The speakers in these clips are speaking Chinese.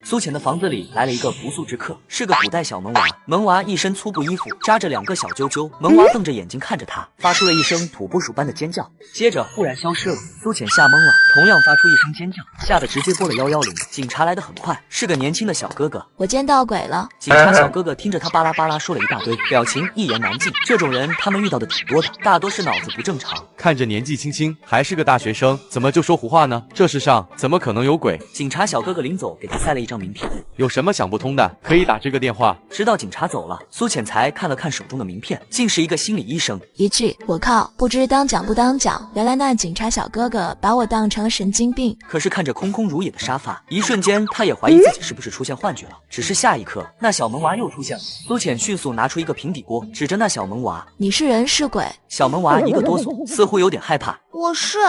苏浅的房子里来了一个不速之客，是个古代小萌娃。萌娃一身粗布衣服，扎着2个小揪揪。萌娃瞪着眼睛看着他，发出了一声土拨鼠般的尖叫，接着忽然消失了。苏浅吓懵了，同样发出一声尖叫，吓得直接拨了110。警察来得很快，是个年轻的小哥哥。我见到鬼了。警察小哥哥听着他巴拉巴拉说了一大堆，表情一言难尽。这种人他们遇到的挺多的，大多是脑子不正常。看着年纪轻轻，还是个大学生，怎么就说胡话呢？这世上怎么可能有鬼？警察小哥哥临走给他塞了一张名片。有什么想不通的，可以打这个电话。直到警察走了，苏浅才看了看手中的名片，竟是一个心理医生。一句我靠，不知当讲不当讲。原来那警察小哥哥把我当成了神经病。可是看着空空如也的沙发，一瞬间他也怀疑自己是不是出现幻觉了。只是下一刻，那小萌娃又出现了。苏浅迅速拿出一个平底锅，指着那小萌娃：“你是人是鬼？”小萌娃一个哆嗦，似乎有点害怕。我是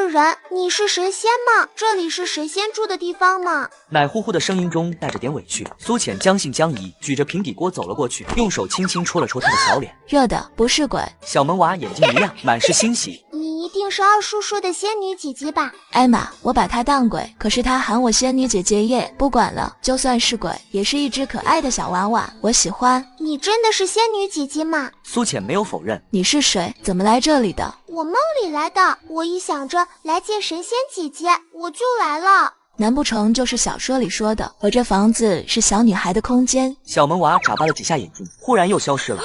人，你是神仙吗？这里是神仙住的地方吗？奶乎乎的声音中带着点委屈。苏浅将信将疑，举着平底锅走了过去，用手轻轻戳了戳他的小脸。热的，不是鬼。小萌娃眼睛一亮，满是欣喜。你一定是二叔说的仙女姐姐吧？艾玛，我把她当鬼，可是她喊我仙女姐姐耶。不管了，就算是鬼，也是一只可爱的小娃娃，我喜欢。你真的是仙女姐姐吗？苏浅没有否认。你是谁？怎么来这里的？我梦里来的，我一想着来见神仙姐姐，我就来了。难不成就是小说里说的，我这房子是小女孩的空间？小萌娃眨巴了几下眼睛，忽然又消失了。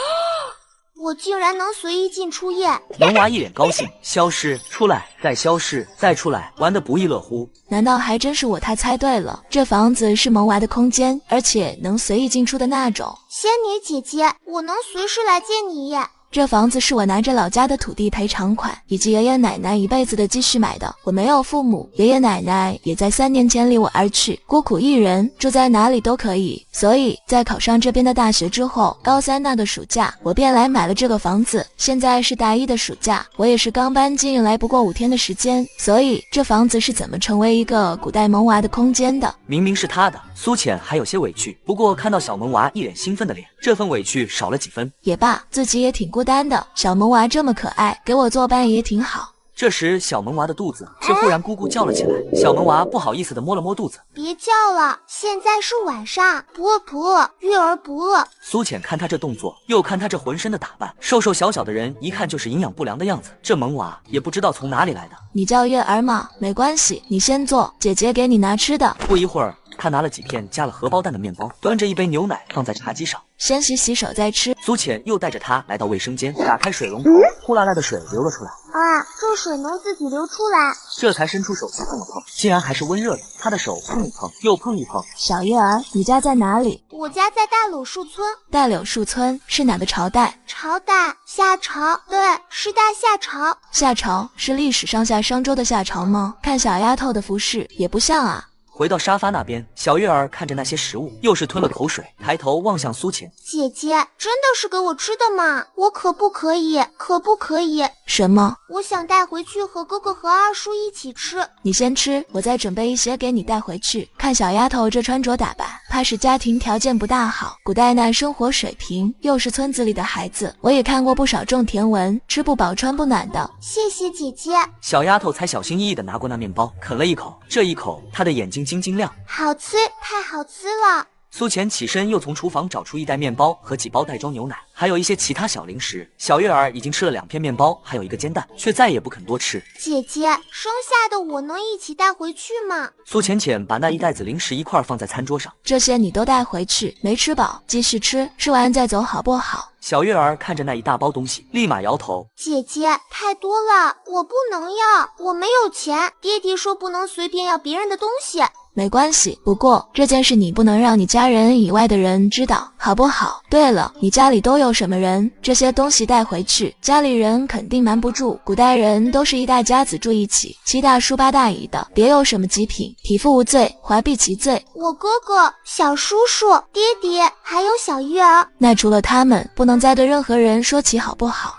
我竟然能随意进出耶！萌娃一脸高兴，消失，出来，再消失，再出来，玩得不亦乐乎。难道还真是我？他猜对了，这房子是萌娃的空间，而且能随意进出的那种。仙女姐姐，我能随时来见你耶。这房子是我拿着老家的土地赔偿款以及爷爷奶奶一辈子的积蓄买的。我没有父母，爷爷奶奶也在3年前离我而去，孤苦一人，住在哪里都可以。所以在考上这边的大学之后，高3那个暑假，我便来买了这个房子。现在是大1的暑假，我也是刚搬进来不过5天的时间。所以这房子是怎么成为一个古代萌娃的空间的？明明是他的。苏浅还有些委屈，不过看到小萌娃一脸兴奋的脸，这份委屈少了几分。也罢，自己也挺孤单的，小萌娃这么可爱，给我作伴也挺好。这时小萌娃的肚子却忽然咕咕叫了起来，小萌娃不好意思地摸了摸肚子。别叫了，现在是晚上，不饿不饿，月儿不饿。苏浅看他这动作，又看他这浑身的打扮，瘦瘦小小的人，一看就是营养不良的样子。这萌娃也不知道从哪里来的。你叫月儿吗？没关系，你先坐，姐姐给你拿吃的。不一会儿，他拿了几片加了荷包蛋的面包，端着一杯牛奶放在茶几上。先洗手再吃。苏浅又带着他来到卫生间，打开水龙头，呼啦啦的水流了出来。啊，这水能自己流出来。这才伸出手去碰了碰，竟然还是温热的。他的手碰一碰，又碰一碰。小月儿，你家在哪里？我家在大柳树村。大柳树村是哪个朝代？朝代夏朝，对，是大夏朝。夏朝是历史上下商周的夏朝吗？看小丫头的服饰也不像啊。回到沙发那边，小月儿看着那些食物，又是吞了口水，抬头望向苏浅。姐姐，真的是给我吃的吗？我可不可以？可不可以？什么？我想带回去和哥哥和二叔一起吃。你先吃，我再准备一些给你带回去。看小丫头这穿着打扮，怕是家庭条件不大好，古代那生活水平，又是村子里的孩子，我也看过不少种田文，吃不饱穿不暖的。谢谢姐姐。小丫头才小心翼翼地拿过那面包，啃了一口，这一口她的眼睛晶晶亮，好吃，太好吃了。苏浅起身又从厨房找出1袋面包和几包袋装牛奶，还有一些其他小零食。小月儿已经吃了2片面包，还有1个煎蛋，却再也不肯多吃。姐姐，剩下的我能一起带回去吗？苏浅浅把那1袋子零食一块放在餐桌上。这些你都带回去，没吃饱继续吃，吃完再走好不好？小月儿看着那一大包东西，立马摇头。姐姐，太多了，我不能要，我没有钱。爹爹说不能随便要别人的东西。没关系，不过这件事你不能让你家人以外的人知道，好不好？对了，你家里都有什么人？这些东西带回去，家里人肯定瞒不住。古代人都是一大家子住一起，7大叔8大姨的，别有什么极品，匹夫无罪，怀璧其罪。我哥哥、小叔叔、爹爹，还有小月儿。那除了他们，不能再对任何人说起，好不好？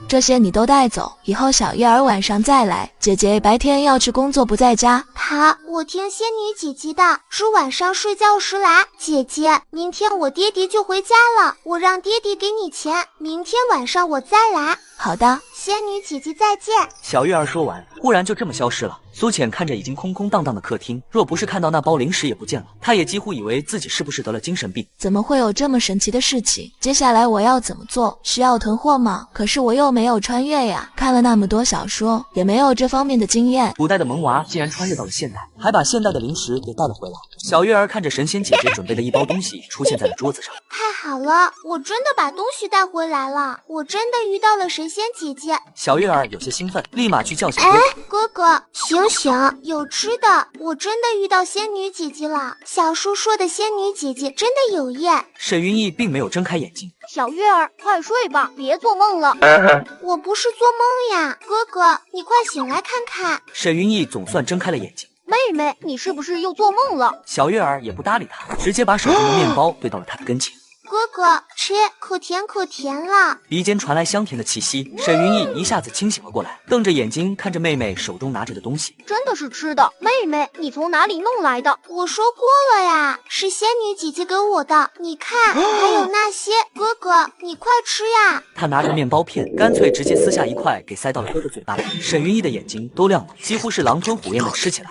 这些你都带走，以后小月儿晚上再来，姐姐白天要去工作不在家。我听仙女姐姐的，只晚上睡觉时来。姐姐，明天我爹爹就回家了，我让爹爹给你钱，明天晚上我再来。好的。仙女姐姐再见。小月儿说完，忽然就这么消失了。苏浅看着已经空空荡荡的客厅，若不是看到那包零食也不见了，她也几乎以为自己是不是得了精神病。怎么会有这么神奇的事情？接下来我要怎么做？需要囤货吗？可是我又没有穿越呀，看了那么多小说，也没有这方面的经验。古代的萌娃竟然穿越到了现代，还把现代的零食也带了回来。小月儿看着神仙姐姐准备的一包东西出现在了桌子上。太好了，我真的把东西带回来了，我真的遇到了神仙姐姐。小月儿有些兴奋，立马去叫小哥哥，醒醒，有吃的，我真的遇到仙女姐姐了。小叔说的仙女姐姐真的有耶。沈云逸并没有睁开眼睛。小月儿，快睡吧，别做梦了。我不是做梦呀，哥哥，你快醒来看看。沈云逸总算睁开了眼睛。妹妹，你是不是又做梦了？小月儿也不搭理他，直接把手中的面包堆到了他的跟前。哥哥，吃，可甜可甜了。鼻尖传来香甜的气息，沈云逸一下子清醒了过来，瞪着眼睛看着妹妹手中拿着的东西。真的是吃的。妹妹，你从哪里弄来的？我说过了呀，是仙女姐姐给我的。你看，还有那些。哥哥，你快吃呀。他拿着面包片，干脆直接撕下一块给塞到了哥哥嘴巴里。沈云逸的眼睛都亮了，几乎是狼吞虎咽的吃起来。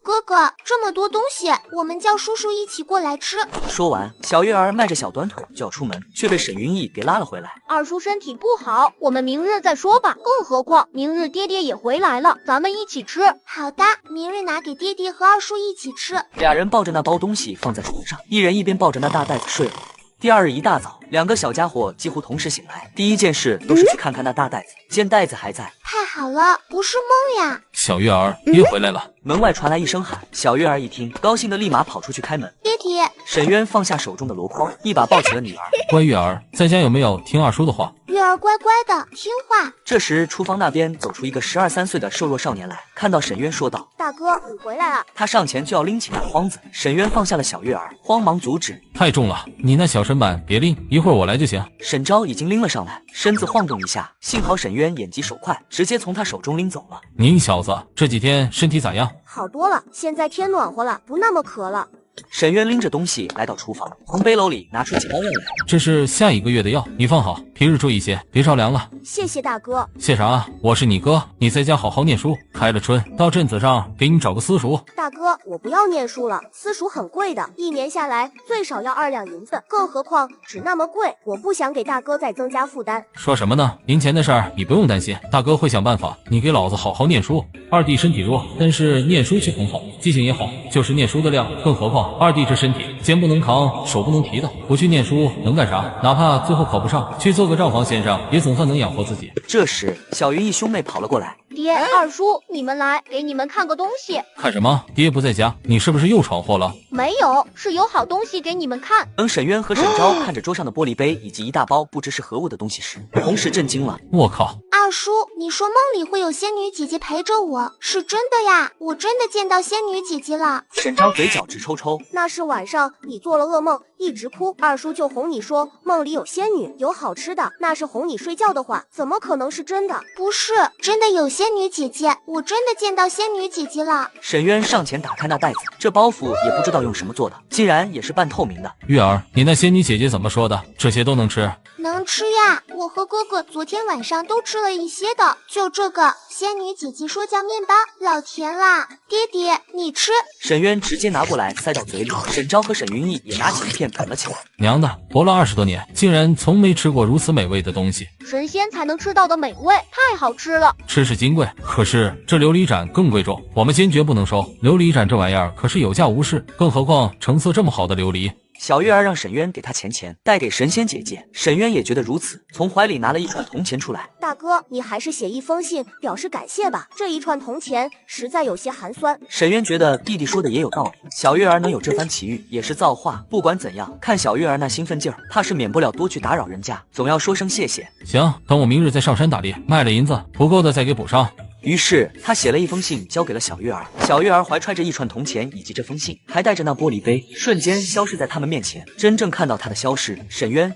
哥哥，这么多东西，我们叫叔叔一起过来吃。说完，小月儿迈着小短腿就要出门，却被沈云逸给拉了回来。二叔身体不好，我们明日再说吧。更何况明日爹爹也回来了，咱们一起吃。好的，明日拿给爹爹和二叔一起吃。俩人抱着那包东西放在床上，一人一边抱着那大袋子睡了。第二日一大早，两个小家伙几乎同时醒来，第一件事都是去看看那大袋子，见袋子还在。太好了，不是梦呀！小月儿，爹回来了。门外传来一声喊，小月儿一听，高兴的立马跑出去开门。爹爹！沈渊放下手中的箩筐，一把抱起了女儿。乖月儿，在家有没有听二叔的话？月儿乖乖的，听话。这时，厨房那边走出一个12、13岁的瘦弱少年来，看到沈渊说道：“大哥，你回来了。”他上前就要拎起那筐子，沈渊放下了小月儿，慌忙阻止：“太重了，你那小身板别拎，一会儿我来就行。”沈昭已经拎了上来，身子晃动一下，幸好沈渊眼疾手快，直接从他手中拎走了。您小子这几天身体咋样？好多了，现在天暖和了，不那么渴了。沈渊拎着东西来到厨房，从背篓里拿出几包药来。这是下一个月的药，你放好，平日注意些，别着凉了。谢谢大哥。谢啥？我是你哥，你在家好好念书，开了春到镇子上给你找个私塾。大哥，我不要念书了，私塾很贵的，一年下来最少要2两银子，更何况纸那么贵，我不想给大哥再增加负担。说什么呢？银钱的事儿你不用担心，大哥会想办法。你给老子好好念书。二弟身体弱，但是念书却很好，记性也好，就是念书的量，更何况二弟这身体，肩不能扛，手不能提的，不去念书能干啥？哪怕最后考不上，去做个账房先生，也总算能养活自己。这时，小云逸兄妹跑了过来。爹，二叔，你们来，给你们看个东西。看什么？爹不在家，你是不是又闯祸了？没有，是有好东西给你们看。等沈渊和沈昭看着桌上的玻璃杯以及一大包不知是何物的东西时，同时震惊了。我靠！二叔，你说梦里会有仙女姐姐陪着我，是真的呀？我真的见到仙女姐姐了。沈昭嘴角直抽抽。那是晚上你做了噩梦，一直哭，二叔就哄你说梦里有仙女，有好吃的，那是哄你睡觉的话，怎么可能是真的？不是，真的有仙女姐姐，我真的见到仙女姐姐了。沈渊上前打开那袋子，这包袱也不知道用什么做的，竟然也是半透明的。月儿，你那仙女姐姐怎么说的？这些都能吃？能吃呀，我和哥哥昨天晚上都吃了一些的，就这个仙女姐姐说叫面包，老甜啦。爹爹，你吃。沈渊直接拿过来塞到嘴里，沈昭和沈云逸也拿起一片啃了起来。娘的，活了20多年，竟然从没吃过如此美味的东西，神仙才能吃到的美味，太好吃了。吃是金贵，可是这琉璃盏更贵重，我们坚决不能收。琉璃盏这玩意儿可是有价无市，更何况成色这么好的琉璃。小月儿让沈渊给他钱带给神仙姐姐，沈渊也觉得如此，从怀里拿了一串铜钱出来。大哥，你还是写一封信表示感谢吧，这一串铜钱实在有些寒酸。沈渊觉得弟弟说的也有道理，小月儿能有这番奇遇也是造化。不管怎样，看小月儿那兴奋劲儿，他是免不了多去打扰人家，总要说声谢谢。行，等我明日再上山打猎，卖了银子不够的再给补上。于是他写了一封信交给了小月儿，小月儿怀揣着一串铜钱以及这封信，还带着那玻璃杯，瞬间消失在他们面前。真正看到他的消失，沈渊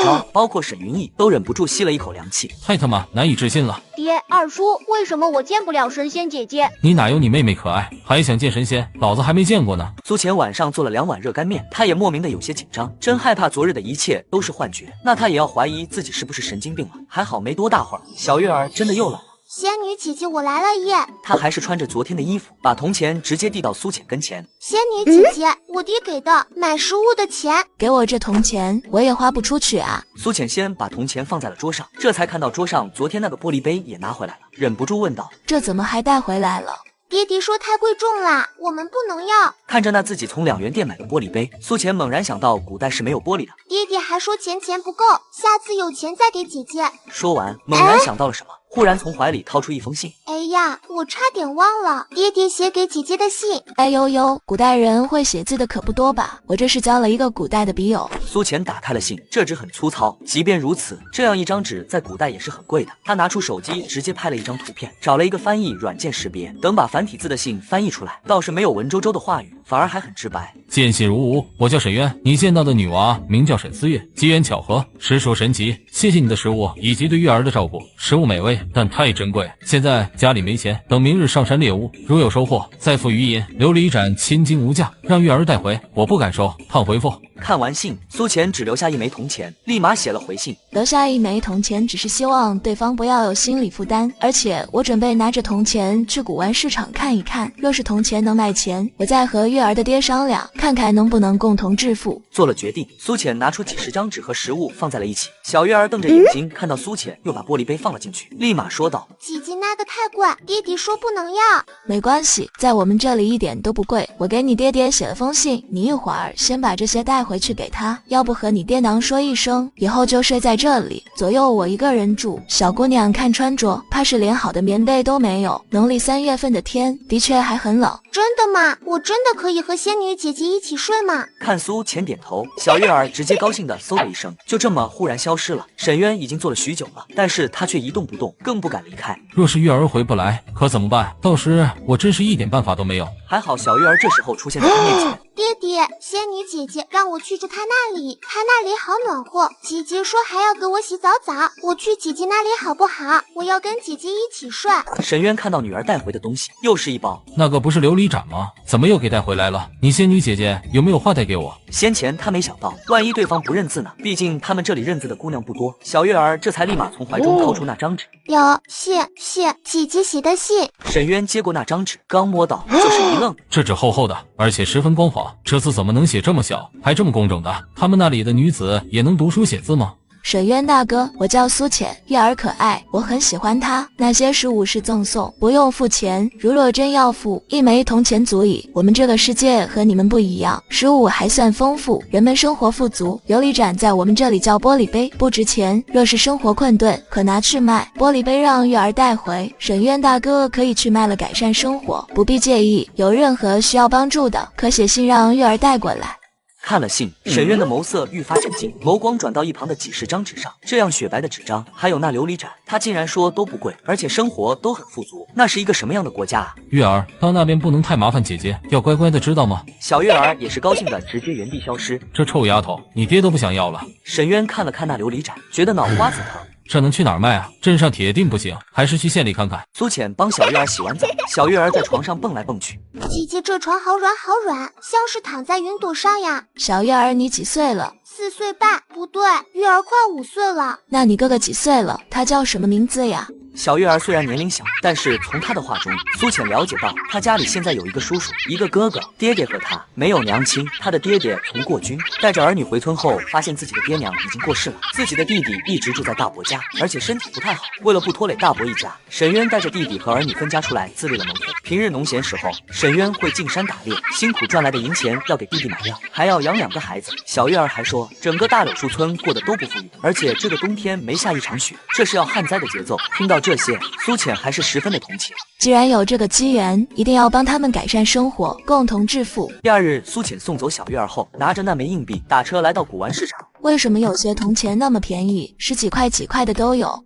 招，包括沈云逸都忍不住吸了一口凉气。太他妈难以置信了！爹，二叔，为什么我见不了神仙姐姐？你哪有你妹妹可爱，还想见神仙？老子还没见过呢。苏浅晚上做了2碗热干面，他也莫名的有些紧张，真害怕昨日的一切都是幻觉，那他也要怀疑自己是不是神经病了。还好没多大会儿，小月儿真的又来了。仙女姐姐，我来了耶！她还是穿着昨天的衣服，把铜钱直接递到苏浅跟前。仙女姐姐，我爹给的买食物的钱，给我这铜钱，我也花不出去啊。苏浅先把铜钱放在了桌上，这才看到桌上昨天那个玻璃杯也拿回来了，忍不住问道：这怎么还带回来了？爹爹说太贵重啦，我们不能要。看着那自己从2元店买的玻璃杯，苏浅猛然想到古代是没有玻璃的。爹爹还说钱不够，下次有钱再给姐姐。说完，猛然想到了什么，忽然从怀里掏出一封信。哎呀，我差点忘了，爹爹写给姐姐的信。哎呦呦，古代人会写字的可不多吧？我这是交了一个古代的笔友。苏浅打开了信，这纸很粗糙，即便如此，这样一张纸在古代也是很贵的。他拿出手机直接拍了一张图片，找了一个翻译软件识别，等把繁体字的信翻译出来，倒是没有文绉绉的话语，反而还很直白。见信如无，我叫沈渊，你见到的女娃名叫沈思月，机缘巧合，实属神奇。谢谢你的食物以及对月儿的照顾，食物美味，但太珍贵。现在家里没钱，等明日上山猎物，如有收获，再付余银。琉璃盏千金无价，让月儿带回，我不敢收，盼回复。看完信，苏浅只留下1枚铜钱，立马写了回信。留下1枚铜钱，只是希望对方不要有心理负担，而且我准备拿着铜钱去古玩市场看一看，若是铜钱能卖钱，我再和月儿的爹商量，看看能不能共同致富。做了决定，苏浅拿出几十张纸和食物放在了一起。小月儿瞪着眼睛看到苏浅又把玻璃杯放了进去，立马说道：姐姐那个太贵，爹爹说不能要。没关系，在我们这里一点都不贵。我给你爹爹写了封信，你一会儿先把这些带回去给他，要不和你爹娘说一声，以后就睡在这里，左右我一个人住。小姑娘看穿着，怕是连好的棉被都没有。农历3月份的天的确还很冷。真的吗？我真的可以和仙女姐姐一起睡吗？看苏浅点头，小月儿直接高兴的嗖的一声，就这么忽然消失了。沈渊已经坐了许久了，但是他却一动不动，更不敢离开。若是月儿回不来，可怎么办？到时我真是一点办法都没有。还好小月儿这时候出现在他面前。爹爹，仙女姐姐让我去住她那里，她那里好暖和。姐姐说还要给我洗澡澡，我去姐姐那里好不好？我要跟姐姐一起睡。沈渊看到女儿带回的东西，又是一包。那个不是琉璃盏吗？怎么又给带回来了？你仙女姐姐有没有话带给我？先前他没想到，万一对方不认字呢？毕竟他们这里认字的姑娘不多。小月儿这才立马从怀中掏出那张纸，有信，姐姐写的信。沈渊接过那张纸，刚摸到就是一愣，这纸厚厚的，而且十分光滑，这字怎么能写这么小，还这么工整的？他们那里的女子也能读书写字吗？沈渊大哥，我叫苏浅，月儿可爱，我很喜欢她。那些食物是赠送，不用付钱。如若真要付，1枚铜钱足矣。我们这个世界和你们不一样，食物还算丰富，人们生活富足。琉璃盏在我们这里叫玻璃杯，不值钱。若是生活困顿，可拿去卖。玻璃杯让月儿带回，沈渊大哥可以去卖了改善生活，不必介意。有任何需要帮助的，可写信让月儿带过来。看了信，沈渊的眸色愈发震惊，眸光转到一旁的几十张纸上，这样雪白的纸张，还有那琉璃盏，他竟然说都不贵，而且生活都很富足，那是一个什么样的国家啊？月儿，到那边不能太麻烦姐姐，要乖乖的，知道吗？小月儿也是高兴的，直接原地消失。这臭丫头，你爹都不想要了。沈渊看了看那琉璃盏，觉得脑瓜子疼。这能去哪儿卖啊？镇上铁定不行，还是去县里看看。苏浅帮小月儿洗完澡，小月儿在床上蹦来蹦去。姐姐这床好软好软，像是躺在云朵上呀。小月儿，你几岁了？4岁半，不对，月儿快5岁了。那你哥哥几岁了？他叫什么名字呀？小月儿虽然年龄小，但是从她的话中，苏浅了解到她家里现在有一个叔叔，一个哥哥，爹爹和她没有娘亲。她的爹爹从过军，带着儿女回村后，发现自己的爹娘已经过世了，自己的弟弟一直住在大伯家，而且身体不太好。为了不拖累大伯一家，沈渊带着弟弟和儿女分家出来自立了农户。平日农闲时候，沈渊会进山打猎，辛苦赚来的银钱要给弟弟买药，还要养2个孩子。小月儿还说，整个大柳树村过得都不富裕，而且这个冬天没下一场雪，这是要旱灾的节奏。听到这些，苏浅还是十分的同情。既然有这个机缘，一定要帮他们改善生活，共同致富。第2日，苏浅送走小月儿后，拿着那枚硬币打车来到古玩市场。为什么有些铜钱那么便宜，10几块、几块的都有？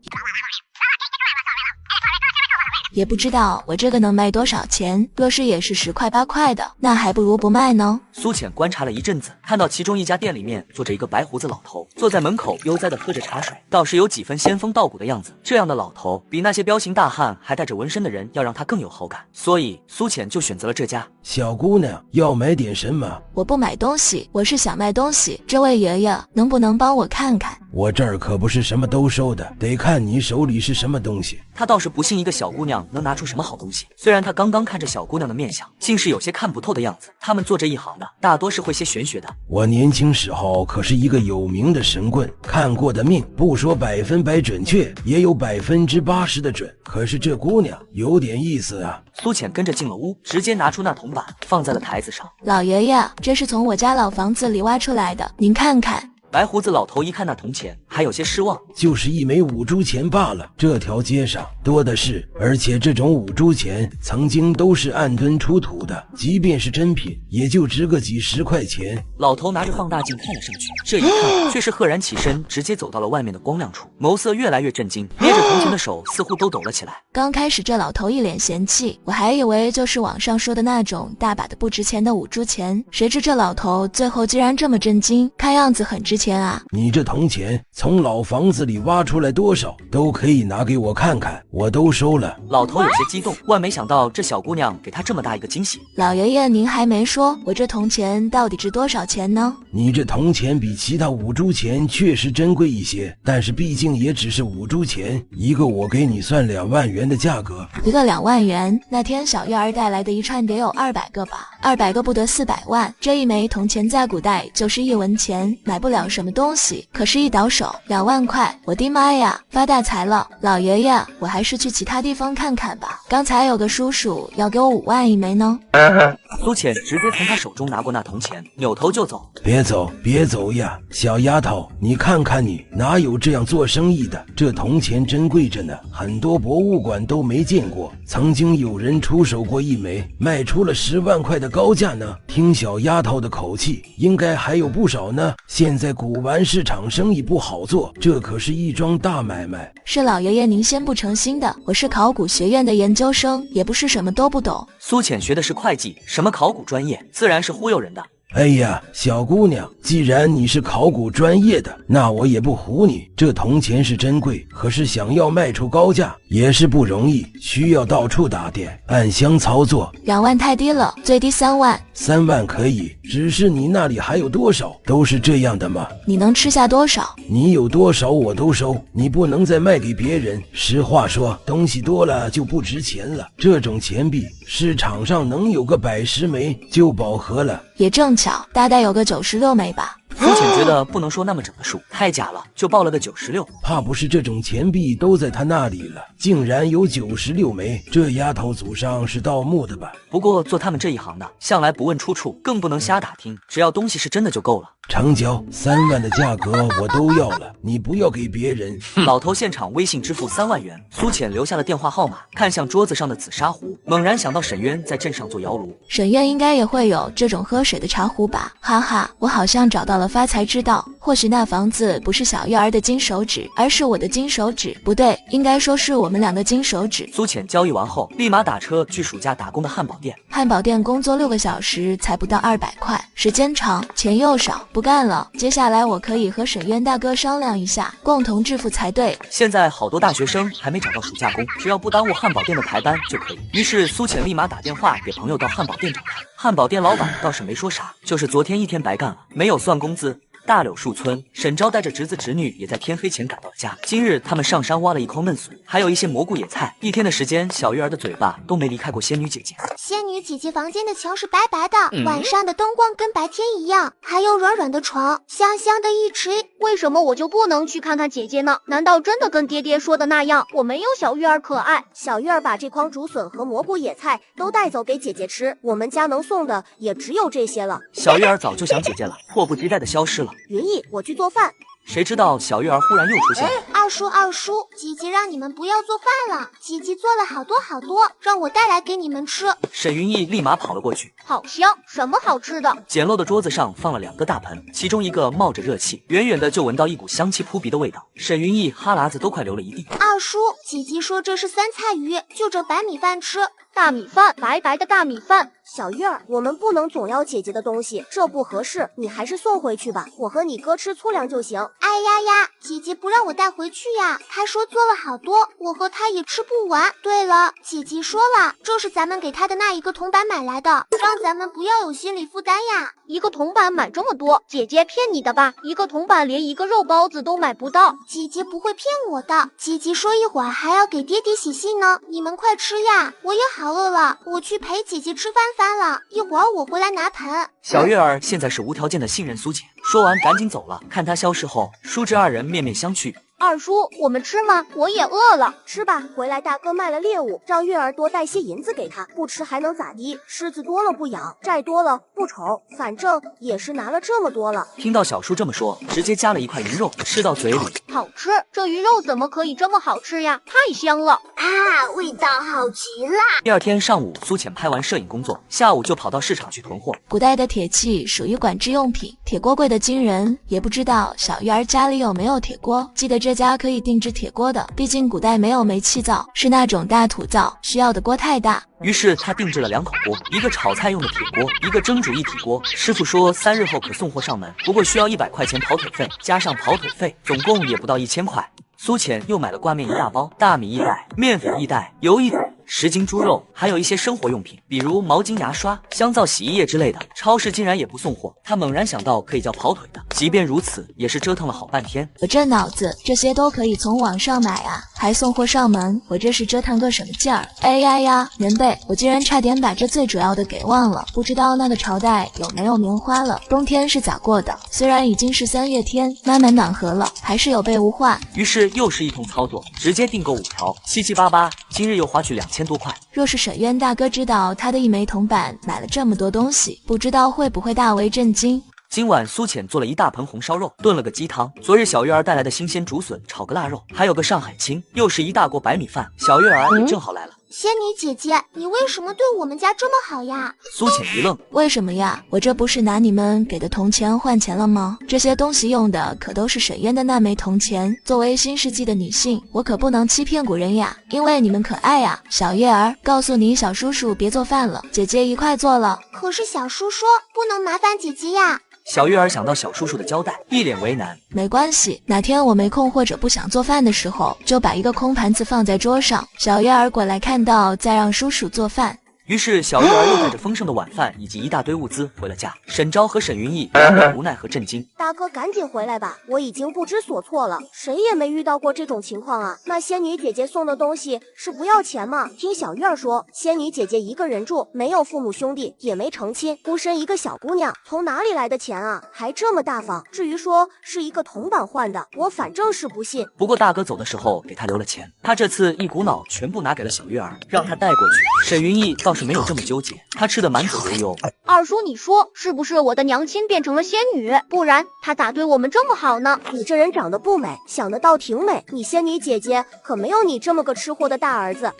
也不知道我这个能卖多少钱，若是也是10块、8块的，那还不如不卖呢。苏浅观察了一阵子，看到其中一家店里面坐着一个白胡子老头，坐在门口悠哉地喝着茶水，倒是有几分仙风道骨的样子。这样的老头比那些彪形大汉还带着纹身的人要让他更有好感，所以苏浅就选择了这家。小姑娘要买点什么？我不买东西，我是想卖东西。这位爷爷能不能帮我看看？我这儿可不是什么都收的，得看你手里是什么东西。他倒是不信一个小姑娘能拿出什么好东西，虽然他刚刚看着小姑娘的面相，竟是有些看不透的样子。他们做这一行的大多是会些玄学的。我年轻时候可是一个有名的神棍，看过的命不说100%准确，也有80%的准。可是这姑娘有点意思啊。苏浅跟着进了屋，直接拿出那铜板放在了台子上。老爷爷，这是从我家老房子里挖出来的，您看看。白胡子老头一看那铜钱，还有些失望，就是一枚5铢钱罢了，这条街上多的是，而且这种5铢钱曾经都是按吨出土的，即便是真品，也就值个几十块钱。老头拿着放大镜看了上去，这一看却是赫然起身，直接走到了外面的光亮处，眸色越来越震惊，捏着铜钱的手似乎都抖了起来。刚开始这老头一脸嫌弃，我还以为就是网上说的那种大把的不值钱的5铢钱，谁知这老头最后竟然这么震惊，看样子很值钱啊。你这铜钱从老房子里挖出来多少，都可以拿给我看看，我都收了。老头有些激动，万没想到这小姑娘给他这么大一个惊喜。老爷爷您还没说，我这铜钱到底值多少钱呢？你这铜钱比其他5铢钱确实珍贵一些，但是毕竟也只是5铢钱，一个我给你算2万元的价格。一个2万元，那天小月儿带来的一串得有200个吧，200个不得400万。这一枚铜钱在古代就是1文钱，买不了什么东西，可是一倒手2万块，我的妈呀，发大财了！老爷爷，我还是去其他地方看看吧。刚才有个叔叔要给我5万一枚呢。苏浅直接从他手中拿过那铜钱，扭头就走。别走，别走呀，小丫头，你看看你，哪有这样做生意的？这铜钱珍贵着呢，很多博物馆都没见过，曾经有人出手过一枚，卖出了10万块的高价呢。听小丫头的口气，应该还有不少呢。现在古玩市场生意不好做，这可是一桩大买卖。是老爷爷您先不诚心的，我是考古学院的研究生，也不是什么都不懂。苏浅学的是会计，什么考古专业，自然是忽悠人的。哎呀，小姑娘，既然你是考古专业的，那我也不唬你，这铜钱是珍贵，可是想要卖出高价也是不容易，需要到处打点，暗箱操作。2万太低了，最低3万。3万可以，只是你那里还有多少？都是这样的吗？你能吃下多少？你有多少我都收，你不能再卖给别人。实话说，东西多了就不值钱了，这种钱币市场上能有个100、10枚就饱和了。也正巧，大概有个96枚吧。苏浅觉得不能说那么整的数，太假了，就报了个96。怕不是这种钱币都在他那里了，竟然有96枚，这丫头祖上是盗墓的吧？不过做他们这一行的，向来不问出处，更不能瞎打听，只要东西是真的就够了。成交，3万的价格我都要了，你不要给别人。老头现场微信支付3万元，苏浅留下了电话号码，看向桌子上的紫砂壶，猛然想到沈渊在镇上做窑炉，沈渊应该也会有这种喝水的茶壶吧？哈哈，我好像找到了发财之道。或许那房子不是小月儿的金手指，而是我的金手指，不对，应该说是我们两个金手指。苏浅交易完后，立马打车去暑假打工的汉堡店。汉堡店工作6个小时才不到200块，时间长，钱又少，不干了。接下来我可以和沈渊大哥商量一下，共同致富才对。现在好多大学生还没找到暑假工，只要不耽误汉堡店的排班就可以。于是苏浅立马打电话给朋友到汉堡店找他。汉堡店老板倒是没说啥，就是昨天一天白干了，没有算工资。大柳树村，沈昭带着侄子侄女也在天黑前赶到了家。今日他们上山挖了一筐嫩笋，还有一些蘑菇野菜。一天的时间，小月儿的嘴巴都没离开过仙女姐姐。仙女姐姐房间的墙是白白的，晚上的灯光跟白天一样，还有软软的床，香香的一池。为什么我就不能去看看姐姐呢？难道真的跟爹爹说的那样，我没有小月儿可爱？小月儿把这筐竹笋和蘑菇野菜都带走给姐姐吃，我们家能送的也只有这些了。小月儿早就想姐姐了，迫不及待的消失了。云逸，我去做饭。谁知道小月儿忽然又出现了。二叔，姐姐让你们不要做饭了，姐姐做了好多好多，让我带来给你们吃。沈云逸立马跑了过去，好香，什么好吃的？简陋的桌子上放了2个大盆，其中一个冒着热气，远远的就闻到一股香气扑鼻的味道。沈云逸哈喇子都快流了一地。二叔，姐姐说这是酸菜鱼，就着白米饭吃，大米饭，白白的大米饭。小月儿，我们不能总要姐姐的东西，这不合适，你还是送回去吧，我和你哥吃粗粮就行。哎呀呀，姐姐不让我带回去呀，她说做了好多，我和她也吃不完。对了，姐姐说了，这是咱们给她的那一个铜板买来的，让咱们不要有心理负担呀。一个铜板买这么多，姐姐骗你的吧？一个铜板连一个肉包子都买不到。姐姐不会骗我的，姐姐说一会儿还要给爹爹写信呢，你们快吃呀，我也好饿了，我去陪姐姐吃饭了，一会儿我回来拿盆。小月儿现在是无条件的信任苏浅，说完赶紧走了。看她消失后，叔侄二人面面相觑。二叔，我们吃吗？我也饿了。吃吧，回来大哥卖了猎物，让月儿多带些银子给他，不吃还能咋地？虱子多了不痒，债多了不愁，反正也是拿了这么多了。听到小叔这么说，直接夹了一块鱼肉吃到嘴里，好吃，这鱼肉怎么可以这么好吃呀？太香了啊，味道好极了。第二天上午，苏浅拍完摄影工作，下午就跑到市场去囤货。古代的铁器属于管制用品，铁锅贵得惊人，也不知道小月儿家里有没有铁锅。记得这家可以定制铁锅的，毕竟古代没有煤气灶，是那种大土灶，需要的锅太大。于是他定制了2口锅，一个炒菜用的铁锅，一个蒸煮一体锅。师傅说3日后可送货上门，不过需要100块钱跑腿费，加上跑腿费，总共也不到1000块。苏浅又买了挂面1大包，大米1袋，面粉1袋，油1桶，10斤猪肉，还有一些生活用品，比如毛巾、牙刷、香皂、洗衣液之类的。超市竟然也不送货，他猛然想到可以叫跑腿的，即便如此，也是折腾了好半天。我这脑子，这些都可以从网上买啊，还送货上门，我这是折腾个什么劲儿？哎呀呀，棉被，我竟然差点把这最主要的给忘了，不知道那个朝代有没有棉花了，冬天是咋过的？虽然已经是3月天，慢慢暖和了，还是有备无患。于是又是一通操作，直接订购5条，七七八八，今日又花去2000多块。若是沈渊大哥知道他的一枚铜板买了这么多东西，不知道会不会大为震惊。今晚苏浅做了一大盆红烧肉，炖了个鸡汤。昨日小月儿带来的新鲜竹笋炒个腊肉，还有个上海青，又是一大锅白米饭。小月儿也正好来了。仙女姐姐，你为什么对我们家这么好呀？苏浅一愣，为什么呀？我这不是拿你们给的铜钱换钱了吗？这些东西用的可都是沈渊的那枚铜钱。作为新世纪的女性，我可不能欺骗古人呀，因为你们可爱呀。小月儿，告诉你小叔叔别做饭了，姐姐一块做了。可是小叔说不能麻烦姐姐呀。小月儿想到小叔叔的交代，一脸为难。没关系，哪天我没空或者不想做饭的时候，就把一个空盘子放在桌上，小月儿过来看到再让叔叔做饭。于是小月儿又带着丰盛的晚饭以及一大堆物资回了家。沈昭和沈云逸无奈和震惊。大哥赶紧回来吧，我已经不知所措了，谁也没遇到过这种情况啊。那仙女姐姐送的东西是不要钱吗？听小月儿说，仙女姐姐一个人住，没有父母兄弟，也没成亲，孤身一个小姑娘，从哪里来的钱啊？还这么大方。至于说是一个铜板换的，我反正是不信。不过大哥走的时候给他留了钱，他这次一股脑全部拿给了小月儿，让他带过去。沈云逸倒是没有这么纠结，他吃得满嘴流油。二叔，你说是不是我的娘亲变成了仙女？不然她咋对我们这么好呢？你这人长得不美，想得倒挺美。你仙女姐姐可没有你这么个吃货的大儿子。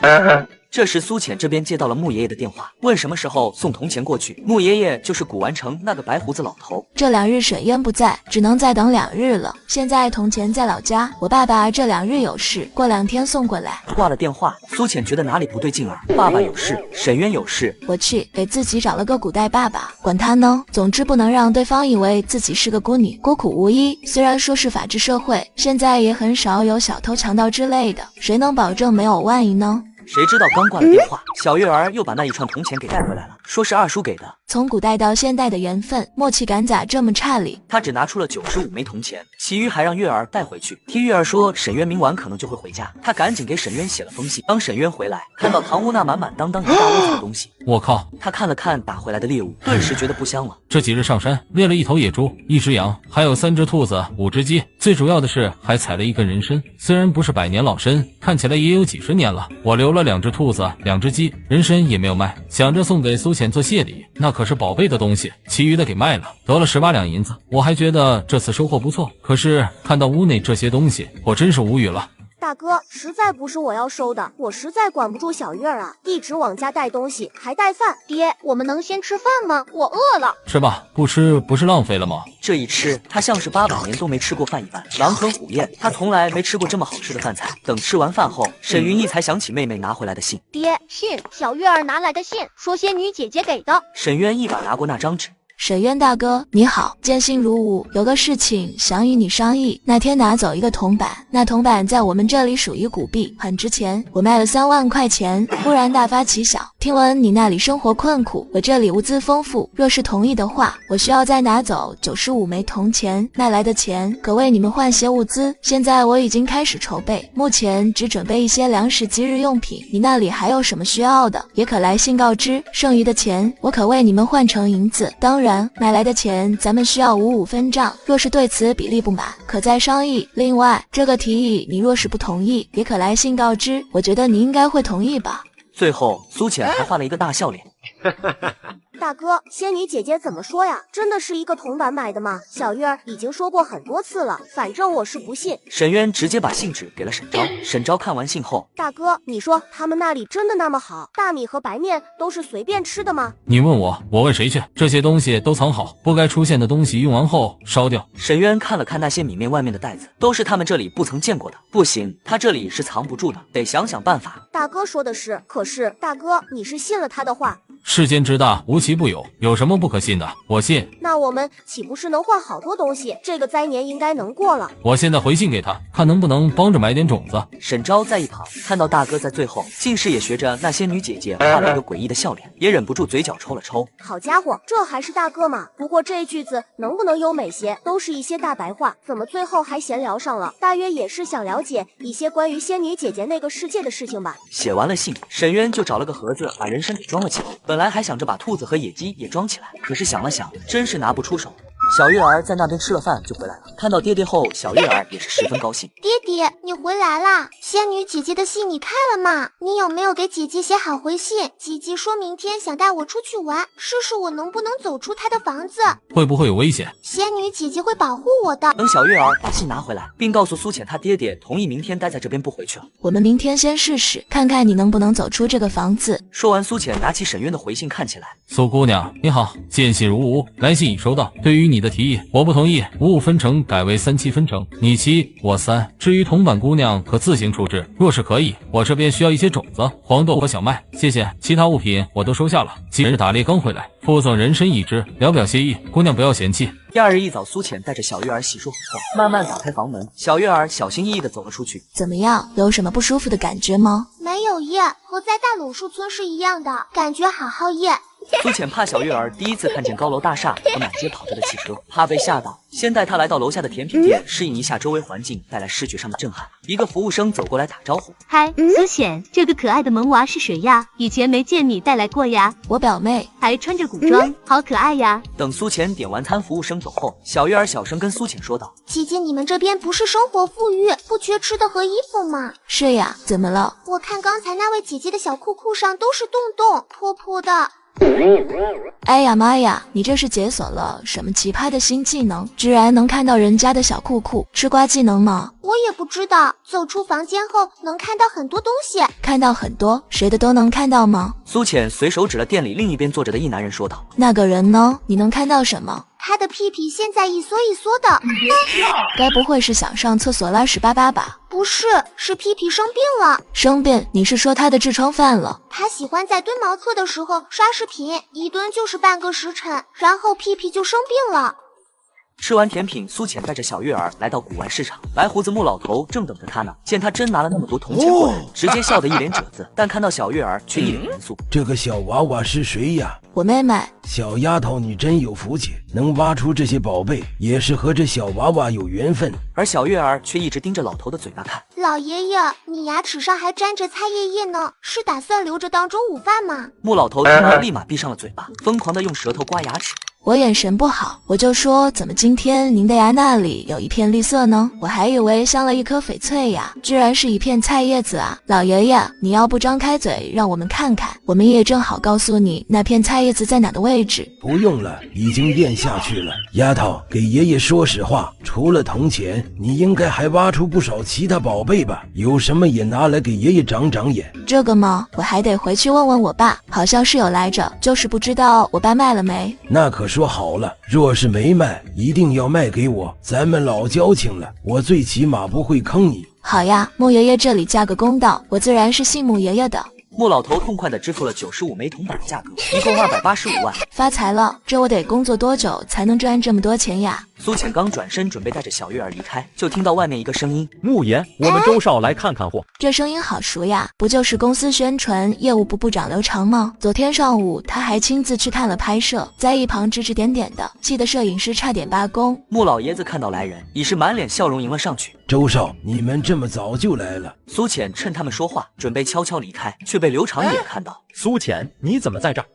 这时苏浅这边接到了穆爷爷的电话，问什么时候送铜钱过去。穆爷爷就是古玩城那个白胡子老头。这2日沈渊不在，只能再等2日了。现在铜钱在老家，我爸爸这2日有事，过2天送过来。挂了电话，苏浅觉得哪里不对劲儿，爸爸有事，沈渊有事，我去给自己找了个古代爸爸，管他呢。总之不能让对方以为自己是个孤女，孤苦无依。虽然说是法治社会，现在也很少有小偷强盗之类的，谁能保证没有万一呢？谁知道刚挂了电话，小月儿又把那一串铜钱给带回来了，说是二叔给的。从古代到现代的缘分，默契感咋这么差哩？他只拿出了95枚铜钱，其余还让月儿带回去。听月儿说沈渊明晚可能就会回家，他赶紧给沈渊写了封信。当沈渊回来，看到堂屋那满满当当一大屋子的东西，我靠！他看了看打回来的猎物，顿时觉得不香了。这几日上山猎了1头野猪、1只羊，还有3只兔子、5只鸡，最主要的是还采了一根人参。虽然不是100年老参，看起来也有几十年了。我留了2只兔子、2只鸡，人参也没有卖，想着送给苏浅做谢礼，那可是宝贝的东西，其余的给卖了，得了18两银子。我还觉得这次收获不错，可是看到屋内这些东西，我真是无语了。大哥，实在不是我要收的，我实在管不住小月儿啊，一直往家带东西，还带饭。爹，我们能先吃饭吗？我饿了。吃吧，不吃不是浪费了吗？这一吃，他像是800年都没吃过饭一般，狼吞虎咽。他从来没吃过这么好吃的饭菜。等吃完饭后，沈云逸才想起妹妹拿回来的信。爹，信，小月儿拿来的信，说仙女姐姐给的。沈渊一把拿过那张纸。沈渊大哥，你好，见信如晤，有个事情想与你商议。那天拿走一个铜板，那铜板在我们这里属于古币，很值钱，我卖了3万块钱，忽然大发奇想。听闻你那里生活困苦，我这里物资丰富，若是同意的话，我需要再拿走95枚铜钱，那来的钱可为你们换些物资。现在我已经开始筹备，目前只准备一些粮食及日用品，你那里还有什么需要的，也可来信告知。剩余的钱我可为你们换成银子，当然买来的钱咱们需要55分账，若是对此比例不满，可再商议。另外，这个提议你若是不同意，也可来信告知，我觉得你应该会同意吧。最后，苏浅还画了一个大笑脸。大哥，仙女姐姐怎么说呀？真的是一个铜板买的吗？小月儿已经说过很多次了，反正我是不信。沈渊直接把信纸给了沈昭。沈昭看完信后，大哥，你说他们那里真的那么好？大米和白面都是随便吃的吗？你问我，我问谁去？这些东西都藏好，不该出现的东西用完后烧掉。沈渊看了看那些米面外面的袋子，都是他们这里不曾见过的。不行，他这里是藏不住的，得想想办法。大哥说的是，可是大哥，你是信了他的话？世间之大，无奇不有，有什么不可信的？我信。那我们岂不是能换好多东西？这个灾年应该能过了。我现在回信给他，看能不能帮着买点种子。沈昭在一旁看到大哥在最后竟是也学着那仙女姐姐画了一个诡异的笑脸，也忍不住嘴角抽了抽。好家伙，这还是大哥嘛？不过这句子能不能优美些？都是一些大白话，怎么最后还闲聊上了？大约也是想了解一些关于仙女姐姐那个世界的事情吧。写完了信，沈渊就找了个盒子把人参给装了起来。本来还想着把兔子和野鸡也装起来，可是想了想，真是拿不出手。小月儿在那边吃了饭就回来了，看到爹爹后，小月儿也是十分高兴。爹爹，你回来啦！仙女姐姐的信你看了吗？你有没有给姐姐写好回信？姐姐说明天想带我出去玩，试试我能不能走出她的房子。会不会有危险？仙女姐姐会保护我的。等小月儿把信拿回来，并告诉苏浅她爹爹同意明天待在这边不回去了。我们明天先试试，看看你能不能走出这个房子。说完，苏浅拿起沈渊的回信看起来。苏姑娘你好，见信如晤，来信已收到。对于你的提议，我不同意，55分成改为37分成，你7我3。至于铜板姑娘可自行处置，若是可以，我这边需要一些种子、黄豆和小麦，谢谢。其他物品我都收下了。今日打猎刚回来，附赠人参1只，聊表谢意，姑娘不要嫌弃。第二日一早，苏浅带着小月儿洗漱好后，慢慢打开房门。小月儿小心翼翼地走了出去。怎么样，有什么不舒服的感觉吗？没有耶，和在大柳树村是一样的，感觉好好耶。苏浅怕小月儿第一次看见高楼大厦和满街跑着的汽车，怕被吓到，先带她来到楼下的甜品店，适应一下周围环境带来视觉上的震撼。一个服务生走过来打招呼：嗨，苏浅，这个可爱的萌娃是谁呀？以前没见你带来过呀。我表妹，还穿着古装，好可爱呀。等苏浅点完餐，服务生走后，小月儿小声跟苏浅说道：姐姐，你们这边不是生活富裕，不缺吃的和衣服吗？是呀，怎么了？我看刚才那位姐姐的小裤裤上都是洞洞，破破的。哎呀妈呀，你这是解锁了什么奇葩的新技能？居然能看到人家的小裤裤，吃瓜技能吗？我也不知道，走出房间后能看到很多东西。看到很多，谁的都能看到吗？苏浅随手指了店里另一边坐着的一男人说道：那个人呢？你能看到什么？他的屁屁现在一缩一缩的。该不会是想上厕所拉屎巴巴吧？不是，是屁屁生病了。生病？你是说他的痔疮犯了？他喜欢在蹲茅厕的时候刷视频，一蹲就是半个时辰，然后屁屁就生病了。吃完甜品，苏浅带着小月儿来到古玩市场，白胡子穆老头正等着他呢。见他真拿了那么多铜钱过来，直接笑得一脸褶子，但看到小月儿却一脸严肃。这个小娃娃是谁呀？我妹妹。小丫头，你真有福气，能挖出这些宝贝，也是和这小娃娃有缘分。而小月儿却一直盯着老头的嘴巴看。老爷爷，你牙齿上还沾着菜叶叶呢，是打算留着当中午饭吗？穆老头听了立马闭上了嘴巴，疯狂地用舌头刮牙齿。我眼神不好，我就说怎么今天您的牙那里有一片绿色呢？我还以为镶了一颗翡翠呀，居然是一片菜叶子啊！老爷爷，你要不张开嘴让我们看看，我们也正好告诉你那片菜叶子在哪的位置。不用了，已经咽下去了。丫头，给爷爷说实话，除了铜钱，你应该还挖出不少其他宝贝备吧，有什么也拿来给爷爷长长眼。这个吗？我还得回去问问我爸，好像是有来着，就是不知道我爸卖了没。那可说好了，若是没卖，一定要卖给我，咱们老交情了，我最起码不会坑你。好呀，穆爷爷这里价个公道，我自然是信穆爷爷的。穆老头痛快地支付了95枚铜板的价格，一共285万。发财了，这我得工作多久才能赚这么多钱呀？苏浅刚转身准备带着小月儿离开，就听到外面一个声音：穆爷，我们周少来看看货。这声音好熟呀，不就是公司宣传业务部部长刘长吗？昨天上午他还亲自去看了拍摄，在一旁指指点点的，气得摄影师差点罢工。穆老爷子看到来人，已是满脸笑容迎了上去。周少，你们这么早就来了？苏浅趁他们说话，准备悄悄离开，却被刘长也看到。苏浅，你怎么在这儿？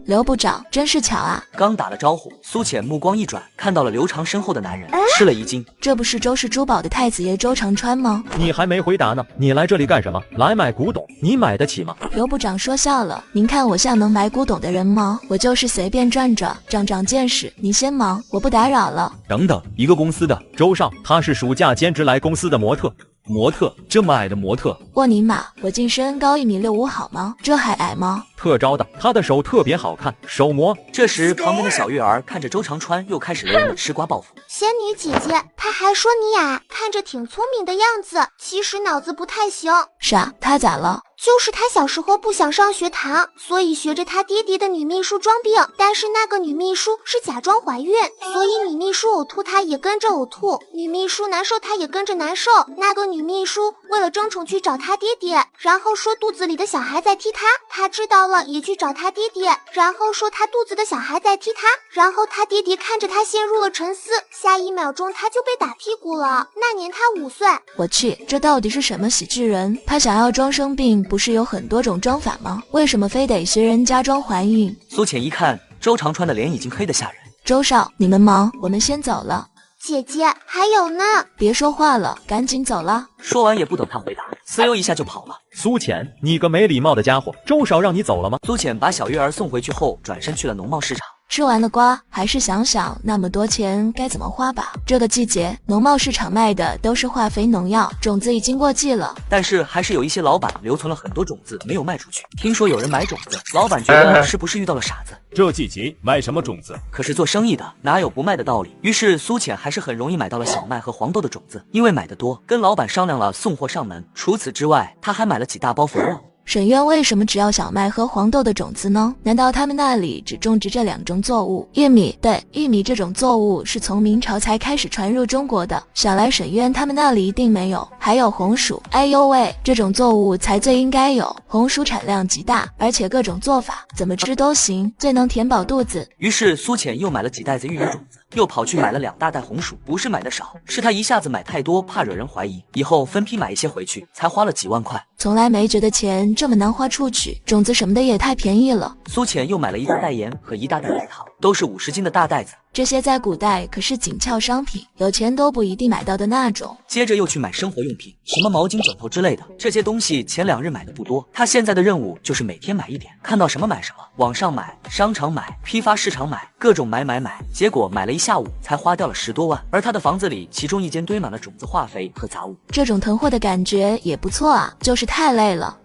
刘部长，真是巧啊！刚打了招呼，苏浅目光一转，看到了刘长身后的男人，吃了一惊。这不是周氏珠宝的太子爷周长川吗？你还没回答呢，你来这里干什么？来买古董，你买得起吗？刘部长说笑了，您看我像能买古董的人吗？我就是随便转转，长长见识。您先忙，我不打扰了。等等，一个公司的周少，他是暑假兼职来公司的模特。模特，这么矮的模特，沃尼玛，我净身高1.65米好吗？这还矮吗？特招的，他的手特别好看，手模。这时，旁边的小月儿看着周长川，又开始了人的吃瓜报复。仙女姐姐，她还说你矮，看着挺聪明的样子，其实脑子不太行。是啊，他咋了？就是他小时候不想上学堂，所以学着他爹爹的女秘书装病，但是那个女秘书是假装怀孕，所以女秘书呕吐他也跟着呕吐，女秘书难受他也跟着难受。那个女秘书为了争宠去找他爹爹，然后说肚子里的小孩在踢他，他知道了也去找他爹爹，然后说他肚子的小孩在踢他，然后他爹爹看着他陷入了沉思，下一秒钟他就被打屁股了。那年他5岁。我去，这到底是什么喜剧人？他想要装生病不是有很多种装法吗？为什么非得学人家装怀孕？苏浅一看，周长川的脸已经黑得吓人。周少，你们忙，我们先走了。姐姐，还有呢。别说话了，赶紧走了。说完也不等他回答，呲溜一下就跑了。苏浅，你个没礼貌的家伙，周少让你走了吗？苏浅把小月儿送回去后，转身去了农贸市场。吃完了瓜，还是想想那么多钱该怎么花吧。这个季节，农贸市场卖的都是化肥农药，种子已经过季了。但是还是有一些老板留存了很多种子没有卖出去。听说有人买种子，老板觉得是不是遇到了傻子？这季节买什么种子？可是做生意的哪有不卖的道理？于是苏浅还是很容易买到了小麦和黄豆的种子，因为买的多，跟老板商量了送货上门。除此之外，他还买了几大包肥料。沈渊为什么只要小麦和黄豆的种子呢？难道他们那里只种植这2种作物？玉米，对，玉米这种作物是从明朝才开始传入中国的，想来沈渊他们那里一定没有。还有红薯，哎呦喂，这种作物才最应该有。红薯产量极大，而且各种做法怎么吃都行，最能填饱肚子。于是苏浅又买了几袋子玉米种子，又跑去买了2大袋红薯。不是买的少，是他一下子买太多，怕惹人怀疑，以后分批买一些回去，才花了几万块。从来没觉得钱这么难花出去，种子什么的也太便宜了。苏浅又买了1大袋盐和1大袋白糖，都是50斤的大袋子。这些在古代可是紧俏商品，有钱都不一定买到的那种。接着又去买生活用品，什么毛巾、枕头之类的，这些东西前2日买的不多，他现在的任务就是每天买一点，看到什么买什么，网上买、商场买、批发市场买，各种买。结果买了一下午，才花掉了10多万。而他的房子里，其中一间堆满了种子、化肥和杂物。这种囤货的感觉也不错啊，就是太累了。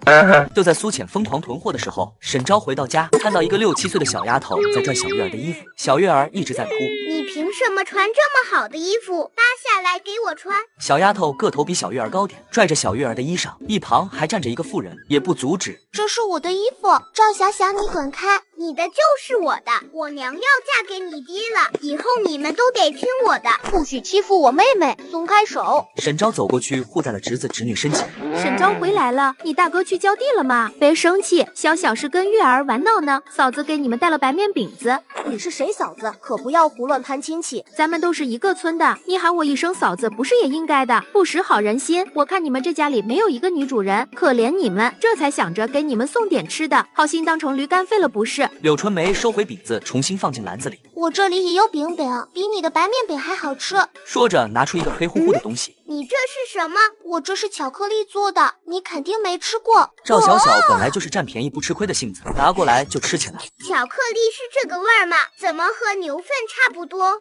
就在苏浅疯狂囤货的时候，沈昭回到家，看到一个6、7岁的小丫头在拽小月儿的衣服，小月儿一直在哭。你凭什么穿这么好的衣服？扒下来给我穿。小丫头个头比小月儿高点，拽着小月儿的衣裳，一旁还站着一个妇人，也不阻止。这是我的衣服，赵小小，你滚开！你的就是我的，我娘要嫁给你爹了，以后你们都得听我的，不许欺负我妹妹，松开手！沈昭走过去，护在了侄子侄女身前。沈昭回来了，你大哥去浇地了吗？别生气，小小是跟月儿玩闹呢，嫂子给你们带了白面饼子。你是谁嫂子？可不要胡乱攀亲戚，咱们都是一个村的，你喊我一声嫂子不是也应该的，不识好人心。我看你们这家里没有一个女主人，可怜你们，这才想着给你们送点吃的，好心当成驴肝肺了不是？柳春梅收回饼子，重新放进篮子里。我这里也有饼，比你的白面饼还好吃。说着拿出一个黑乎乎的东西。你这是什么？我这是巧克力做的，你肯定没吃过。赵小小本来就是占便宜不吃亏的性子，拿过来就吃起来。巧克力是这个味儿吗？怎么和牛粪差不多？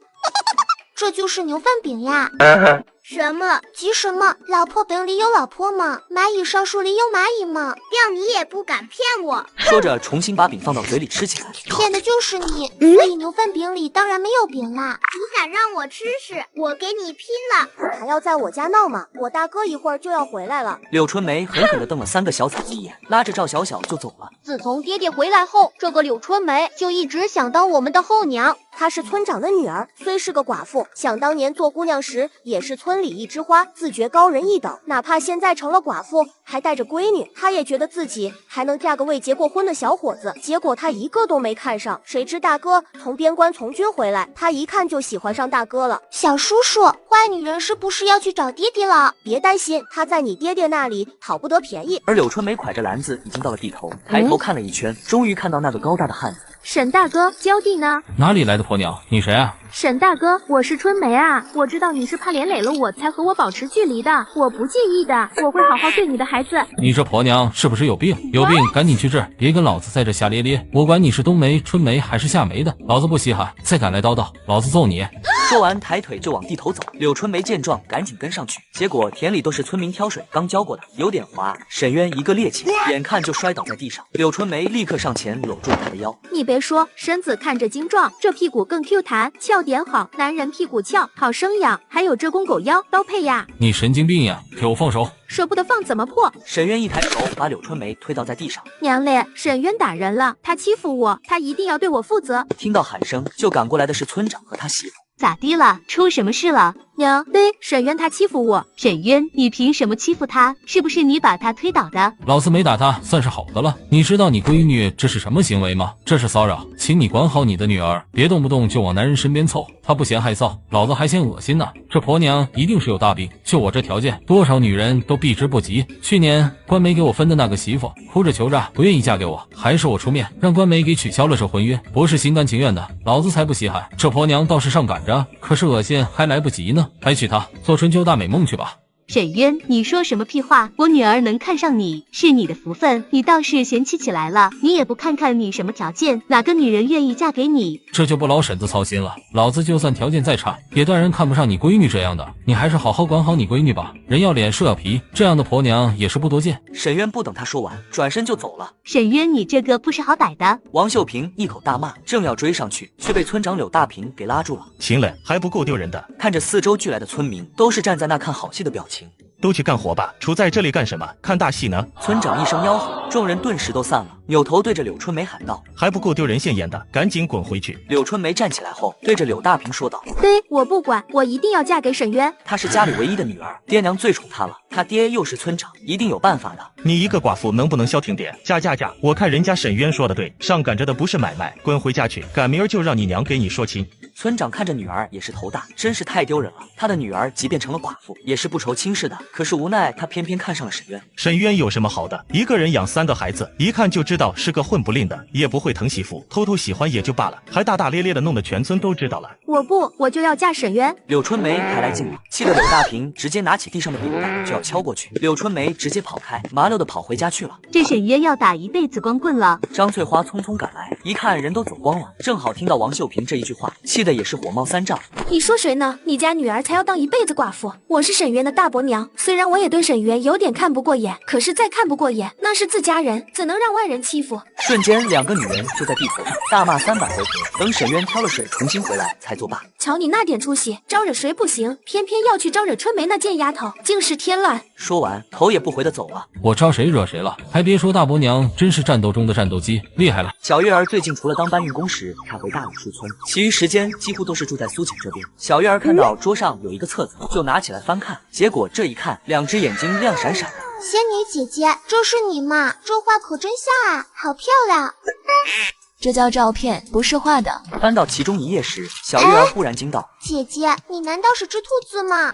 这就是牛粪饼呀。什么？急什么？老婆本里有老婆吗？蚂蚁上树里有蚂蚁吗？谅你也不敢骗我。说着，重新把饼放到嘴里吃起来。骗的就是你，所以牛饭饼里当然没有饼啦。你敢让我吃屎，我给你拼了！还要在我家闹吗？我大哥一会儿就要回来了。柳春梅狠狠地瞪了3个小崽子一眼，拉着赵小小就走了。自从爹爹回来后，这个柳春梅就一直想当我们的后娘。她是村长的女儿，虽是个寡妇，想当年做姑娘时也是村里一枝花，自觉高人一等。哪怕现在成了寡妇，还带着闺女，她也觉得自己还能嫁个未结过婚的小伙子。结果她一个都没看上，谁知大哥从边关从军回来，她一看就喜欢上大哥了。小叔叔，坏女人是不是要去找爹爹了？别担心，她在你爹爹那里讨不得便宜。而柳春梅挎着篮子已经到了地头，抬头看了一圈，终于看到那个高大的汉子。沈大哥，娇弟呢？哪里来的婆娘？你谁啊？沈大哥，我是春梅啊！我知道你是怕连累了我才和我保持距离的，我不介意的，我会好好对你的孩子。你这婆娘是不是有病？有病赶紧去治，别跟老子在这瞎咧咧！我管你是冬梅、春梅还是夏梅的，老子不稀罕！再敢来叨叨，老子揍你！说完抬腿就往地头走。柳春梅见状赶紧跟上去，结果田里都是村民挑水刚浇过的，有点滑。沈渊一个趔趄，眼看就摔倒在地上，柳春梅立刻上前搂住了他的腰。你别说，身子看着精壮，这屁股更 Q 弹，翘点好，男人屁股翘，好生养，还有这公狗腰，刀配呀！你神经病呀！给我放手！舍不得放怎么破？沈渊一抬手把柳春梅推倒在地上。娘嘞，沈渊打人了，他欺负我，他一定要对我负责。听到喊声，就赶过来的是村长和他媳妇。咋的了？出什么事了？娘，对，沈渊他欺负我。沈渊，你凭什么欺负他？是不是你把他推倒的？老子没打他，算是好的了。你知道你闺女这是什么行为吗？这是骚扰，请你管好你的女儿，别动不动就往男人身边凑。她不嫌害臊，老子还嫌恶心呢。这婆娘一定是有大病，就我这条件，多少女人都避之不及。去年关梅给我分的那个媳妇，哭着求着不愿意嫁给我，还是我出面让关梅给取消了这婚约，不是心甘情愿的，老子才不稀罕。这婆娘倒是上赶着，可是恶心还来不及呢。还娶她做春秋大美梦去吧。沈渊，你说什么屁话？我女儿能看上你是你的福分，你倒是嫌弃起来了。你也不看看你什么条件，哪个女人愿意嫁给你？这就不劳婶子操心了。老子就算条件再差，也断然看不上你闺女这样的。你还是好好管好你闺女吧。人要脸树要皮，这样的婆娘也是不多见。沈渊不等他说完，转身就走了。沈渊，你这个不识好歹的！王秀平一口大骂，正要追上去，却被村长柳大平给拉住了。行了，还不够丢人的？看着四周聚来的村民，都是站在那看好戏的表情。都去干活吧，杵在这里干什么？看大戏呢？村长一声吆喝，众人顿时都散了，扭头对着柳春梅喊道：“还不够丢人现眼的，赶紧滚回去！”柳春梅站起来后，对着柳大平说道：“对，我不管，我一定要嫁给沈渊。她是家里唯一的女儿，爹娘最宠她了，她爹又是村长，一定有办法的。你一个寡妇能不能消停点？嫁！我看人家沈渊说的对，上赶着的不是买卖，滚回家去，赶明儿就让你娘给你说亲。”村长看着女儿也是头大，真是太丢人了。他的女儿即便成了寡妇，也是不愁亲事的。可是无奈他偏偏看上了沈渊。沈渊有什么好的？一个人养3个孩子，一看就知道是个混不吝的，也不会疼媳妇，偷偷喜欢也就罢了，还大大咧咧的，弄得全村都知道了。我不，我就要嫁沈渊。柳春梅还来劲了，气得柳大平直接拿起地上的饼干就要敲过去。柳春梅直接跑开，麻溜的跑回家去了。这沈渊要打一辈子光棍了。张翠花匆匆赶来，一看人都走光了，正好听到王秀平这一句话，气得也是火冒三丈。你说谁呢？你家女儿才要当一辈子寡妇。我是沈渊的大伯娘，虽然我也对沈渊有点看不过眼，可是再看不过眼，那是自家人，怎能让外人欺负？瞬间2个女人就在地头上大骂300回合，等沈渊挑了水重新回来才作罢。瞧你那点出息，招惹谁不行，偏偏要去招惹春梅那贱丫头，竟是添乱。说完头也不回的走了。我招谁惹谁了？还别说，大伯娘真是战斗中的战斗机，厉害了。小月儿最近除了当搬运工时才回大柳树村，其余时间几乎都是住在苏浅这边。小月儿看到桌上有一个册子，就拿起来翻看，结果这一看，2只眼睛亮闪闪的。仙女姐姐，这是你吗？这画可真像啊，好漂亮。这叫照片，不是画的。翻到其中一页时，小月儿忽然惊道：“姐姐，你难道是只兔子吗？”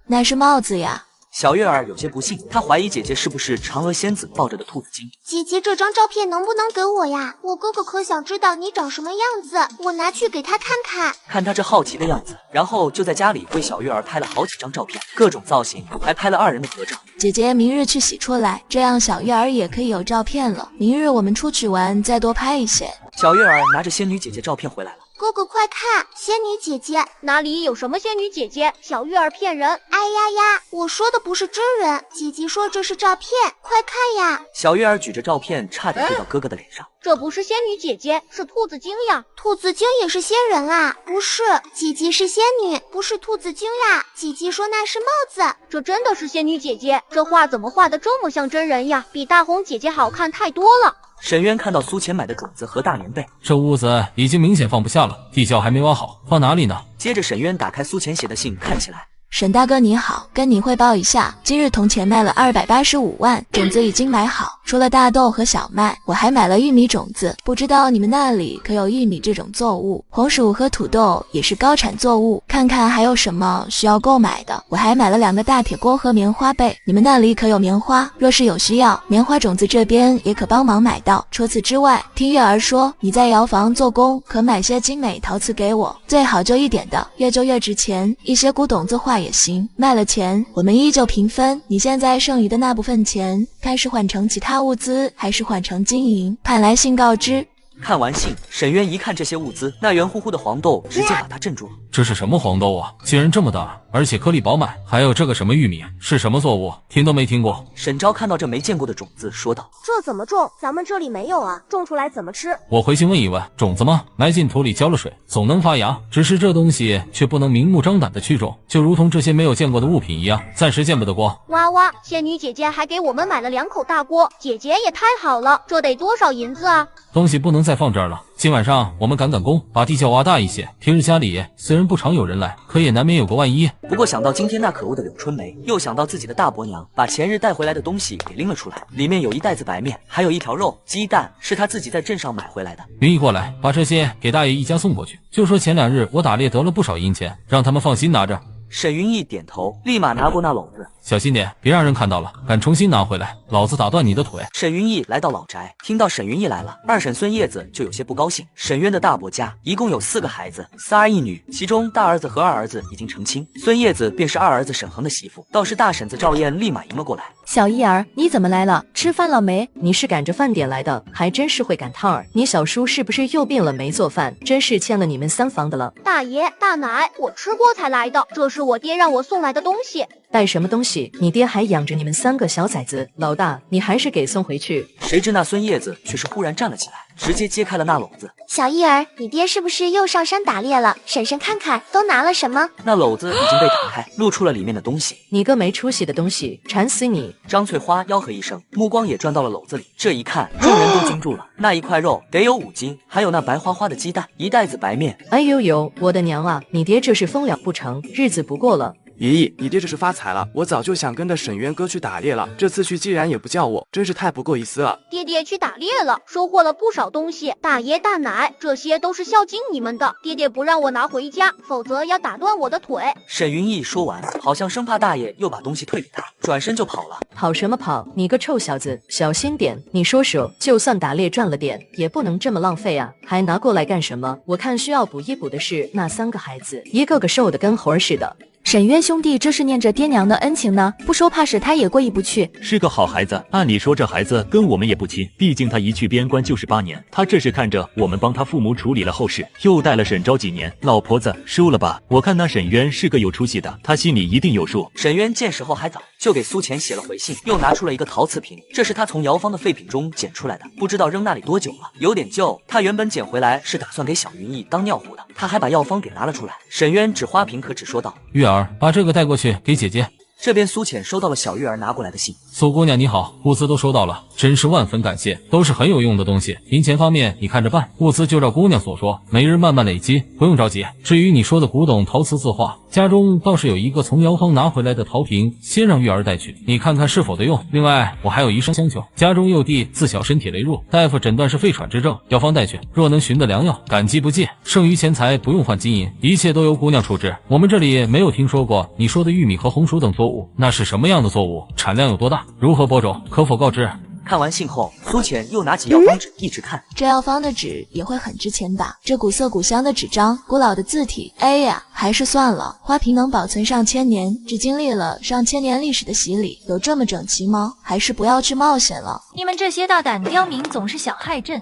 那是帽子呀。小月儿有些不信，她怀疑姐姐是不是嫦娥仙子抱着的兔子精。姐姐，这张照片能不能给我呀？我哥哥可想知道你长什么样子，我拿去给他看看。看他这好奇的样子，然后就在家里为小月儿拍了好几张照片，各种造型，还拍了2人的合照。姐姐明日去洗出来，这样小月儿也可以有照片了。明日我们出去玩，再多拍一些。小月儿拿着仙女姐姐照片回来了，哥哥快看，仙女姐姐！哪里有什么仙女姐姐？小玉儿骗人！哎呀呀，我说的不是真人，姐姐说这是照片，快看呀！小玉儿举着照片，差点对到哥哥的脸上。这不是仙女姐姐，是兔子精呀！兔子精也是仙人啊？不是，姐姐是仙女，不是兔子精呀！姐姐说那是帽子。这真的是仙女姐姐？这画怎么画的这么像真人呀？比大红姐姐好看太多了。沈渊看到苏浅买的种子和大棉被，这屋子已经明显放不下了，地窖还没挖好，放哪里呢？接着沈渊打开苏浅写的信，看起来。沈大哥你好，跟你汇报一下，今日铜钱卖了285万，种子已经买好，除了大豆和小麦，我还买了玉米种子，不知道你们那里可有玉米这种作物？红薯和土豆也是高产作物，看看还有什么需要购买的。我还买了2个大铁锅和棉花被，你们那里可有棉花？若是有需要，棉花种子这边也可帮忙买到。除此之外，听月儿说你在窑房做工，可买些精美陶瓷给我，最好旧一点的，越旧越值钱，一些古董字画也行，卖了钱我们依旧平分。你现在剩余的那部分钱，该是换成其他物资，还是换成金银？盼来信告知。看完信，沈渊一看这些物资，那圆乎乎的黄豆直接把他镇住了。这是什么黄豆啊？竟然这么大，而且颗粒饱满。还有这个什么玉米，是什么作物？听都没听过。沈昭看到这没见过的种子，说道：这怎么种？咱们这里没有啊，种出来怎么吃？我回去问一问，种子吗？埋进土里浇了水，总能发芽。只是这东西却不能明目张胆的去种，就如同这些没有见过的物品一样，暂时见不得光。哇哇，仙女姐姐还给我们买了2口大锅，姐姐也太好了，这得多少银子啊？东西不能再放这儿了，今晚上我们赶工，把地窖挖大一些。平日家里虽然不常有人来，可也难免有个万一。不过想到今天那可恶的柳春梅，又想到自己的大伯娘把前日带回来的东西给拎了出来，里面有一袋子白面，还有1条肉、鸡蛋，是他自己在镇上买回来的。云姨过来，把这些给大爷一家送过去，就说前2日我打猎得了不少银钱，让他们放心拿着。沈云逸点头，立马拿过那篓子，小心点，别让人看到了，敢重新拿回来，老子打断你的腿。沈云逸来到老宅，听到沈云逸来了，二婶孙叶子就有些不高兴。沈渊的大伯家一共有4个孩子，3儿1女，其中大儿子和2儿子已经成亲，孙叶子便是2儿子沈恒的媳妇。倒是大婶子赵燕立马迎了过来。小一儿，你怎么来了？吃饭了没？你是赶着饭点来的，还真是会赶趟儿。你小叔是不是又病了没做饭？真是欠了你们3房的了。大爷大奶，我吃过才来的，这是我爹让我送来的东西。带什么东西？你爹还养着你们3个小崽子，老大，你还是给送回去。谁知那孙叶子却是忽然站了起来，直接揭开了那篓子。小一儿，你爹是不是又上山打猎了？婶婶看看都拿了什么？那篓子已经被打开，露出了里面的东西。你个没出息的东西，馋死你！张翠花吆喝一声，目光也转到了篓子里。这一看，众人都惊住了。那1块肉得有5斤，还有那白花花的鸡蛋，1袋子白面。哎呦呦，我的娘啊！你爹这是疯了不成？日子不过了。爷爷，你爹这是发财了！我早就想跟着沈渊哥去打猎了，这次去既然也不叫我，真是太不够意思了。爹爹去打猎了，收获了不少东西，大爷大奶，这些都是孝敬你们的。爹爹不让我拿回家，否则要打断我的腿。沈云逸说完，好像生怕大爷又把东西退给他，转身就跑了。跑什么跑？你个臭小子，小心点！你说说，就算打猎赚了点，也不能这么浪费啊！还拿过来干什么？我看需要补一补的是那3个孩子，一个个瘦的跟猴似的。沈渊兄弟这是念着爹娘的恩情呢，不收怕是他也过意不去。是个好孩子，按理说这孩子跟我们也不亲，毕竟他一去边关就是8年，他这是看着我们帮他父母处理了后事，又带了沈昭几年。老婆子收了吧，我看那沈渊是个有出息的，他心里一定有数。沈渊见时候还早，就给苏浅写了回信，又拿出了一个陶瓷瓶，这是他从窑坊的废品中捡出来的，不知道扔那里多久了，有点旧。他原本捡回来是打算给小云逸当尿壶的，他还把药方给拿了出来。沈渊指花瓶可只说道：月儿，把这个带过去给姐姐。这边苏浅收到了小玉儿拿过来的信。苏姑娘你好，物资都收到了，真是万分感谢，都是很有用的东西。银钱方面你看着办，物资就照姑娘所说，每日慢慢累积，不用着急。至于你说的古董陶瓷字画，家中倒是有一个从窑坊拿回来的陶瓶，先让玉儿带去，你看看是否得用。另外我还有一声相求，家中幼弟自小身体羸弱，大夫诊断是肺喘之症，药方带去，若能寻得良药，感激不尽。剩余钱财不用换金银，一切都由姑娘处置。我们这里没有听说过你说的玉米和红薯等作物，那是什么样的作物？产量有多大？如何播种？可否告知？看完信后，苏浅又拿起药方纸一直看。这药方的纸也会很值钱吧？这古色古香的纸张，古老的字体，哎呀，还是算了。花瓶能保存上千年，只经历了上千年历史的洗礼，有这么整齐吗？还是不要去冒险了。你们这些大胆刁民总是想害朕。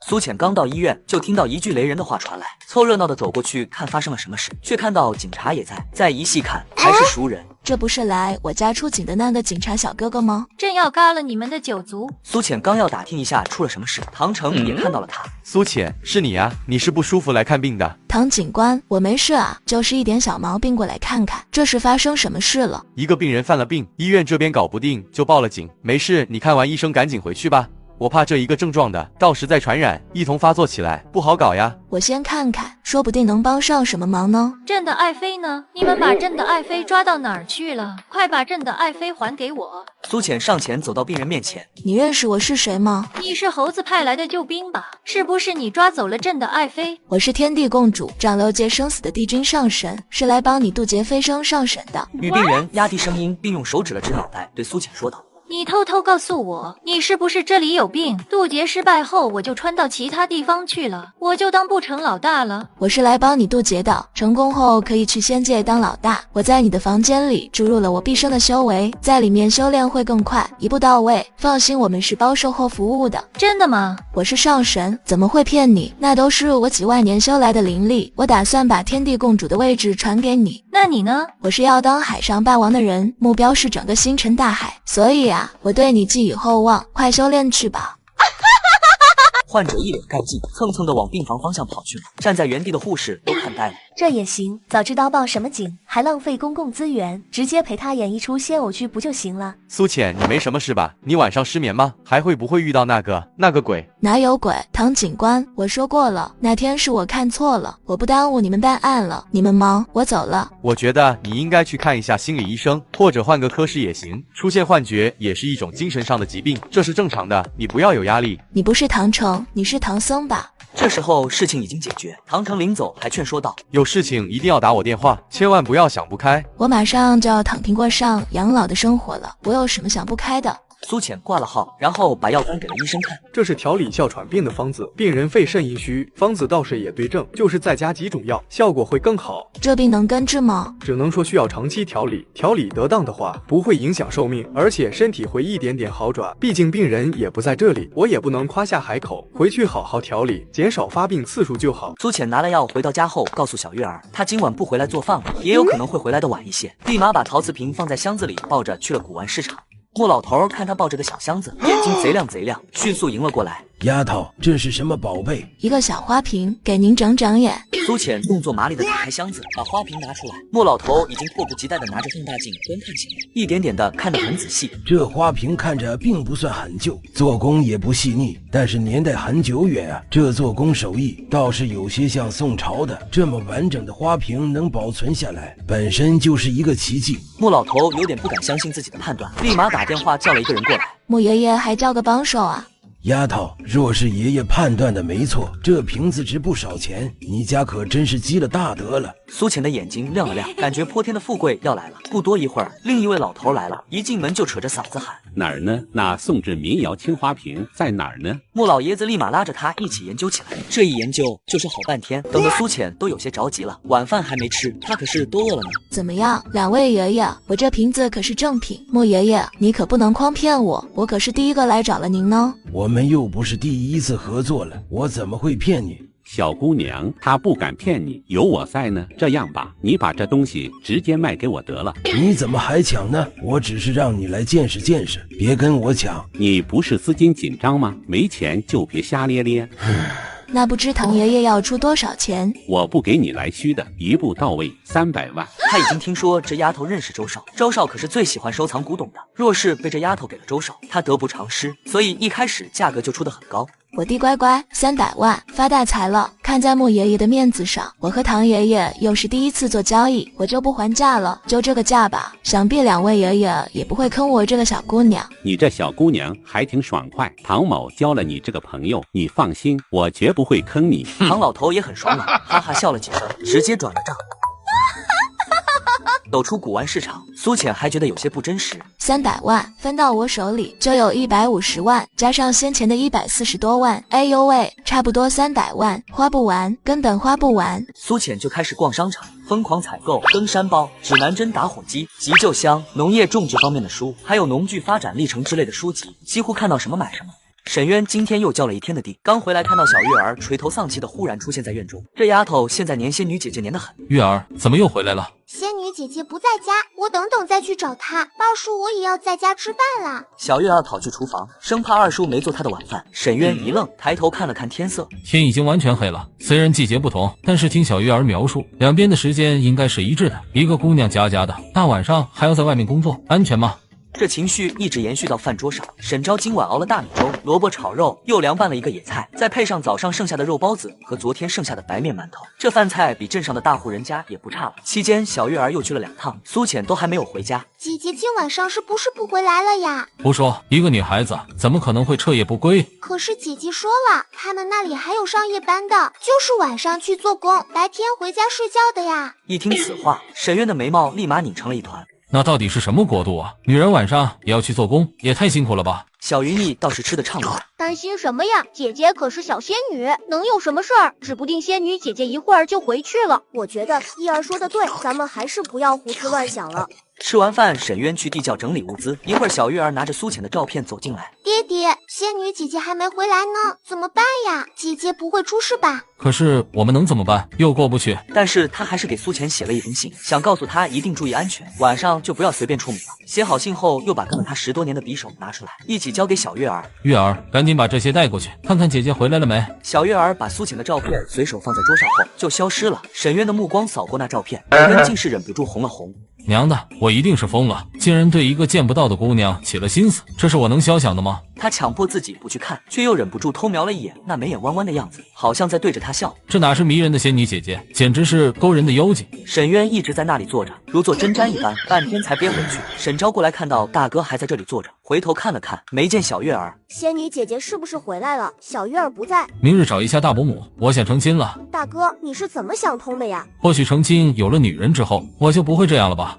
苏浅刚到医院，就听到一句雷人的话传来，凑热闹的走过去看发生了什么事，却看到警察也在，再一细看还是熟人。这不是来我家出警的那个警察小哥哥吗？正要嘎了你们的酒足。苏浅刚要打听一下出了什么事，唐城也看到了他。苏浅，是你啊？你是不舒服来看病的？唐警官，我没事啊，就是一点小毛病，过来看看。这是发生什么事了？一个病人犯了病，医院这边搞不定，就报了警。没事，你看完医生赶紧回去吧。我怕这一个症状的，到时再传染，一同发作起来，不好搞呀。我先看看，说不定能帮上什么忙呢。朕的爱妃呢？你们把朕的爱妃抓到哪儿去了？快把朕的爱妃还给我！苏浅上前走到病人面前，你认识我是谁吗？你是猴子派来的救兵吧？是不是你抓走了朕的爱妃？我是天地共主，掌六界生死的帝君上神，是来帮你渡劫飞升上神的。女病人压低声音，并用手指了指脑袋，对苏浅说道。你偷偷告诉我，你是不是这里有病？渡劫失败后，我就穿到其他地方去了，我就当不成老大了。我是来帮你渡劫的，成功后可以去仙界当老大。我在你的房间里注入了我毕生的修为，在里面修炼会更快，一步到位。放心，我们是包售后服务的。真的吗？我是上神，怎么会骗你？那都是我几万年修来的灵力，我打算把天地共主的位置传给你。那你呢？我是要当海上霸王的人，目标是整个星辰大海，所以啊，我对你寄予厚望，快修炼去吧。患者一脸干劲，蹭蹭的往病房方向跑去了。站在原地的护士都看呆了。这也行，早知道报什么警，还浪费公共资源，直接陪他演一出仙偶剧不就行了？苏浅，你没什么事吧？你晚上失眠吗？还会不会遇到那个鬼？哪有鬼？唐警官，我说过了，那天是我看错了，我不耽误你们办案了，你们忙，我走了。我觉得你应该去看一下心理医生，或者换个科室也行。出现幻觉也是一种精神上的疾病，这是正常的，你不要有压力。你不是唐城，你是唐僧吧？这时候事情已经解决，唐城临走还劝说道：有事情一定要打我电话，千万不要想不开。我马上就要躺平过上养老的生活了，我有什么想不开的？苏浅挂了号，然后把药单给了医生看。这是调理哮喘病的方子，病人肺肾阴虚，方子倒是也对症，就是再加几种药，效果会更好。这病能根治吗？只能说需要长期调理，调理得当的话，不会影响寿命，而且身体会一点点好转。毕竟病人也不在这里，我也不能夸下海口，回去好好调理，减少发病次数就好。苏浅拿了药回到家后，告诉小月儿，她今晚不回来做饭了，也有可能会回来的晚一些，立马把陶瓷瓶放在箱子里，抱着去了古玩市场。莫老头看他抱着个小箱子，眼睛贼亮贼亮，迅速迎了过来。丫头，这是什么宝贝？一个小花瓶，给您长长眼。苏浅动作麻利的打开箱子，把花瓶拿出来。莫老头已经迫不及待的拿着放大镜观看起来，一点点的看得很仔细。这花瓶看着并不算很旧，做工也不细腻，但是年代很久远啊。这做工手艺倒是有些像宋朝的，这么完整的花瓶能保存下来，本身就是一个奇迹。莫老头有点不敢相信自己的判断，立马打电话叫了一个人过来。莫爷爷还叫个帮手啊？丫头，若是爷爷判断的没错，这瓶子值不少钱，你家可真是积了大德了。苏浅的眼睛亮了亮，感觉泼天的富贵要来了。不多一会儿，另一位老头来了，一进门就扯着嗓子喊：哪儿呢？那宋制民谣青花瓶在哪儿呢？莫老爷子立马拉着他一起研究起来。这一研究就是好半天，等得苏浅都有些着急了。晚饭还没吃，他可是都饿了呢。怎么样，两位爷爷，我这瓶子可是正品。莫爷爷，你可不能诓骗我，我可是第一个来找了您呢。我们又不是第一次合作了，我怎么会骗你？小姑娘，她不敢骗你，有我在呢。这样吧，你把这东西直接卖给我得了。你怎么还抢呢？我只是让你来见识见识，别跟我抢。你不是资金紧张吗？没钱就别瞎咧咧。那不知唐爷爷要出多少钱？我不给你来虚的，一步到位300万。他已经听说这丫头认识周少，周少可是最喜欢收藏古董的。若是被这丫头给了周少，他得不偿失，所以一开始价格就出得很高。我弟乖乖，300万，发大财了！看在莫爷爷的面子上，我和唐爷爷又是第一次做交易，我就不还价了，就这个价吧。想必两位爷爷也不会坑我这个小姑娘。你这小姑娘还挺爽快，唐某交了你这个朋友，你放心，我绝不会坑你。唐老头也很爽朗，哈哈笑了几声，直接转了账。走出古玩市场，苏浅还觉得有些不真实。300万分到我手里就有150万，加上先前的140多万，哎呦喂，差不多300万，花不完，根本花不完。苏浅就开始逛商场，疯狂采购登山包、指南针、打火机、急救箱、农业种植方面的书，还有农具发展历程之类的书籍，几乎看到什么买什么。沈渊今天又浇了一天的地，刚回来看到小月儿垂头丧气的忽然出现在院中，这丫头现在黏仙女姐姐黏得很。月儿怎么又回来了？仙女姐姐不在家，我等等再去找她。二叔我也要在家吃饭啦。小月儿跑去厨房，生怕二叔没做她的晚饭。沈渊一愣，抬头看了看天色，天已经完全黑了。虽然季节不同，但是听小月儿描述，两边的时间应该是一致的。一个姑娘家的，大晚上还要在外面工作，安全吗？这情绪一直延续到饭桌上。沈昭今晚熬了大米粥，萝卜炒肉，又凉拌了一个野菜，再配上早上剩下的肉包子和昨天剩下的白面馒头，这饭菜比镇上的大户人家也不差了。期间，小月儿又去了2趟，苏浅都还没有回家。姐姐今晚上是不是不回来了呀？胡说，一个女孩子怎么可能会彻夜不归？可是姐姐说了，他们那里还有上夜班的，就是晚上去做工，白天回家睡觉的呀。一听此话，沈渊的眉毛立马拧成了一团。那到底是什么国度啊？女人晚上也要去做工，也太辛苦了吧？小云逸倒是吃得畅快。担心什么呀？姐姐可是小仙女，能有什么事儿？指不定仙女姐姐一会儿就回去了。我觉得一儿说的对，咱们还是不要胡思乱想了。吃完饭，沈渊去地窖整理物资。一会儿，小月儿拿着苏浅的照片走进来。爹爹，仙女姐姐还没回来呢，怎么办呀？姐姐不会出事吧？可是我们能怎么办？又过不去。但是他还是给苏浅写了一封信，想告诉她一定注意安全，晚上就不要随便出门了。写好信后，又把跟了他10多年的匕首拿出来，一起交给小月儿。月儿，赶紧把这些带过去，看看姐姐回来了没。小月儿把苏浅的照片随手放在桌上后就消失了。沈渊的目光扫过那照片，脸根竟是忍不住红了红。娘的，我一定是疯了，竟然对一个见不到的姑娘起了心思，这是我能肖想的吗？他强迫自己不去看，却又忍不住偷瞄了一眼那眉眼弯弯的样子，好像在对着他笑。这哪是迷人的仙女姐姐，简直是勾人的妖精。沈渊一直在那里坐着，如坐针毡一般，半天才憋回去。沈昭过来看到大哥还在这里坐着，回头看了看，没见小月儿。仙女姐姐是不是回来了？小月儿不在。明日找一下大伯母，我想成亲了。大哥，你是怎么想通的呀？或许成亲有了女人之后，我就不会这样了吧。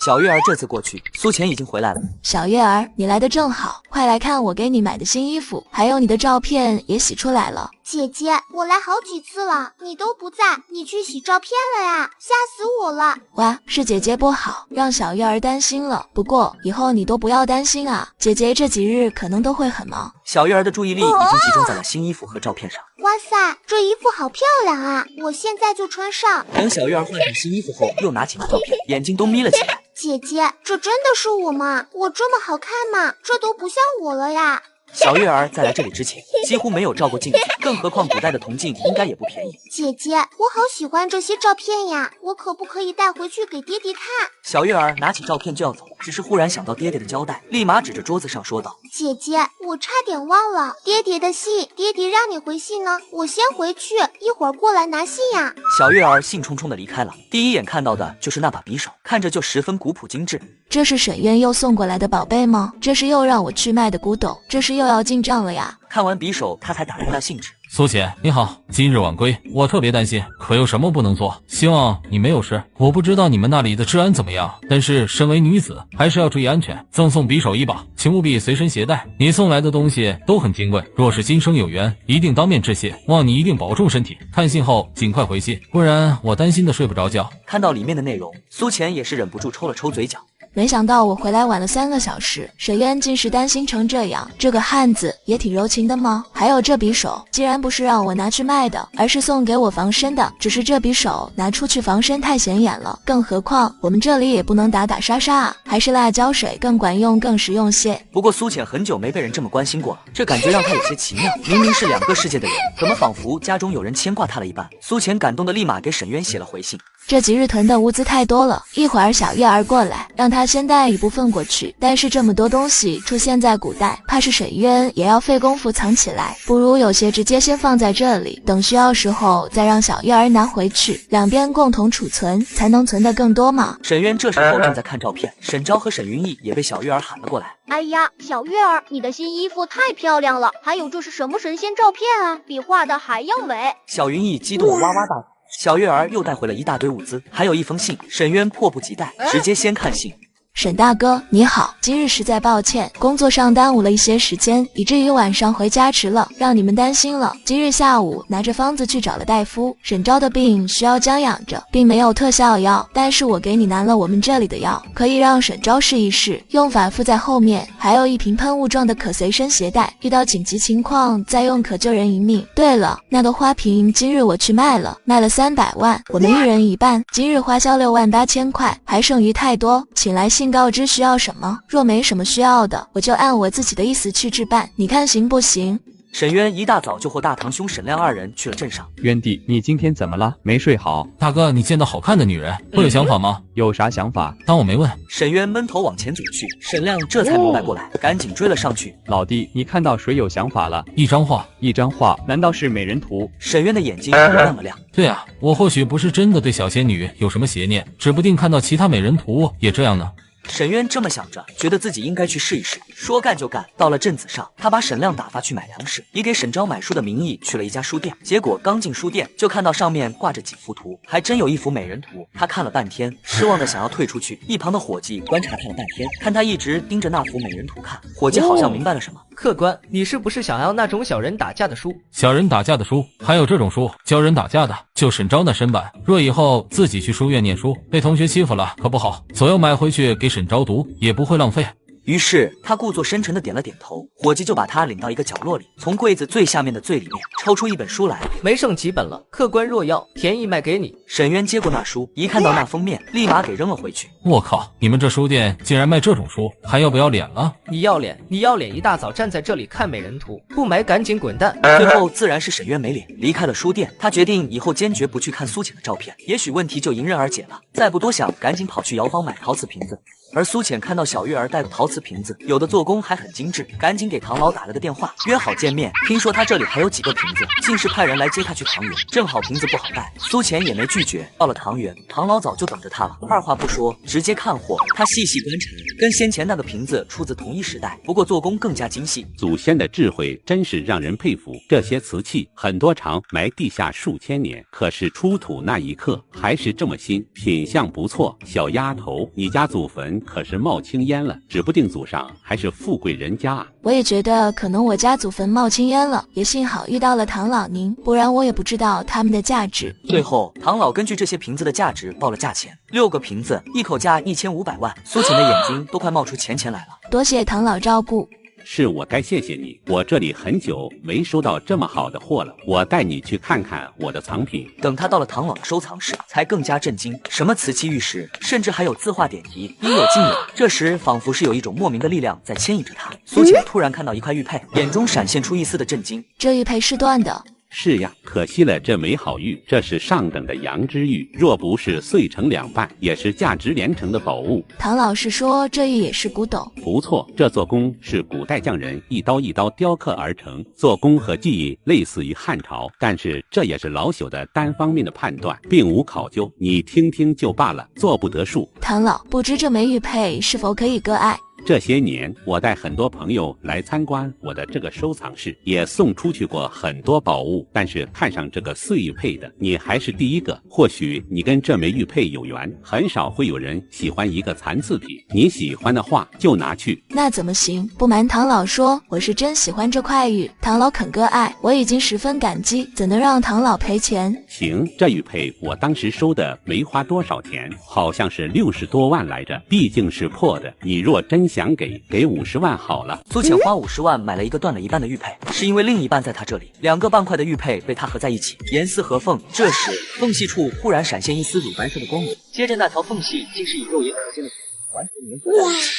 小月儿这次过去，苏浅已经回来了。小月儿，你来的正好，快来看我给你买的新衣服，还有你的照片也洗出来了。姐姐，我来好几次了，你都不在，你去洗照片了呀？吓死我了！哇，是姐姐不好，让小月儿担心了。不过以后你都不要担心啊，姐姐这几日可能都会很忙。小月儿的注意力已经集中在了新衣服和照片上。哇塞，这衣服好漂亮啊！我现在就穿上。等小月儿换上新衣服后，又拿起了照片，眼睛都眯了起来。姐姐，这真的是我吗？我这么好看吗？这都不像我了呀。小月儿在来这里之前几乎没有照过镜子，更何况古代的铜镜应该也不便宜。姐姐，我好喜欢这些照片呀，我可不可以带回去给爹爹看？小月儿拿起照片就要走，只是忽然想到爹爹的交代，立马指着桌子上说道：姐姐，我差点忘了，爹爹的信，爹爹让你回信呢，我先回去，一会儿过来拿信呀。小月儿兴冲冲地离开了，第一眼看到的就是那把匕首，看着就十分古朴精致。这是沈渊又送过来的宝贝吗？这是又让我去卖的古董，这是又要进账了呀。看完匕首，他才打开了兴致。苏浅，你好，今日晚归，我特别担心，可有什么不能做？希望你没有事。我不知道你们那里的治安怎么样，但是身为女子，还是要注意安全。赠送匕首一把，请务必随身携带。你送来的东西都很金贵，若是今生有缘，一定当面致谢。望你一定保重身体。看信后尽快回信，不然我担心的睡不着觉。看到里面的内容，苏浅也是忍不住抽了抽嘴角。没想到我回来晚了3个小时，沈渊竟是担心成这样。这个汉子也挺柔情的吗？还有这匕首，既然不是让我拿去卖的，而是送给我防身的。只是这匕首拿出去防身太显眼了，更何况我们这里也不能打打杀杀啊，还是辣椒水更管用更实用些。不过苏浅很久没被人这么关心过了，这感觉让她有些奇妙。明明是2个世界的人，怎么仿佛家中有人牵挂她了一般？苏浅感动的立马给沈渊写了回信。这几日囤的物资太多了，一会儿小月儿过来，让她先带一部分过去。但是这么多东西出现在古代，怕是沈渊也要费功夫藏起来，不如有些直接先放在这里，等需要时候再让小月儿拿回去，两边共同储存，才能存得更多嘛。沈渊这时候正在看照片，沈昭和沈云逸也被小月儿喊了过来。哎呀，小月儿，你的新衣服太漂亮了，还有这是什么神仙照片啊，比画的还要美。小云逸激动的哇哇大叫。小月儿又带回了一大堆物资，还有一封信。沈渊迫不及待，直接先看信。沈大哥你好，今日实在抱歉，工作上耽误了一些时间，以至于晚上回家迟了，让你们担心了。今日下午拿着方子去找了大夫，沈昭的病需要将养着，并没有特效药，但是我给你拿了我们这里的药，可以让沈昭试一试，用法附在后面，还有一瓶喷雾状的可随身携带，遇到紧急情况再用可救人一命。对了，那个花瓶今日我去卖了300万，我们一人一半，今日花销6万8千块，还剩余太多，请来信告知需要什么，若没什么需要的，我就按我自己的意思去置办，你看行不行？沈渊一大早就和大堂兄沈亮二人去了镇上。渊弟，你今天怎么了？没睡好？大哥，你见到好看的女人会有想法吗？有啥想法？当我没问。沈渊闷头往前走去，沈亮这才明白过来，赶紧追了上去。老弟，你看到谁有想法了？一张画。一张画？难道是美人图？沈渊的眼睛亮了亮。对啊，我或许不是真的对小仙女有什么邪念，指不定看到其他美人图也这样呢。沈渊这么想着，觉得自己应该去试一试。说干就干，到了镇子上，他把沈亮打发去买粮食，以给沈昭买书的名义去了一家书店。结果刚进书店，就看到上面挂着几幅图，还真有一幅美人图。他看了半天，失望的想要退出去。一旁的伙计观察他了半天，看他一直盯着那幅美人图看，伙计好像明白了什么。客官，你是不是想要那种小人打架的书？小人打架的书？还有这种书？教人打架的？就沈昭那身板，若以后自己去书院念书，被同学欺负了可不好，总要买回去给沈昭读，也不会浪费。于是他故作深沉的点了点头，伙计就把他领到一个角落里，从柜子最下面的最里面抽出一本书来。没剩几本了，客官若要，便宜卖给你。沈渊接过那书，一看到那封面，立马给扔了回去。我靠，你们这书店竟然卖这种书，还要不要脸了？你要脸，你要脸！一大早站在这里看美人图，不买赶紧滚蛋！最后自然是沈渊没脸，离开了书店。他决定以后坚决不去看苏浅的照片，也许问题就迎刃而解了。再不多想，赶紧跑去窑坊买陶瓷瓶子。而苏浅看到小月儿带的陶瓷瓶子，有的做工还很精致，赶紧给唐老打了个电话，约好见面。听说他这里还有几个瓶子，竟是派人来接他去唐园，正好瓶子不好带，苏浅也没拒绝。到了唐园，唐老早就等着他了，二话不说，直接看货。他细细观察，跟先前那个瓶子出自同一时代，不过做工更加精细。祖先的智慧真是让人佩服。这些瓷器很多常埋地下数千年，可是出土那一刻还是这么新，品相不错。小丫头，你家祖坟可是冒青烟了，指不定祖上还是富贵人家啊。我也觉得可能我家祖坟冒青烟了，也幸好遇到了唐老您，不然我也不知道它们的价值。最后唐老根据这些瓶子的价值报了价钱，6个瓶子一口价1500万。苏浅的眼睛都快冒出钱来了。多谢唐老照顾。是我该谢谢你，我这里很久没收到这么好的货了，我带你去看看我的藏品。等他到了唐老的收藏室，才更加震惊，什么瓷器玉石，甚至还有字画典籍，应有尽有。这时仿佛是有一种莫名的力量在牵引着他。苏浅突然看到一块玉佩，眼中闪现出一丝的震惊。这玉佩是断的。是呀，可惜了这美好玉，这是上等的羊脂玉，若不是碎成2半，也是价值连城的宝物。唐老师说这玉也是古董。不错，这做工是古代匠人一刀一刀雕刻而成，做工和技艺类似于汉朝，但是这也是老朽的单方面的判断，并无考究，你听听就罢了，做不得数。唐老，不知这枚玉佩是否可以割爱？这些年，我带很多朋友来参观我的这个收藏室，也送出去过很多宝物，但是看上这个碎玉佩的，你还是第一个。或许你跟这枚玉佩有缘，很少会有人喜欢一个残次品。你喜欢的话就拿去。那怎么行？不瞒唐老说，我是真喜欢这块玉，唐老肯割爱，我已经十分感激，怎能让唐老赔钱？行，这玉佩我当时收的没花多少钱，好像是60多万来着，毕竟是破的。你若真想给50万好了。苏浅花50万买了一个断了一半的玉佩，是因为另一半在他这里，2个半块的玉佩被他合在一起，严丝合缝。这时缝隙处忽然闪现一丝乳白色的光芒，接着那条缝隙竟是以肉眼可见的完全粘合在一起。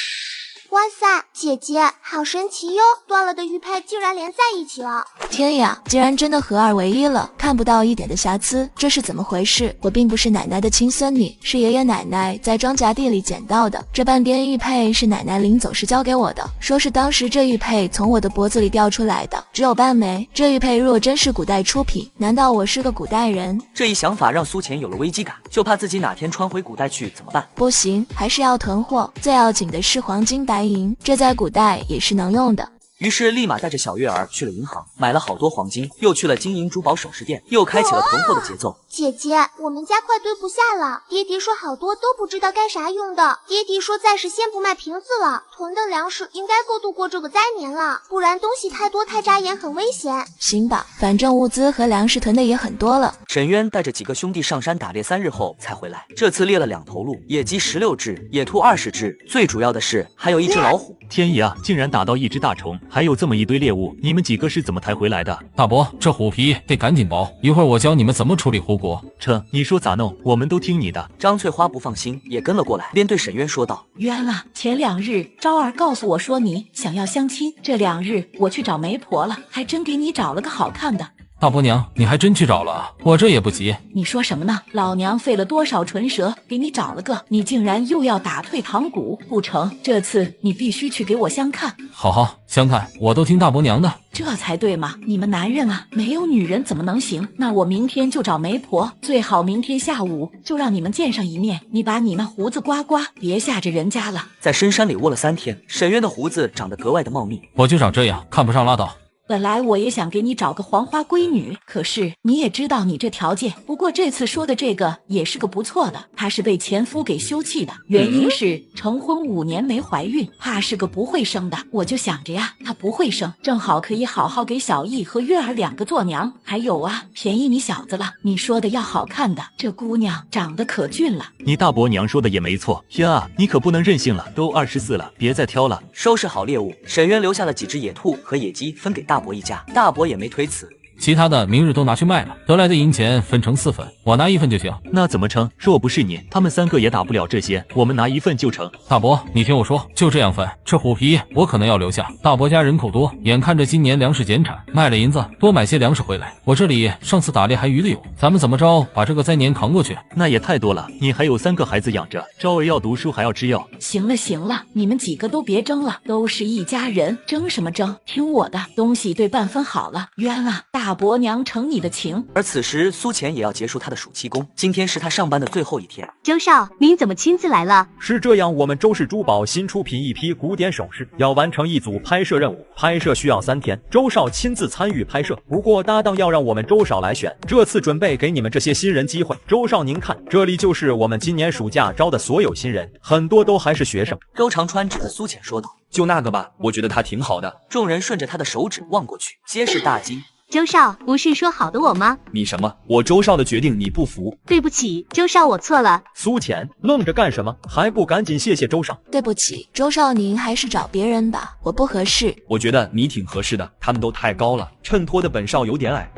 哇塞，姐姐好神奇哟，断了的玉佩竟然连在一起了。天呀，竟然真的合二为一了，看不到一点的瑕疵，这是怎么回事？我并不是奶奶的亲孙女，是爷爷奶奶在庄稼地里捡到的。这半边玉佩是奶奶临走时交给我的，说是当时这玉佩从我的脖子里掉出来的，只有半枚。这玉佩若真是古代出品，难道我是个古代人？这一想法让苏浅有了危机感，就怕自己哪天穿回古代去怎么办？不行，还是要囤货，最要紧的是黄金白银，这在古代也是能用的。于是立马带着小月儿去了银行，买了好多黄金，又去了金银珠宝首饰店，又开启了囤货的节奏。姐姐，我们家快堆不下了，爹爹说好多都不知道干啥用的。爹爹说暂时先不卖瓶子了，囤的粮食应该够度过这个灾年了，不然东西太多太扎眼，很危险。行吧，反正物资和粮食囤的也很多了。沈渊带着几个兄弟上山打猎3日后才回来，这次猎了2头鹿，野鸡16只，野兔20只，最主要的是还有1只老虎。天爷啊，竟然打到1只大虫，还有这么一堆猎物，你们几个是怎么抬回来的？大伯，这虎皮得赶紧剥，一会儿我教你们怎么处理虎骨。车，你说咋弄，我们都听你的。张翠花不放心，也跟了过来，便对沈渊说道：冤啊，前2日昭儿告诉我说你想要相亲，这2日我去找媒婆了，还真给你找了个好看的。大伯娘，你还真去找了，我这也不急。你说什么呢？老娘费了多少唇舌给你找了个，你竟然又要打退堂鼓？不成，这次你必须去给我相看。好，相看，我都听大伯娘的。这才对嘛，你们男人啊，没有女人怎么能行？那我明天就找媒婆，最好明天下午就让你们见上一面。你把你那胡子刮刮，别吓着人家了。在深山里窝了3天，沈渊的胡子长得格外的茂密。我就长这样，看不上拉倒。本来我也想给你找个黄花闺女，可是你也知道你这条件。不过这次说的这个也是个不错的，她是被前夫给休弃的，原因是成婚5年没怀孕，怕是个不会生的。我就想着呀，她不会生，正好可以好好给小易和月儿2个做娘。还有啊，便宜你小子了。你说的要好看的，这姑娘长得可俊了。你大伯娘说的也没错，天啊，你可不能任性了，都24了，别再挑了。收拾好猎物，沈渊留下了几只野兔和野鸡分给大伯一家，大伯也没推辞。其他的明日都拿去卖了，得来的银钱分成4份，我拿1份就行。那怎么成？若不是你，他们3个也打不了这些，我们拿1份就成。大伯，你听我说，就这样分。这虎皮我可能要留下，大伯家人口多，眼看着今年粮食减产，卖了银子多买些粮食回来。我这里上次打猎还余的有，咱们怎么着把这个灾年扛过去？那也太多了，你还有3个孩子养着，昭儿要读书还要吃药。行了，你们几个都别争了，都是一家人，争什么争？听我的，东西对半分好了，冤啊，大伯娘承你的情。而此时苏浅也要结束他的暑期工，今天是他上班的最后一天。周少，您怎么亲自来了？是这样，我们周氏珠宝新出品一批古典首饰，要完成一组拍摄任务，拍摄需要3天，周少亲自参与拍摄。不过搭档要让我们周少来选，这次准备给你们这些新人机会。周少您看，这里就是我们今年暑假招的所有新人，很多都还是学生。周长川指着苏浅说道：就那个吧，我觉得他挺好的。众人顺着他的手指望过去，皆是大惊。周少，不是说好的我吗？你什么？我周少的决定你不服？对不起，周少，我错了。苏浅，愣着干什么？还不赶紧谢谢周少？对不起，周少，您还是找别人吧，我不合适。我觉得你挺合适的，他们都太高了，衬托的本少有点矮。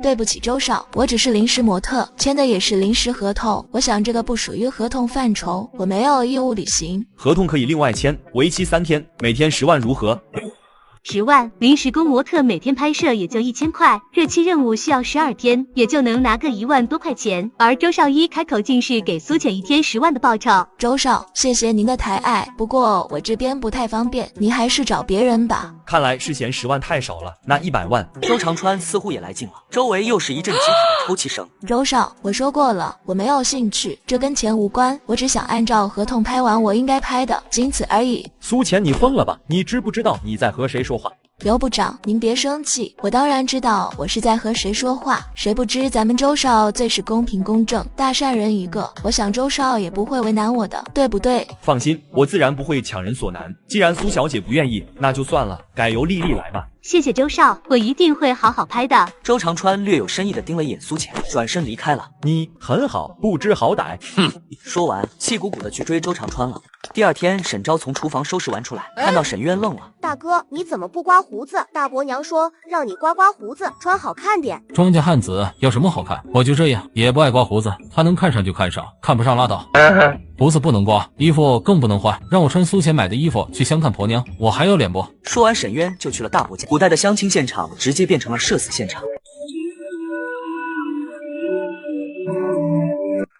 对不起，周少，我只是临时模特，签的也是临时合同。我想这个不属于合同范畴，我没有义务履行。合同可以另外签，为期3天，每天10万，如何？10万，临时工模特每天拍摄也就1000块，这期任务需要12天，也就能拿个1万多块钱。而周少一开口竟是给苏浅1天10万的报酬。周少，谢谢您的抬爱，不过我这边不太方便，您还是找别人吧。看来是嫌10万太少了，那100万。周长川似乎也来劲了，周围又是一阵集体的抽泣声。周少，我说过了，我没有兴趣，这跟钱无关，我只想按照合同拍完我应该拍的，仅此而已。苏浅，你疯了吧？你知不知道你在和谁说话？刘部长，您别生气，我当然知道我是在和谁说话，谁不知咱们周少最是公平公正，大善人一个，我想周少也不会为难我的，对不对？放心，我自然不会强人所难，既然苏小姐不愿意，那就算了，改由丽丽来吧。谢谢周少，我一定会好好拍的。周长川略有深意的盯了一眼苏浅，转身离开了。你很好，不知好歹。哼！说完，气鼓鼓的去追周长川了。第二天，沈昭从厨房收拾完出来，看到沈渊愣了。大哥，你怎么不刮胡子？大伯娘说让你刮刮胡子，穿好看点。庄稼汉子要什么好看？我就这样，也不爱刮胡子，他能看上就看上，看不上拉倒。胡子不能刮，衣服更不能换，让我穿苏浅买的衣服去相看婆娘，我还有脸不？说完，沈渊就去了大伯家。古代的相亲现场直接变成了社死现场。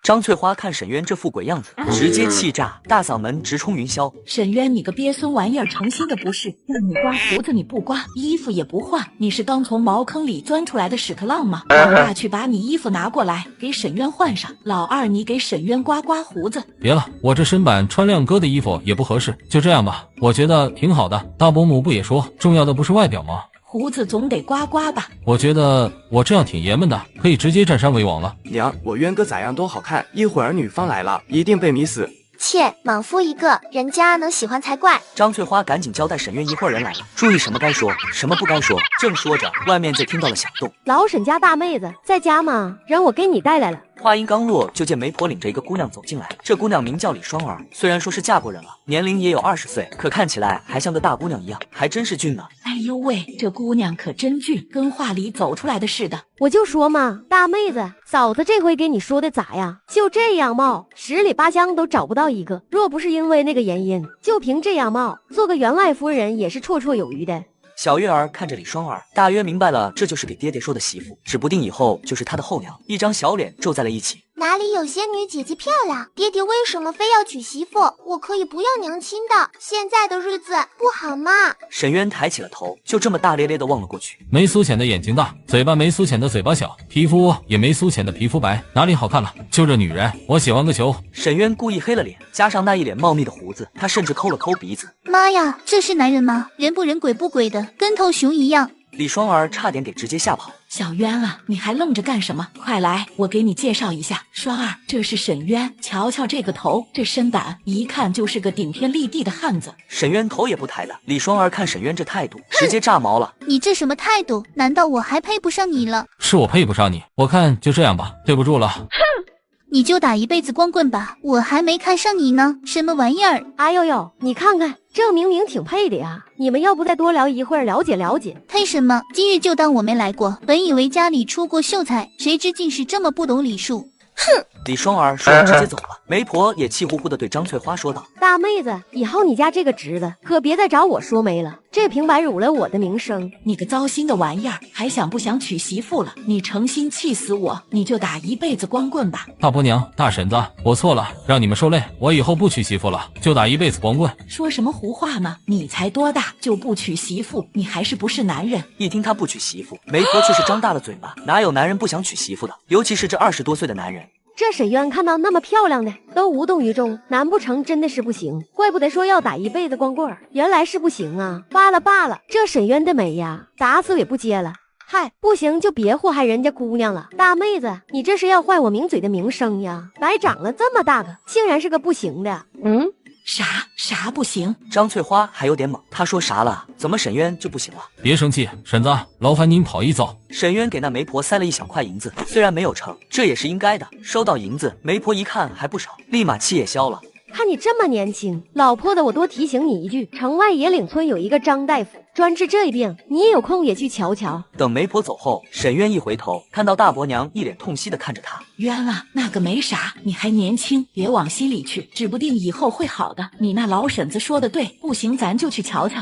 张翠花看沈渊这副鬼样子，直接气炸，大嗓门直冲云霄。沈渊，你个鳖孙玩意儿，成心的不是，让你刮胡子你不刮，衣服也不换，你是刚从茅坑里钻出来的屎壳郎吗？老大去把你衣服拿过来，给沈渊换上。老二，你给沈渊刮刮胡子。别了，我这身板穿亮哥的衣服也不合适，就这样吧，我觉得挺好的。大伯母不也说，重要的不是外表吗？胡子总得刮刮吧。我觉得我这样挺爷们的，可以直接占山为王了。娘，我渊哥咋样都好看，一会儿女方来了，一定被迷死。切，莽夫一个，人家能喜欢才怪。张翠花赶紧交代沈渊，一会儿人来了，注意什么该说，什么不该说。正说着，外面就听到了响动。老沈家大妹子在家吗？人我给你带来了。话音刚落，就见媒婆领着一个姑娘走进来。这姑娘名叫李双儿，虽然说是嫁过人了，年龄也有20岁，可看起来还像个大姑娘一样，还真是俊呢。哎呦喂，这姑娘可真俊，跟画里走出来的似的。我就说嘛，大妹子，嫂子这回给你说的咋样？就这样貌，10里8乡都找不到一个。若不是因为那个原因，就凭这样貌，做个员外夫人也是绰绰有余的。小月儿看着李双儿，大约明白了，这就是给爹爹说的媳妇，指不定以后就是他的后娘。一张小脸皱在了一起。哪里有仙女姐姐漂亮？爹爹为什么非要娶媳妇？我可以不要娘亲的，现在的日子不好吗？沈渊抬起了头，就这么大咧咧的望了过去。没苏浅的眼睛大，嘴巴没苏浅的嘴巴小，皮肤也没苏浅的皮肤白，哪里好看了？就这女人，我喜欢个球。沈渊故意黑了脸，加上那一脸茂密的胡子，他甚至抠了抠鼻子。妈呀，这是男人吗？人不人鬼不鬼的，跟头熊一样。李双儿差点给直接吓跑。小渊啊，你还愣着干什么？快来，我给你介绍一下。双儿，这是沈渊，瞧瞧这个头，这身板，一看就是个顶天立地的汉子。沈渊头也不抬的。李双儿看沈渊这态度，直接炸毛了。你这什么态度？难道我还配不上你了？是我配不上你，我看就这样吧，对不住了。哼，你就打一辈子光棍吧，我还没看上你呢，什么玩意儿？哎呦呦，你看看，这明明挺配的呀！你们要不再多聊一会儿，了解了解？配什么？今日就当我没来过。本以为家里出过秀才，谁知竟是这么不懂礼数。哼！李双儿说完直接走了。媒婆也气呼呼地对张翠花说道：“大妹子，以后你家这个侄子可别再找我说媒了，这平白辱了我的名声。你个糟心的玩意儿，还想不想娶媳妇了？你诚心气死我，你就打一辈子光棍吧。”大伯娘、大婶子，我错了，让你们受累，我以后不娶媳妇了，就打一辈子光棍。说什么胡话呢？你才多大就不娶媳妇？你还是不是男人？一听他不娶媳妇，媒婆却是张大了嘴巴，哪有男人不想娶媳妇的？尤其是这20多岁的男人。这沈渊看到那么漂亮的都无动于衷，难不成真的是不行？怪不得说要打一辈子光棍儿，原来是不行啊！罢了罢了，这沈渊的美呀，打死也不接了。嗨，不行就别祸害人家姑娘了。大妹子，你这是要坏我名嘴的名声呀！白长了这么大个，竟然是个不行的。啥不行？张翠花还有点懵，她说啥了？怎么沈渊就不行了？别生气，婶子，劳烦您跑一遭。沈渊给那媒婆塞了1小块银子，虽然没有成，这也是应该的。收到银子，媒婆一看还不少，立马气也消了。看你这么年轻，老婆的我多提醒你一句，城外野岭村有一个张大夫，专治这病，你也有空也去瞧瞧。等媒婆走后，沈渊一回头，看到大伯娘一脸痛惜的看着他。冤了，那个没啥，你还年轻，别往心里去，指不定以后会好的。你那老婶子说的对，不行咱就去瞧瞧。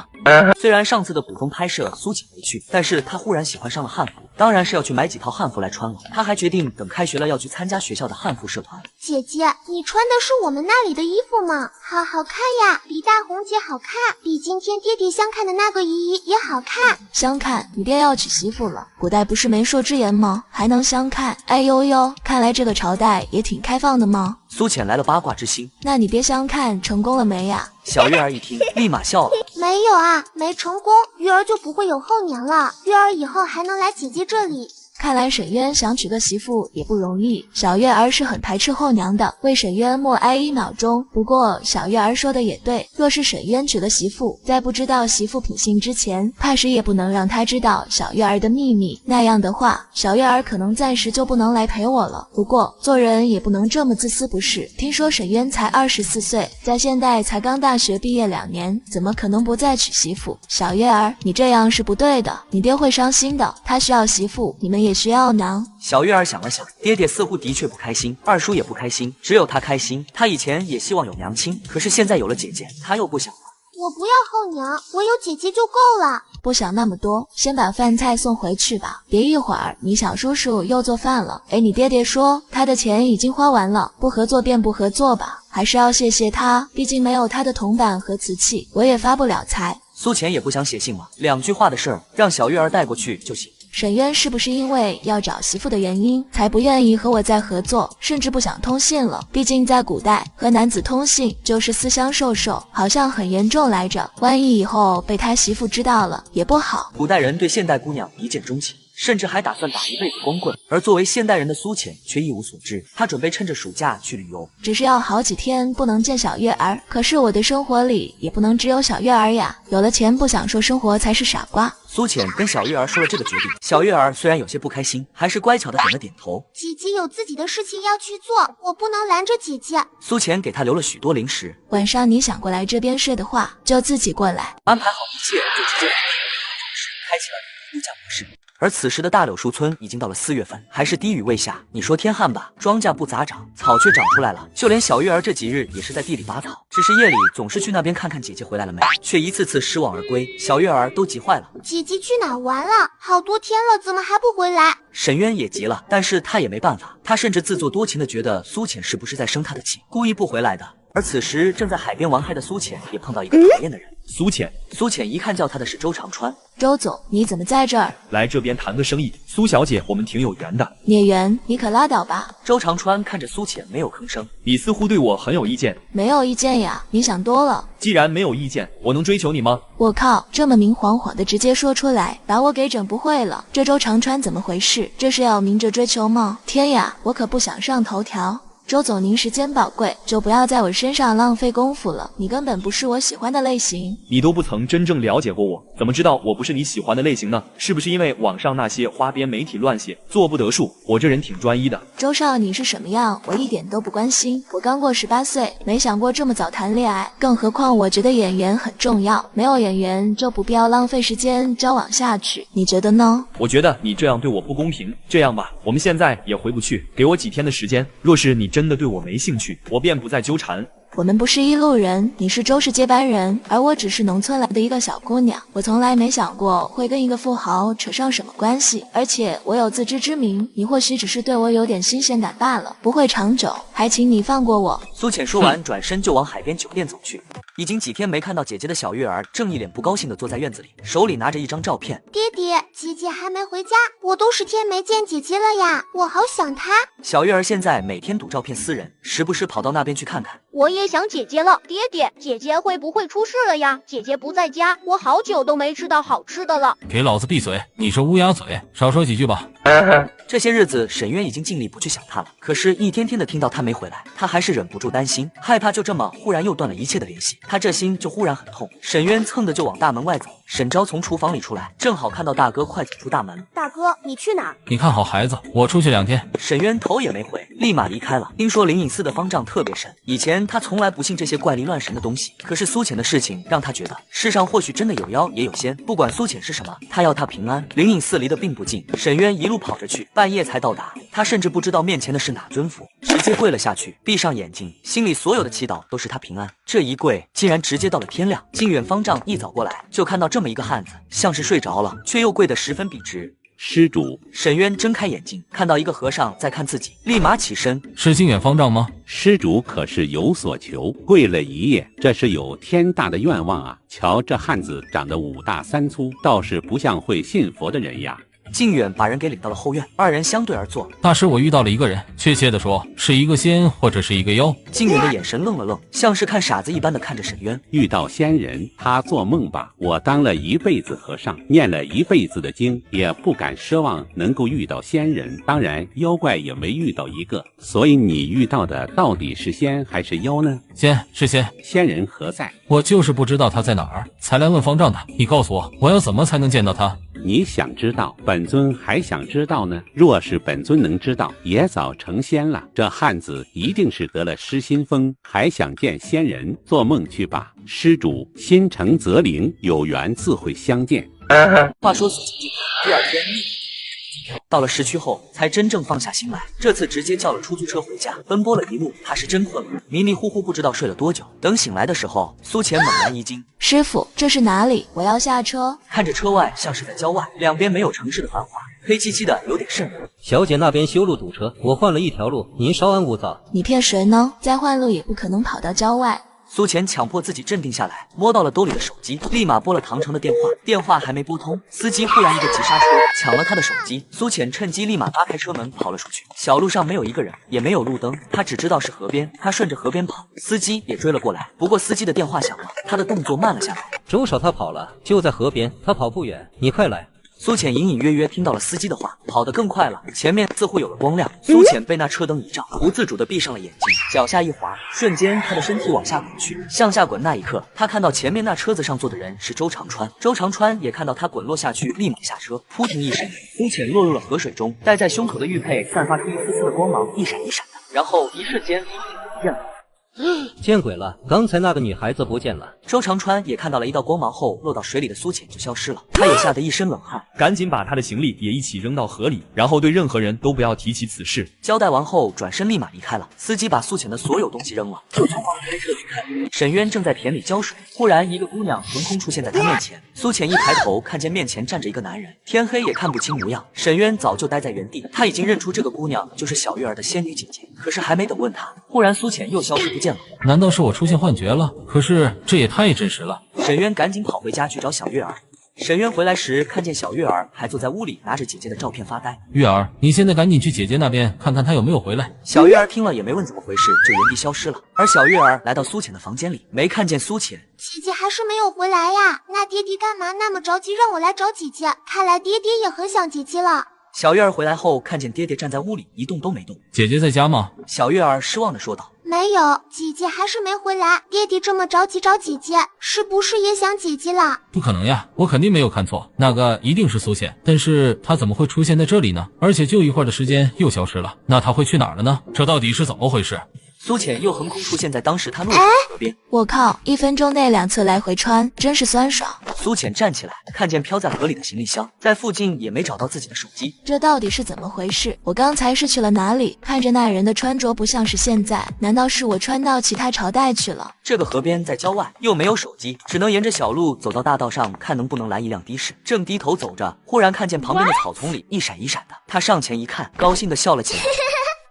虽然上次的古风拍摄苏锦没去，但是他忽然喜欢上了汉服，当然是要去买几套汉服来穿了。他还决定等开学了要去参加学校的汉服社团。姐姐，你穿的是我们那里的衣服吗？好好看呀，比大红姐好看，比今天爹爹相看的那个姨姨也好看。相看？你爹要娶媳妇了？古代不是媒妁之言吗？还能相看？哎呦呦，看来这个朝代也挺开放的吗？苏浅来了八卦之心，那你爹相看成功了没呀？小月儿一听，立马笑了。没有啊，没成功，月儿就不会有后娘了。月儿以后还能来姐姐这里。看来沈渊想娶个媳妇也不容易，小月儿是很排斥后娘的，为沈渊默哀1秒钟。不过小月儿说的也对，若是沈渊娶了媳妇，在不知道媳妇品性之前，怕是也不能让他知道小月儿的秘密，那样的话，小月儿可能暂时就不能来陪我了。不过做人也不能这么自私不是？听说沈渊才24岁，在现代才刚大学毕业2年，怎么可能不再娶媳妇？小月儿，你这样是不对的，你爹会伤心的，他需要媳妇，你们也需要娘。小月儿想了想，爹爹似乎的确不开心，二叔也不开心，只有他开心。他以前也希望有娘亲，可是现在有了姐姐，他又不想了。我不要后娘，我有姐姐就够了。不想那么多，先把饭菜送回去吧。别一会儿你小叔叔又做饭了。你爹爹说他的钱已经花完了，不合作便不合作吧。还是要谢谢他，毕竟没有他的铜板和瓷器，我也发不了财。苏浅也不想写信了，2句话的事儿，让小月儿带过去就行。沈渊是不是因为要找媳妇的原因，才不愿意和我再合作，甚至不想通信了？毕竟在古代，和男子通信就是私相授受，好像很严重来着。万一以后被他媳妇知道了，也不好。古代人对现代姑娘一见钟情，甚至还打算打一辈子光棍。而作为现代人的苏浅却一无所知，她准备趁着暑假去旅游，只是要好几天不能见小月儿。可是我的生活里也不能只有小月儿呀，有了钱不享受生活才是傻瓜。苏浅跟小月儿说了这个决定，小月儿虽然有些不开心，还是乖巧的点了点头。姐姐有自己的事情要去做，我不能拦着姐姐。苏浅给她留了许多零食，晚上你想过来这边睡的话，就自己过来。安排好一切，就直接开启了度假模式。而此时的大柳树村已经到了4月份，还是低雨未下。你说天旱吧，庄稼不咋长，草却长出来了。就连小月儿这几日也是在地里拔草，只是夜里总是去那边看看姐姐回来了没，却一次次失望而归。小月儿都急坏了，姐姐去哪玩了？好多天了，怎么还不回来？沈渊也急了，但是他也没办法，他甚至自作多情的觉得苏浅是不是在生他的气，故意不回来的。而此时正在海边玩嗨的苏浅也碰到一个讨厌的人。苏浅一看叫他的是周长川。周总，你怎么在这儿？来这边谈个生意。苏小姐，我们挺有缘的。孽缘？你可拉倒吧。周长川看着苏浅没有吭声。你似乎对我很有意见。没有意见呀，你想多了。既然没有意见，我能追求你吗？我靠，这么明晃晃的直接说出来，把我给整不会了。这周长川怎么回事？这是要明着追求吗？天呀，我可不想上头条。周总，您时间宝贵，就不要在我身上浪费功夫了。你根本不是我喜欢的类型。你都不曾真正了解过我，怎么知道我不是你喜欢的类型呢？是不是因为网上那些花边媒体乱写，做不得数？我这人挺专一的。周少，你是什么样，我一点都不关心。我刚过18岁，没想过这么早谈恋爱。更何况我觉得眼缘很重要，没有眼缘就不必要浪费时间交往下去。你觉得呢？我觉得你这样对我不公平。这样吧，我们现在也回不去，给我几天的时间。若是你真的对我没兴趣，我便不再纠缠。我们不是一路人，你是周氏接班人，而我只是农村来的一个小姑娘。我从来没想过会跟一个富豪扯上什么关系，而且我有自知之明，你或许只是对我有点新鲜感罢了，不会长久，还请你放过我。苏浅说完，转身就往海边酒店走去。已经几天没看到姐姐的小月儿，正一脸不高兴地坐在院子里，手里拿着一张照片。爹爹，姐姐还没回家，我都10天没见姐姐了呀，我好想她。小月儿现在每天赌照片私人，时不时跑到那边去看看。我也想姐姐了，爹爹，姐姐会不会出事了呀？姐姐不在家，我好久都没吃到好吃的了。给老子闭嘴！你是乌鸦嘴，少说几句吧。这些日子，沈渊已经尽力不去想他了，可是，一天天的听到他没回来，他还是忍不住担心，害怕就这么忽然又断了一切的联系，他这心就忽然很痛。沈渊蹭的就往大门外走，沈昭从厨房里出来，正好看到大哥快走出大门。大哥，你去哪？你看好孩子，我出去2天。沈渊头也没回，立马离开了。听说灵隐寺的方丈特别神，以前他从来不信这些怪力乱神的东西，可是苏浅的事情让他觉得世上或许真的有妖也有仙，不管苏浅是什么，他要他平安。灵隐寺离得并不近，沈渊一路跑着去，半夜才到达。他甚至不知道面前的是哪尊佛，直接跪了下去，闭上眼睛，心里所有的祈祷都是他平安。这一跪竟然直接到了天亮。靖远方丈一早过来，就看到这么一个汉子，像是睡着了，却又跪得十分笔直。施主，沈渊睁开眼睛，看到一个和尚在看自己，立马起身。是靖远方丈吗？施主可是有所求，跪了一夜，这是有天大的愿望啊！瞧这汉子长得5大3粗，倒是不像会信佛的人呀。靖远把人给领到了后院，二人相对而坐。大师，我遇到了一个人，确切的说，是一个仙或者是一个妖。靖远的眼神愣了愣，像是看傻子一般的看着沈渊。遇到仙人，他做梦吧。我当了一辈子和尚，念了一辈子的经，也不敢奢望能够遇到仙人。当然，妖怪也没遇到一个。所以你遇到的到底是仙还是妖呢？仙，是仙。仙人何在？我就是不知道他在哪儿，才来问方丈的。你告诉我，我要怎么才能见到他？你想知道，本尊还想知道呢。若是本尊能知道，也早成仙了。这汉子一定是得了失心疯，还想见仙人，做梦去吧。施主心诚则灵，有缘自会相见。话说第2天，到了市区后，才真正放下心来。这次直接叫了出租车回家，奔波了一路，他是真困了，迷迷糊糊不知道睡了多久。等醒来的时候，苏浅猛然一惊：“师傅，这是哪里？我要下车。”看着车外像是在郊外，两边没有城市的繁华，黑漆漆的，有点瘆人。小姐那边修路堵车，我换了一条路，您稍安勿躁。你骗谁呢？再换路也不可能跑到郊外。苏浅强迫自己镇定下来，摸到了兜里的手机，立马拨了唐城的电话。电话还没拨通，司机忽然一个急刹车，抢了他的手机。苏浅趁机立马拉开车门跑了出去。小路上没有一个人，也没有路灯，他只知道是河边。他顺着河边跑，司机也追了过来。不过司机的电话响了，他的动作慢了下来。周少他跑了，就在河边，他跑不远，你快来。苏浅隐隐约约听到了司机的话，跑得更快了，前面似乎有了光亮。苏浅被那车灯一照，不自主地闭上了眼睛，脚下一滑，瞬间他的身体往下滚去。向下滚那一刻，他看到前面那车子上坐的人是周长川，周长川也看到他滚落下去，立马下车，扑腾一声，苏浅落入了河水中。戴在胸口的玉佩散发出一丝丝的光芒，一闪一闪的，然后一瞬间苏浅不见了。见鬼了！刚才那个女孩子不见了。周长川也看到了一道光芒后落到水里的苏浅就消失了，他也吓得一身冷汗，赶紧把他的行李也一起扔到河里，然后对任何人都不要提起此事。交代完后，转身立马离开了。司机把苏浅的所有东西扔了，就匆忙开车离开。沈渊正在田里浇水，忽然一个姑娘横空出现在他面前。苏浅一抬头，看见面前站着一个男人，天黑也看不清模样。沈渊早就待在原地，他已经认出这个姑娘就是小月儿的仙女姐姐。可是还没等问他，忽然苏浅又消失不见了。难道是我出现幻觉了？可是这也太真实了。沈渊赶紧跑回家去找小月儿。沈渊回来时，看见小月儿还坐在屋里拿着姐姐的照片发呆。月儿，你现在赶紧去姐姐那边看看她有没有回来。小月儿听了也没问怎么回事，就原地消失了。而小月儿来到苏浅的房间里，没看见苏浅。姐姐还是没有回来呀？那爹爹干嘛那么着急让我来找姐姐？看来爹爹也很想姐姐了。小月儿回来后，看见爹爹站在屋里一动都没动。姐姐在家吗？小月儿失望地说道。没有，姐姐还是没回来。爹爹这么着急找姐姐，是不是也想姐姐了？不可能呀，我肯定没有看错，那个一定是苏浅。但是她怎么会出现在这里呢？而且就一会儿的时间又消失了，那她会去哪儿了呢？这到底是怎么回事？苏浅又横空出现在当时他落水的河边。我靠，1分钟内2次来回穿，真是酸爽。苏浅站起来，看见飘在河里的行李箱，在附近也没找到自己的手机。这到底是怎么回事？我刚才是去了哪里？看着那人的穿着不像是现在，难道是我穿到其他朝代去了？这个河边在郊外，又没有手机，只能沿着小路走到大道上，看能不能拦一辆的士。正低头走着，忽然看见旁边的草丛里一闪一闪的，他上前一看，高兴地笑了起来。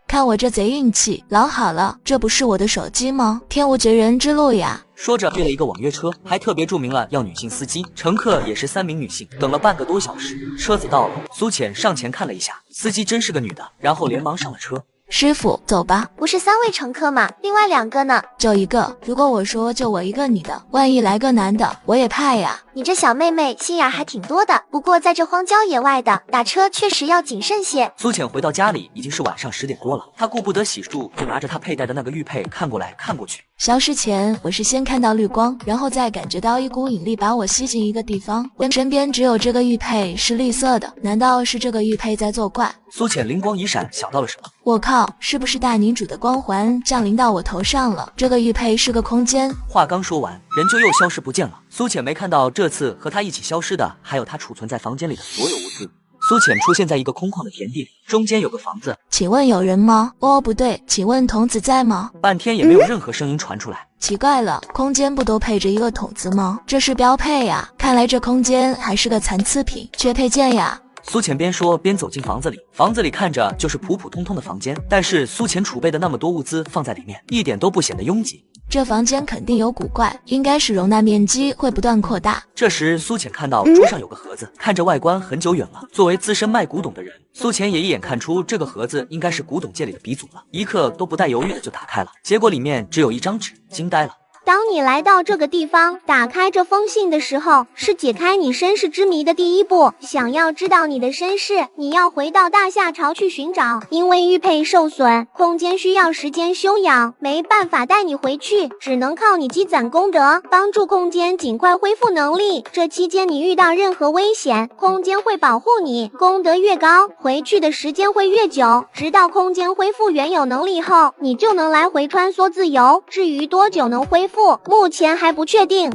看我这贼运气，老好了，这不是我的手机吗？天无绝人之路呀！说着约了一个网约车，还特别注明了要女性司机，乘客也是3名女性。等了半个多小时，车子到了，苏浅上前看了一下，司机真是个女的，然后连忙上了车。师傅，走吧。不是3位乘客吗？另外2个呢？就一个。如果我说就我一个女的，万一来个男的，我也怕呀。你这小妹妹心眼还挺多的，不过在这荒郊野外的，打车确实要谨慎些。苏浅回到家里已经是晚上10点多了，她顾不得洗漱，就拿着她佩戴的那个玉佩看过来看过去。消失前，我是先看到绿光，然后再感觉到一股引力把我吸进一个地方。我身边只有这个玉佩是绿色的，难道是这个玉佩在作怪？苏浅灵光一闪，想到了什么。我靠，是不是大女主的光环降临到我头上了？这个玉佩是个空间。话刚说完，人就又消失不见了。苏浅没看到这次和他一起消失的，还有他储存在房间里的所有物资。苏浅出现在一个空旷的田地里，中间有个房子。请问有人吗？哦，不对，请问童子在吗？半天也没有任何声音传出来。奇怪了，空间不都配着一个筒子吗？这是标配呀！看来这空间还是个残次品，缺配件呀。苏浅边说边走进房子里，房子里看着就是普普通通的房间，但是苏浅储备的那么多物资放在里面，一点都不显得拥挤。这房间肯定有古怪，应该是容纳面积会不断扩大。这时苏浅看到桌上有个盒子，看着外观很久远了。作为资深卖古董的人，苏浅也一眼看出这个盒子应该是古董界里的鼻祖了，一刻都不带犹豫的就打开了，结果里面只有一张纸，惊呆了。当你来到这个地方，打开这封信的时候，是解开你身世之谜的第一步。想要知道你的身世，你要回到大夏朝去寻找。因为玉佩受损，空间需要时间休养，没办法带你回去，只能靠你积攒功德，帮助空间尽快恢复能力。这期间你遇到任何危险，空间会保护你。功德越高，回去的时间会越久，直到空间恢复原有能力后，你就能来回穿梭自由。至于多久能恢复，目前还不确定。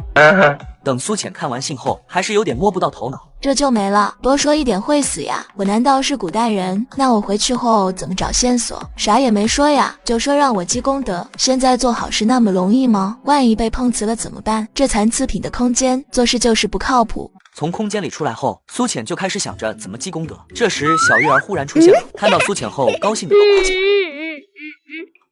等苏浅看完信后，还是有点摸不到头脑。这就没了。多说一点会死呀！我难道是古代人？那我回去后怎么找线索？啥也没说呀，就说让我积功德。现在做好事那么容易吗？万一被碰瓷了怎么办？这残次品的空间，做事就是不靠谱。从空间里出来后，苏浅就开始想着怎么积功德。这时，小月儿忽然出现了，看到苏浅后，高兴的都哭起来。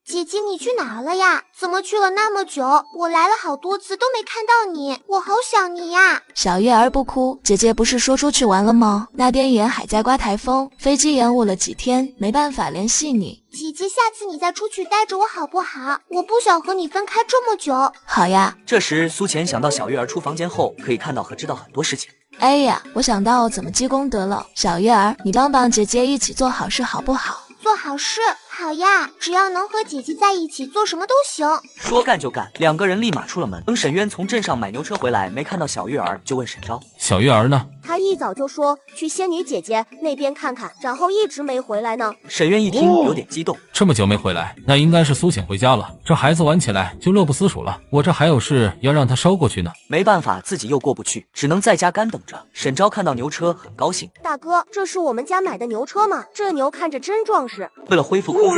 姐姐，你去哪儿了呀？怎么去了那么久？我来了好多次都没看到你，我好想你呀！小月儿不哭，姐姐不是说出去玩了吗？那边沿海在刮台风，飞机延误了几天，没办法联系你。姐姐，下次你再出去带着我好不好？我不想和你分开这么久。好呀。这时，苏浅想到小月儿出房间后，可以看到和知道很多事情。哎呀，我想到怎么积功德了。小月儿，你帮帮姐姐一起做好事好不好？做好事好呀，只要能和姐姐在一起，做什么都行。说干就干，两个人立马出了门。等沈渊从镇上买牛车回来，没看到小月儿，就问沈昭：“小月儿呢？”他一早就说去仙女姐姐那边看看，然后一直没回来呢。沈渊一听有点激动，这么久没回来，那应该是苏浅回家了。这孩子玩起来就乐不思蜀了，我这还有事要让他捎过去呢。没办法，自己又过不去，只能在家干等着。沈昭看到牛车很高兴：“大哥，这是我们家买的牛车吗？这牛看着真壮实。”为了恢复空间，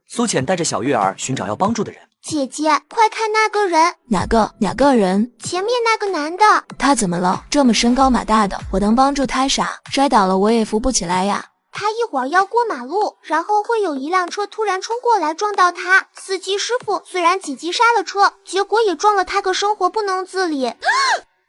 苏浅带着小月儿寻找要帮助的人。姐姐，快看那个人！哪个人？前面那个男的。他怎么了？这么身高马大的，我能帮助他啥？摔倒了我也扶不起来呀。他一会儿要过马路，然后会有一辆车突然冲过来撞到他。司机师傅虽然紧急刹了车，结果也撞了他个生活不能自理。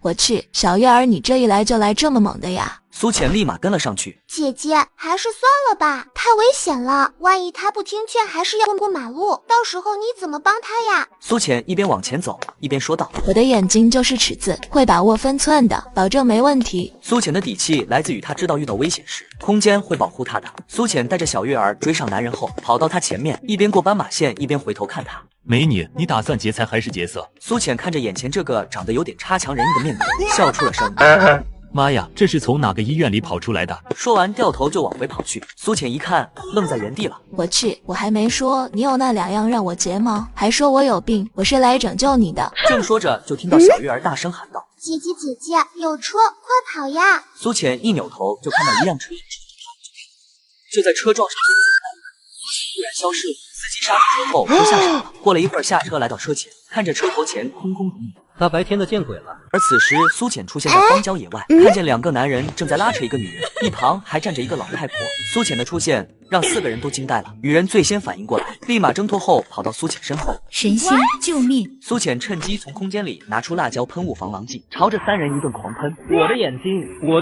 我去，小月儿，你这一来就来这么猛的呀？苏浅立马跟了上去。姐姐，还是算了吧，太危险了，万一他不听劝，还是要过马路，到时候你怎么帮他呀？苏浅一边往前走，一边说道：“我的眼睛就是尺子，会把握分寸的，保证没问题。”苏浅的底气来自于她知道遇到危险时，空间会保护她的。苏浅带着小月儿追上男人后，跑到他前面，一边过斑马线，一边回头看他。美女，你打算劫财还是劫色？苏浅看着眼前这个长得有点差强人意的面孔，笑出了声。妈呀，这是从哪个医院里跑出来的？说完掉头就往回跑去。苏浅一看，愣在原地了。我去，我还没说你有那两样让我劫吗？还说我有病，我是来拯救你的。正说着，就听到小月儿大声喊道：“姐姐，姐姐，有车，快跑呀！”苏浅一扭头就看到一辆车，就在车撞上突然消失了。司机刹住车后就下车了。过了一会儿下车来到车前，看着车头前空空如也。大白天的见鬼了！而此时苏浅出现在荒郊野外，看见两个男人正在拉扯一个女人，一旁还站着一个老太婆。苏浅的出现让4个人都惊呆了。女人最先反应过来，立马挣脱后跑到苏浅身后。神仙救命！苏浅趁机从空间里拿出辣椒喷雾防狼剂，朝着3人一顿狂喷。我的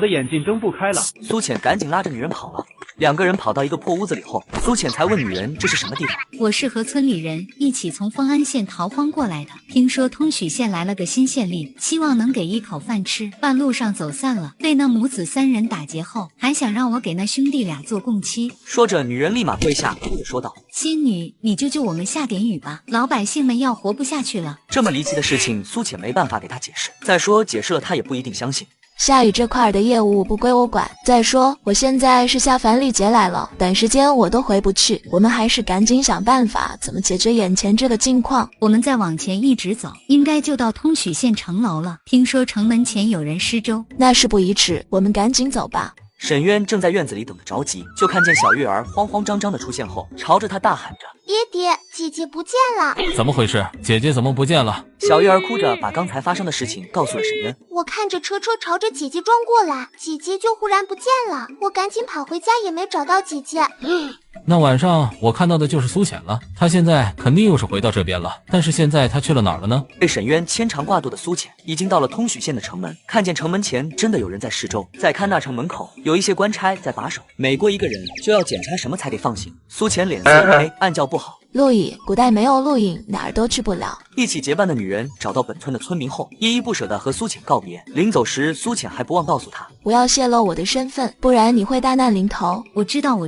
眼睛睁不开了。苏浅赶紧拉着女人跑了。2个人跑到一个破屋子里后，苏浅才问女人这是什么地方。我是和村里人一起从丰安县逃荒过来的，听说通许县来了个新县令，希望能给一口饭吃，半路上走散了，被那母子3人打劫后，还想让我给那兄弟俩做供妻。说着，女人立马跪下，哭着说道：“仙女，你救救我们下点雨吧，老百姓们要活不下去了。”这么离奇的事情，苏浅没办法给他解释。再说解释了，他也不一定相信。下雨这块的业务不归我管。再说我现在是下凡历劫来了，短时间我都回不去，我们还是赶紧想办法怎么解决眼前这个境况。我们再往前一直走，应该就到通许县城楼了。听说城门前有人失踪，那事不宜迟，我们赶紧走吧。沈渊正在院子里等得着急，就看见小月儿慌慌张张的出现后，朝着他大喊着：“爹爹，姐姐不见了！”怎么回事？姐姐怎么不见了？小月儿哭着把刚才发生的事情告诉了沈渊。我看着车朝着姐姐撞过来，姐姐就忽然不见了，我赶紧跑回家也没找到姐姐。那晚上我看到的就是苏浅了，她现在肯定又是回到这边了，但是现在她去了哪儿了呢？被沈渊牵肠挂肚的苏浅已经到了通许县的城门，看见城门前真的有人在施粥，再看那城门口有一些官差在把守，每过一个人就要检查什么才得放行。苏浅脸色一黑，暗叫不好。路影，古代没有路影，哪儿都去不了。一起结伴的女人找到本村的村民后，依依不舍地和苏浅告别。临走时，苏浅还不忘告诉他，不要泄露我的身份，不然你会大难临头。我知道，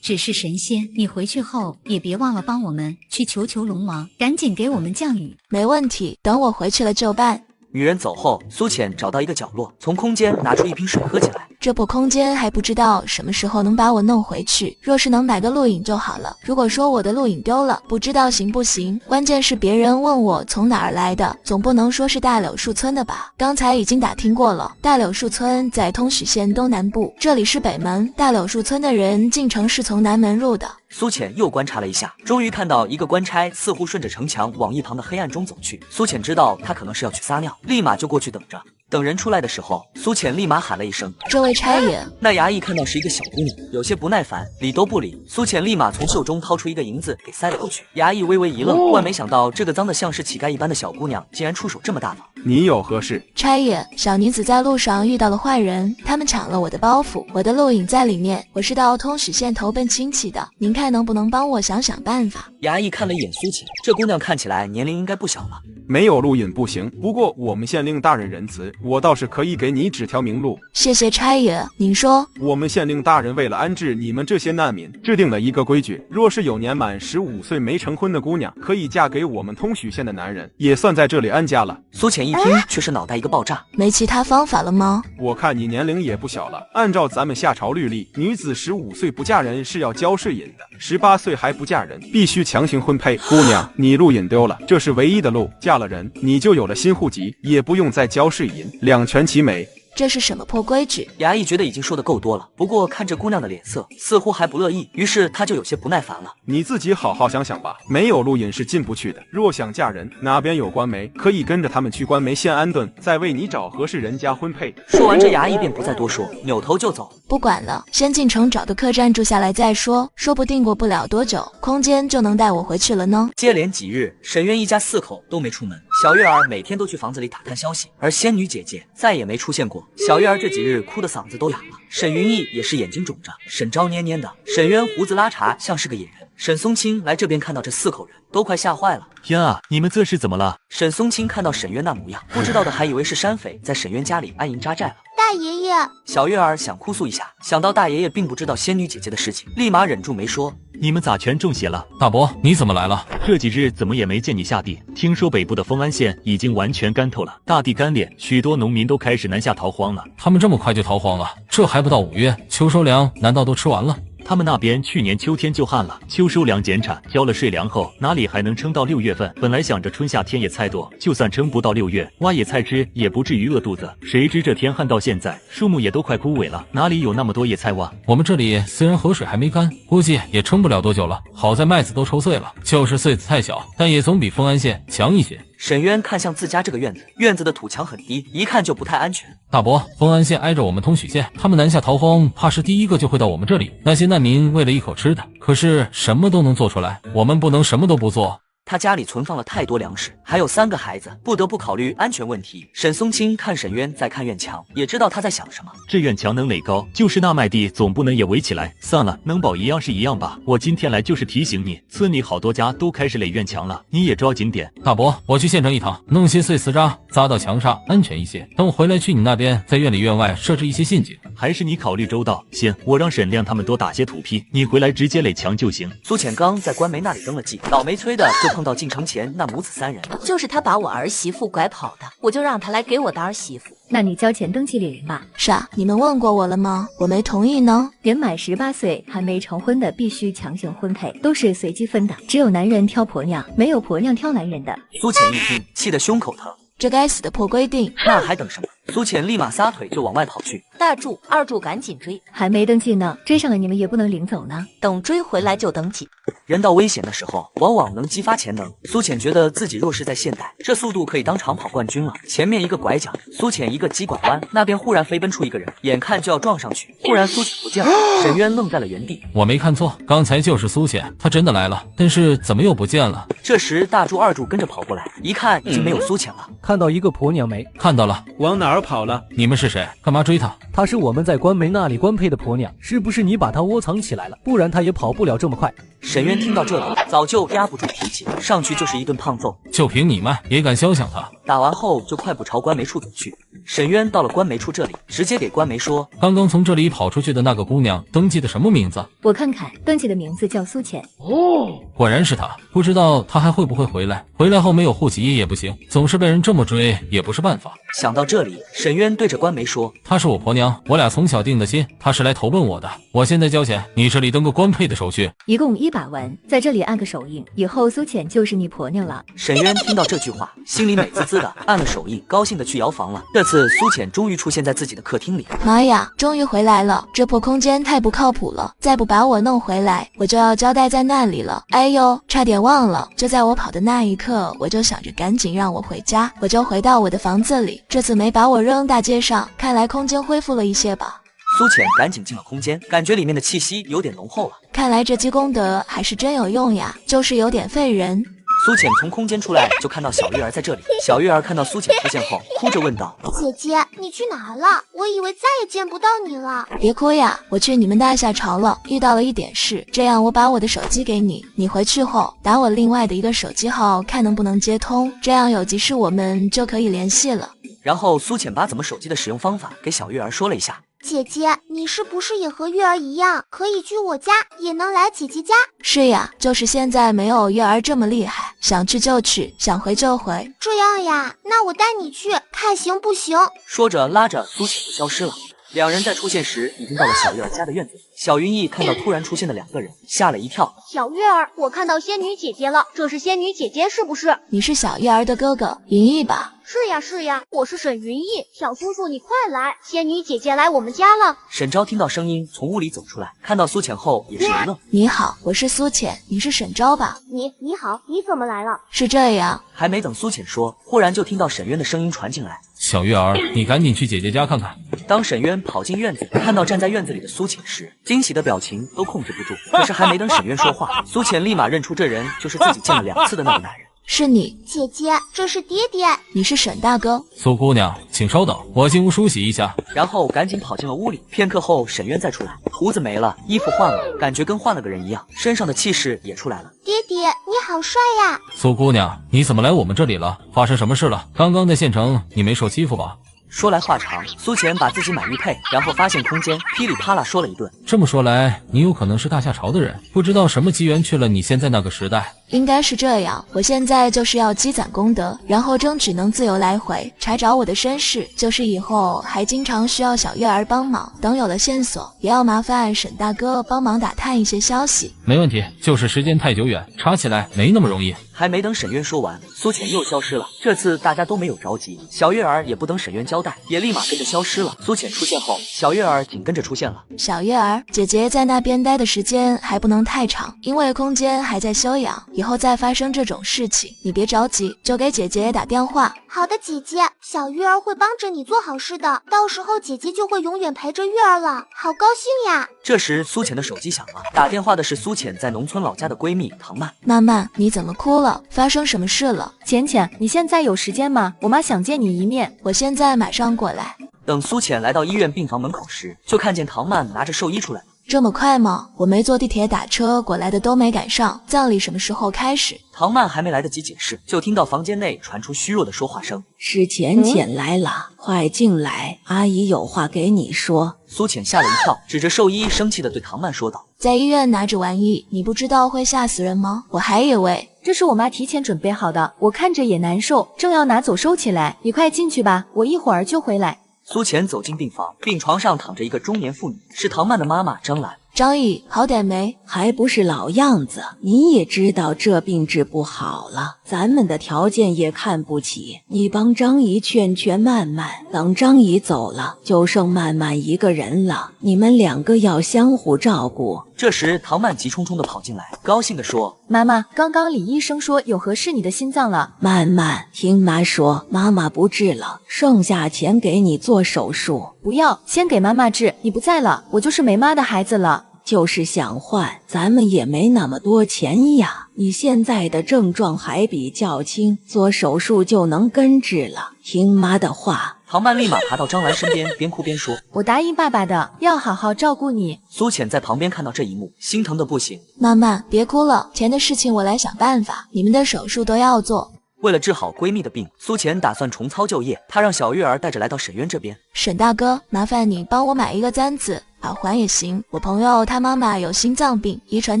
只是神仙，你回去后也别忘了帮我们去求龙王，赶紧给我们降雨。没问题，等我回去了就办。女人走后，苏浅找到一个角落，从空间拿出一瓶水喝起来。这破空间还不知道什么时候能把我弄回去，若是能买个录影就好了。如果说我的录影丢了，不知道行不行，关键是别人问我从哪儿来的，总不能说是大柳树村的吧。刚才已经打听过了，大柳树村在通许县东南部，这里是北门，大柳树村的人进城是从南门入的。苏浅又观察了一下，终于看到一个官差似乎顺着城墙往一旁的黑暗中走去。苏浅知道他可能是要去撒尿，立马就过去等着。等人出来的时候，苏浅立马喊了一声：“这位差爷！”那衙役看到是一个小姑娘，有些不耐烦，理都不理。苏浅立马从袖中掏出一个银子给塞了过去。衙役微微一愣，万没想到这个脏的像是乞丐一般的小姑娘竟然出手这么大方。你有何事？差爷，小女子在路上遇到了坏人，他们抢了我的包袱，我的录影在里面。我是到通许县投奔亲戚的，您看能不能帮我想想办法？衙役看了一眼苏浅，这姑娘看起来年龄应该不小了。没有录影不行，不过我们县令大人仁慈，我倒是可以给你指条明路。谢谢差爷，您说。我们县令大人为了安置你们这些难民，制定了一个规矩，若是有年满15岁没成婚的姑娘，可以嫁给我们通许县的男人，也算在这里安家了。苏浅一听却是脑袋一个爆炸，没其他方法了吗？我看你年龄也不小了，按照咱们夏朝律例，女子15岁不嫁人是要交税银的，18岁还不嫁人，必须强行婚配。姑娘，你录影丢了，这是唯一的路，嫁了人你就有了新户籍，也不用再交税银，两全其美。这是什么破规矩？衙役觉得已经说的够多了，不过看这姑娘的脸色，似乎还不乐意，于是他就有些不耐烦了。你自己好好想想吧，没有录影是进不去的。若想嫁人，哪边有官媒，可以跟着他们去官媒县安顿，再为你找合适人家婚配。说完，这衙役便不再多说，扭头就走。不管了，先进城找个客栈住下来再说，说不定过不了多久，空间就能带我回去了呢。接连几日，沈渊一家4口都没出门，小月儿每天都去房子里打探消息，而仙女姐姐再也没出现过。小月儿这几日哭的嗓子都哑了，沈云逸也是眼睛肿着，沈昭蔫蔫的，沈渊胡子拉碴，像是个野人。沈松青来这边看到这4口人，都快吓坏了。天啊，你们这是怎么了？沈松青看到沈渊那模样，不知道的还以为是山匪在沈渊家里安营扎寨了。大爷爷，小月儿想哭诉一下，想到大爷爷并不知道仙女姐姐的事情，立马忍住没说。你们咋全中邪了？大伯，你怎么来了？这几日怎么也没见你下地？听说北部的丰安县已经完全干透了，大地干裂，许多农民都开始南下逃荒了。他们这么快就逃荒了？这还不到5月，秋收粮难道都吃完了？他们那边去年秋天就旱了，秋收粮减产，交了税粮后，哪里还能撑到6月份？本来想着春夏天野菜多，就算撑不到6月，挖野菜吃也不至于饿肚子。谁知这天旱到现在，树木也都快枯萎了，哪里有那么多野菜挖？我们这里虽然河水还没干，估计也撑不了多久了。好在麦子都抽穗了，就是穗子太小，但也总比丰安县强一些。沈渊看向自家这个院子，院子的土墙很低，一看就不太安全。大伯，丰安县挨着我们通许县，他们南下逃荒，怕是第一个就会到我们这里。那些难民为了一口吃的，可是什么都能做出来，我们不能什么都不做。他家里存放了太多粮食，还有3个孩子，不得不考虑安全问题。沈松青看沈渊在看院墙，也知道他在想什么。这院墙能垒高，就是那麦地总不能也围起来。算了，能保一样是一样吧。我今天来就是提醒你，村里好多家都开始垒院墙了，你也抓紧点。大伯，我去县城一趟，弄些碎瓷渣扎到墙上，安全一些。等我回来去你那边，在院里院外设置一些陷阱。还是你考虑周到。行，我让沈亮他们多打些土坯，你回来直接垒墙就行。苏浅刚在官媒那里登了记，倒霉催的就碰到进城前那母子3人。就是他把我儿媳妇拐跑的，我就让他来给我的儿媳妇。那你交钱登记领人吧。傻，你们问过我了吗？我没同意呢。年满18岁还没成婚的必须强行婚配，都是随机分的，只有男人挑婆娘，没有婆娘挑男人的。苏浅一听，气得胸口疼。这该死的破规定，那还等什么？苏浅立马撒腿就往外跑去。大柱、二柱赶紧追，还没登记呢，追上了你们也不能领走呢。等追回来就登记。人到危险的时候，往往能激发潜能。苏浅觉得自己若是在现代，这速度可以当长跑冠军了。前面一个拐角，苏浅一个急拐弯，那边忽然飞奔出一个人，眼看就要撞上去，忽然苏浅不见了，沈渊愣在了原地。我没看错，刚才就是苏浅，他真的来了，但是怎么又不见了？这时大柱、二柱跟着跑过来，一看已经没有苏浅了。看到一个婆娘没？看到了。往哪儿跑了？你们是谁？干嘛追她？她是我们在官媒那里官配的婆娘，是不是你把她窝藏起来了？不然她也跑不了这么快。沈渊听到这里，早就压不住脾气，上去就是一顿胖揍。就凭你们也敢肖想她？打完后就快步朝官媒处走去。沈渊到了官媒处这里，直接给官媒说：“刚刚从这里跑出去的那个姑娘登记的什么名字？我看看，登记的名字叫苏浅。哦，果然是她。不知道她还会不会回来？回来后没有户籍也不行，总是被人这么追也不是办法。”想到这里，沈渊对着官媒说：“她是我婆娘，我俩从小定的亲，她是来投奔我的。我现在交钱，你这里登个官配的手续，一共100万，在这里按个手印，以后苏浅就是你婆娘了。”沈渊听到这句话，心里美滋滋的，按了手印，高兴的去摇房了。这次苏浅终于出现在自己的客厅里。妈呀，终于回来了！这破空间太不靠谱了，再不把我弄回来，我就要交代在那里了。哎呦，差点忘了！就在我跑的那一刻，我就想着赶紧让我回家，我就回到我的房子里。这次没把我扔大街上，看来空间恢复了一些吧。苏浅赶紧进了空间，感觉里面的气息有点浓厚了。看来这积功德还是真有用呀，就是有点费人。苏浅从空间出来，就看到小月儿在这里。小月儿看到苏浅出现后，哭着问道：“姐姐，你去哪儿了？我以为再也见不到你了。”别哭呀，我去你们大夏朝了，遇到了一点事。这样我把我的手机给你，你回去后打我另外的一个手机号，看能不能接通，这样有急事我们就可以联系了。然后苏浅把怎么手机的使用方法给小月儿说了一下。姐姐，你是不是也和月儿一样，可以去我家，也能来姐姐家？是呀，就是现在没有月儿这么厉害，想去就去，想回就回。这样呀，那我带你去，看行不行？说着拉着苏浅就消失了。两人在出现时已经到了小月儿家的院子里。小云逸看到突然出现的两个人，吓了一跳。小月儿，我看到仙女姐姐了，这是仙女姐姐是不是？你是小月儿的哥哥云逸吧？是呀是呀，我是沈云逸。小叔叔你快来，仙女姐姐来我们家了。沈昭听到声音从屋里走出来，看到苏浅后也是一愣。你好，我是苏浅，你是沈昭吧？你好，你怎么来了？是这样。还没等苏浅说，忽然就听到沈渊的声音传进来。小月儿，你赶紧去姐姐家看看。当沈渊跑进院子，看到站在院子里的苏浅时，惊喜的表情都控制不住。可是还没等沈渊说话，苏浅立马认出这人就是自己见了2次的那个男人。是你，姐姐，这是爹爹。你是沈大哥。苏姑娘，请稍等，我进屋梳洗一下。然后赶紧跑进了屋里。片刻后，沈渊再出来，胡子没了，衣服换了，感觉跟换了个人一样，身上的气势也出来了。爹爹，你好帅呀！苏姑娘，你怎么来我们这里了？发生什么事了？刚刚在县城你没受欺负吧？说来话长，苏浅把自己买玉佩，然后发现空间，噼里啪啦说了一顿。这么说来，你有可能是大夏朝的人，不知道什么机缘去了你现在那个时代。应该是这样，我现在就是要积攒功德，然后争取能自由来回，查找我的身世，就是以后还经常需要小月儿帮忙，等有了线索，也要麻烦沈大哥帮忙打探一些消息。没问题，就是时间太久远，查起来没那么容易。还没等沈渊说完，苏浅又消失了。这次大家都没有着急，小月儿也不等沈渊交代，也立马跟着消失了。苏浅出现后，小月儿紧跟着出现了。小月儿，姐姐在那边待的时间还不能太长，因为空间还在休养，以后再发生这种事情，你别着急，就给姐姐打电话。好的，姐姐，小月儿会帮着你做好事的，到时候姐姐就会永远陪着月儿了，好高兴呀！这时苏浅的手机响了，打电话的是苏浅在农村老家的闺蜜唐曼。曼曼，你怎么哭了？发生什么事了？浅浅，你现在有时间吗？我妈想见你一面。我现在马上过来。等苏浅来到医院病房门口时，就看见唐曼拿着寿衣出来。这么快吗？我没坐地铁打车过来的都没赶上，葬礼什么时候开始？唐曼还没来得及解释，就听到房间内传出虚弱的说话声：“是浅浅来了，快进来，阿姨有话给你说。”苏浅吓了一跳，指着寿衣生气地对唐曼说道：“在医院拿着玩意，你不知道会吓死人吗？我还以为这是我妈提前准备好的，我看着也难受，正要拿走收起来。你快进去吧，我一会儿就回来。”苏浅走进病房，病床上躺着一个中年妇女，是唐曼的妈妈张兰。张姨，好点没？还不是老样子，你也知道这病治不好了，咱们的条件也看不起，你帮张姨劝劝曼曼，等张姨走了，就剩曼曼一个人了，你们2个要相互照顾。这时唐曼急冲冲地跑进来，高兴地说：“妈妈，刚刚李医生说有合适你的心脏了。”曼曼，听妈说，妈妈不治了，剩下钱给你做手术。不要，先给妈妈治，你不在了，我就是没妈的孩子了。就是想换，咱们也没那么多钱呀。你现在的症状还比较轻，做手术就能根治了。听妈的话。唐曼立马爬到张兰身边，边哭边说：“我答应爸爸的，要好好照顾你。”苏浅在旁边看到这一幕，心疼的不行。曼曼，别哭了，钱的事情我来想办法，你们的手术都要做。为了治好闺蜜的病，苏浅打算重操旧业，她让小月儿带着来到沈渊这边。沈大哥，麻烦你帮我买一个簪子。耳环也行，我朋友他妈妈有心脏病，遗传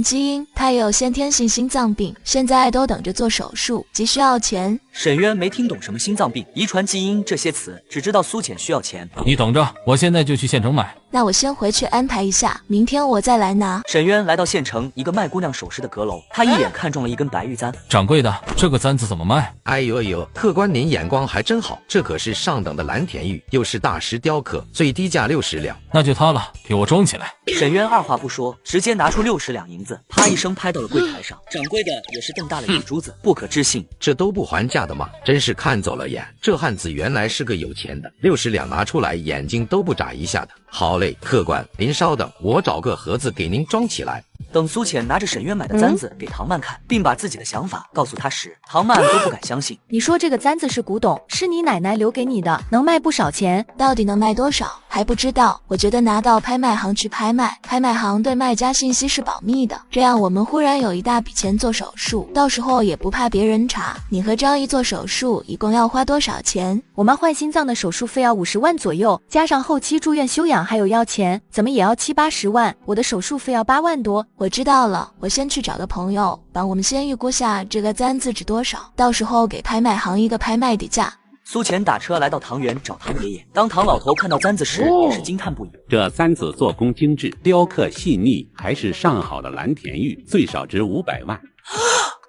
基因，他也有先天性心脏病，现在都等着做手术，急需要钱。沈渊没听懂什么心脏病、遗传基因这些词，只知道苏浅需要钱。你等着，我现在就去县城买。那我先回去安排一下，明天我再来拿。沈渊来到县城一个卖姑娘首饰的阁楼，他一眼看中了一根白玉簪。掌柜的，这个簪子怎么卖？哎呦呦，客官您眼光还真好，这可是上等的蓝田玉，又是大师雕刻，最低价60两。那就它了，给我装起来。沈渊二话不说，直接拿出60两银子，啪一声拍到了柜台上。掌柜的也是瞪大了眼珠子，不可置信，这都不还价的吗？真是看走了眼，这汉子原来是个有钱的，60两拿出来，眼睛都不眨一下的。好嘞，客官，您稍等，我找个盒子给您装起来。等苏浅拿着沈渊买的簪子给唐曼看，并把自己的想法告诉他时，唐曼都不敢相信。你说这个簪子是古董，是你奶奶留给你的，能卖不少钱，到底能卖多少还不知道。我觉得拿到拍卖行去拍卖，拍卖行对卖家信息是保密的，这样我们忽然有一大笔钱做手术，到时候也不怕别人查。你和张姨做手术一共要花多少钱？我妈换心脏的手术费要50万左右，加上后期住院休养还有药钱，怎么也要70-80万，我的手术费要8万多。我知道了，我先去找个朋友帮我们先预估下这个簪子值多少，到时候给拍卖行一个拍卖底价。苏浅打车来到唐园找唐爷爷，当唐老头看到簪子时，也是惊叹不已。这簪子做工精致，雕刻细腻，还是上好的蓝田玉，最少值500万。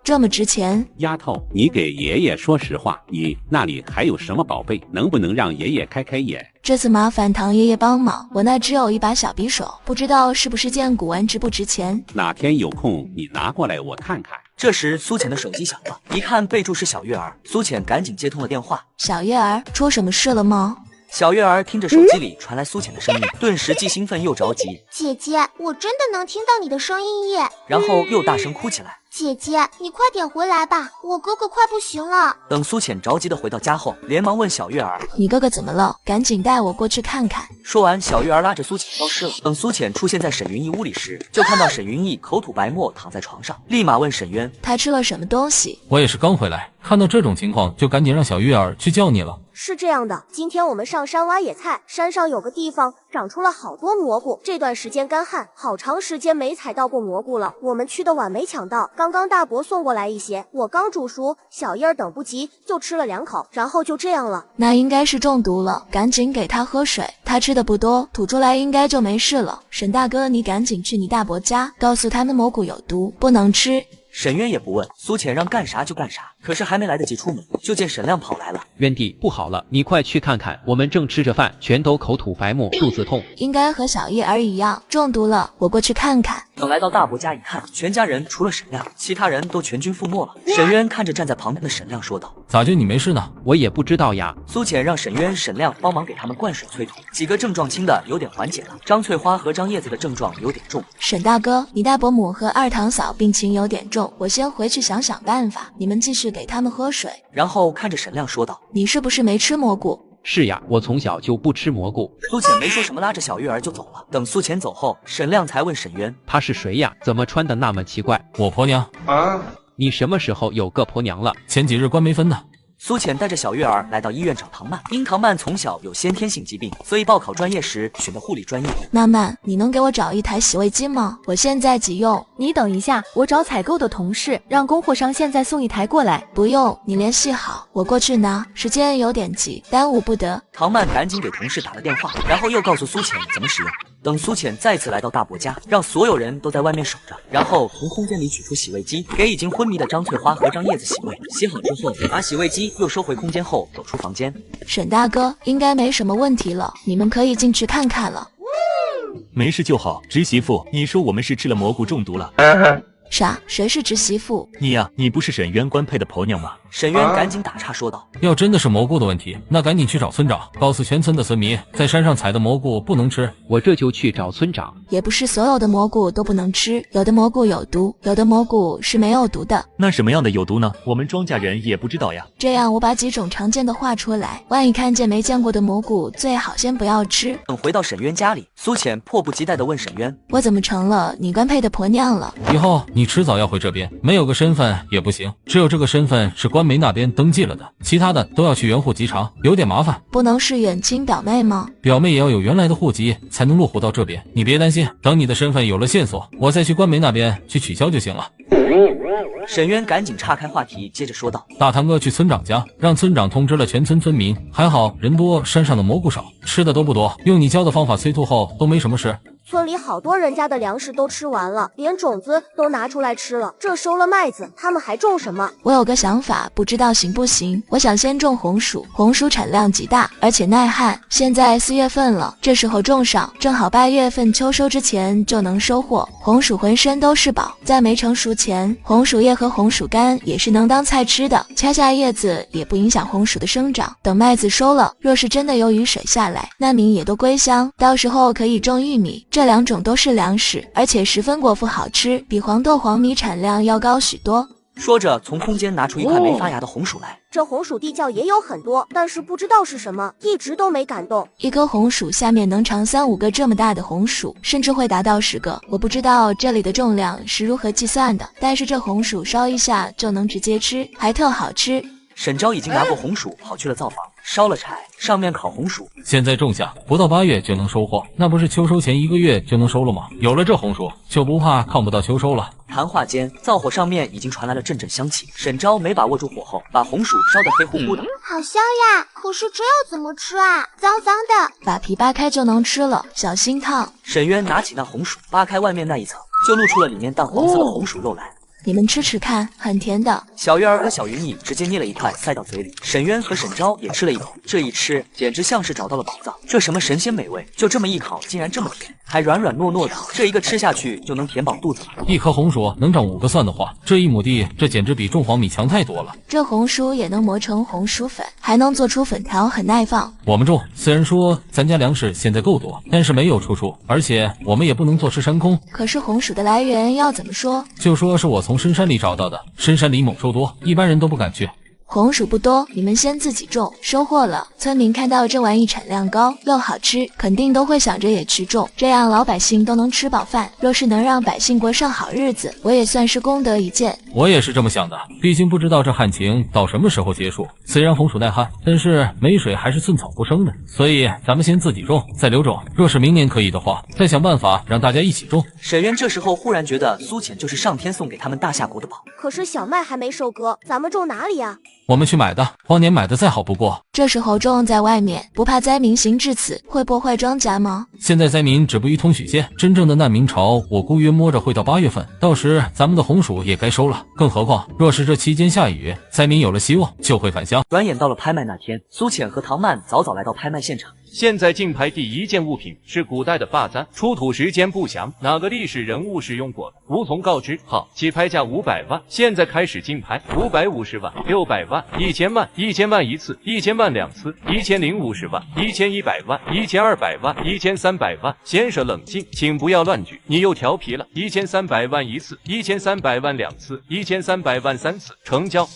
这么值钱？丫头，你给爷爷说实话，你那里还有什么宝贝？能不能让爷爷开开眼？这次麻烦唐爷爷帮忙，我那只有一把小匕首，不知道是不是件古玩，值不值钱？哪天有空你拿过来我看看。这时苏浅的手机响了，一看备注是小月儿，苏浅赶紧接通了电话。小月儿，出什么事了吗？小月儿听着手机里传来苏浅的声音，顿时既兴奋又着急。姐姐，我真的能听到你的声音耶！然后又大声哭起来。姐姐，你快点回来吧，我哥哥快不行了。等苏浅着急的回到家后，连忙问小月儿：“你哥哥怎么了？赶紧带我过去看看。”说完，小月儿拉着苏浅消失了。等苏浅出现在沈云逸屋里时，就看到沈云逸口吐白沫躺在床上，立马问沈渊：“他吃了什么东西？”我也是刚回来，看到这种情况，就赶紧让小月儿去叫你了。是这样的，今天我们上山挖野菜，山上有个地方长出了好多蘑菇，这段时间干旱，好长时间没采到过蘑菇了。我们去的晚没抢到，刚刚大伯送过来一些，我刚煮熟，小叶儿等不及就吃了2口，然后就这样了。那应该是中毒了，赶紧给他喝水，他吃的不多，吐出来应该就没事了。沈大哥，你赶紧去你大伯家，告诉他们蘑菇有毒，不能吃。沈渊也不问，苏浅让干啥就干啥。可是还没来得及出门，就见沈亮跑来了。渊弟，不好了，你快去看看，我们正吃着饭，全都口吐白沫，肚子痛。应该和小叶儿一样中毒了，我过去看看。等来到大伯家一看，全家人除了沈亮，其他人都全军覆没了。沈渊看着站在旁边的沈亮说道：“咋就你没事呢？我也不知道呀。”苏浅让沈渊、沈亮帮忙给他们灌水催吐，几个症状轻的有点缓解了，张翠花和张叶子的症状有点重。沈大哥，你大伯母和二堂嫂病情有点重，我先回去想想办法，你们继续给他们喝水。然后看着沈亮说道：“你是不是没吃蘑菇？”是呀，我从小就不吃蘑菇。苏浅没说什么，拉着小月儿就走了。等苏浅走后，沈亮才问沈渊：“她是谁呀？怎么穿的那么奇怪？”我婆娘。啊？你什么时候有个婆娘了？前几日关没分呢。苏浅带着小月儿来到医院找唐曼，因唐曼从小有先天性疾病，所以报考专业时选的护理专业。曼曼，你能给我找一台洗胃机吗？我现在急用。你等一下，我找采购的同事，让供货商现在送一台过来。不用，你联系好，我过去拿，时间有点急，耽误不得。唐曼赶紧给同事打了电话，然后又告诉苏浅怎么使用。等苏浅再次来到大伯家，让所有人都在外面守着，然后从空间里取出洗胃机，给已经昏迷的张翠花和张叶子洗胃。洗好之后，把洗胃机又收回空间后，走出房间。沈大哥，应该没什么问题了，你们可以进去看看了。没事就好。侄媳妇，你说我们是吃了蘑菇中毒了？啥？谁是侄媳妇？你呀，你不是沈渊官配的婆娘吗？沈渊赶紧打岔说道：“要真的是蘑菇的问题，那赶紧去找村长，告诉全村的村民，在山上采的蘑菇不能吃。我这就去找村长。”也不是所有的蘑菇都不能吃，有的蘑菇有毒，有的蘑菇是没有毒的。那什么样的有毒呢？我们庄稼人也不知道呀。这样，我把几种常见的画出来，万一看见没见过的蘑菇，最好先不要吃。等回到沈渊家里，苏浅迫不及待地问沈渊：“我怎么成了你官配的婆娘了？以后你迟早要回这边，没有个身份也不行，只有这个身份是官。”官媒那边登记了的，其他的都要去原户集查，有点麻烦。不能是远亲表妹吗？表妹也要有原来的户籍才能落户到这边，你别担心，等你的身份有了线索，我再去官媒那边去取消就行了。沈渊赶紧岔开话题，接着说道：大堂哥去村长家，让村长通知了全村村民，还好人多，山上的蘑菇少，吃的都不多，用你教的方法催吐后都没什么事。村里好多人家的粮食都吃完了，连种子都拿出来吃了。这收了麦子，他们还种什么？我有个想法，不知道行不行？我想先种红薯，红薯产量极大，而且耐旱。现在4月份了，这时候种上，正好8月份秋收之前就能收获。红薯浑身都是宝，在没成熟前，红薯叶和红薯干也是能当菜吃的，掐下叶子也不影响红薯的生长。等麦子收了，若是真的有雨水下来，难民也都归乡，到时候可以种玉米。这2种都是粮食，而且十分果腹好吃，比黄豆黄米产量要高许多。说着，从空间拿出一块没发芽的红薯来。这红薯地窖也有很多，但是不知道是什么，一直都没敢动。一颗红薯下面能藏3、5个这么大的红薯，甚至会达到10个。我不知道这里的重量是如何计算的，但是这红薯烧一下就能直接吃，还特好吃。沈昭已经拿过红薯，跑去了灶房，烧了柴，上面烤红薯。现在种下，不到8月就能收获，那不是秋收前1个月就能收了吗？有了这红薯，就不怕看不到秋收了。谈话间，灶火上面已经传来了阵阵香气。沈昭没把握住火候，把红薯烧得黑乎乎的。好香呀！可是这要怎么吃啊？脏脏的。把皮扒开就能吃了，小心烫。沈渊拿起那红薯，扒开外面那一层，就露出了里面淡黄色的红薯肉来。你们吃吃看，很甜的。小鱼儿和小鱼腻直接捏了一块塞到嘴里，沈渊和沈昭也吃了一口，这一吃简直像是找到了宝藏。这什么神仙美味，就这么一烤竟然这么甜，还软软糯糯的，这一个吃下去就能填饱肚子了。一颗红薯能长5个蒜的话，这1亩地这简直比种黄米强太多了。这红薯也能磨成红薯粉，还能做出粉条，很耐放。我们种，虽然说咱家粮食现在够多，但是没有出处，而且我们也不能坐吃山空。可是红薯的来源要怎么说？就说是我从深山里找到的，深山里猛兽多，一般人都不敢去。红薯不多，你们先自己种，收获了，村民看到这玩意产量高又好吃，肯定都会想着也去种，这样老百姓都能吃饱饭。若是能让百姓过上好日子，我也算是功德一件。我也是这么想的，毕竟不知道这旱情到什么时候结束。虽然红薯耐旱，但是没水还是寸草不生的，所以咱们先自己种，再留种。若是明年可以的话，再想办法让大家一起种。沈渊这时候忽然觉得苏浅就是上天送给他们大夏国的宝。可是小麦还没收割，咱们种哪里呀？我们去买的，荒年买的再好不过。这时候种在外面，不怕灾民行至此，会破坏庄稼吗？现在灾民止步于通许县，真正的难民潮，我估约摸着会到8月份，到时咱们的红薯也该收了。更何况，若是这期间下雨，灾民有了希望，就会返乡。转眼到了拍卖那天，苏浅和唐曼早早来到拍卖现场。现在竞拍第1件物品是古代的发簪，出土时间不详，哪个历史人物使用过的，无从告知。好，起拍价500万，现在开始竞拍，550万、600万、1000万、1000万一次，1000万2次，1050万、1100万、1200万、1300万。先生冷静，请不要乱举，你又调皮了。1300万一次，1300万2次，1300万3次，成交。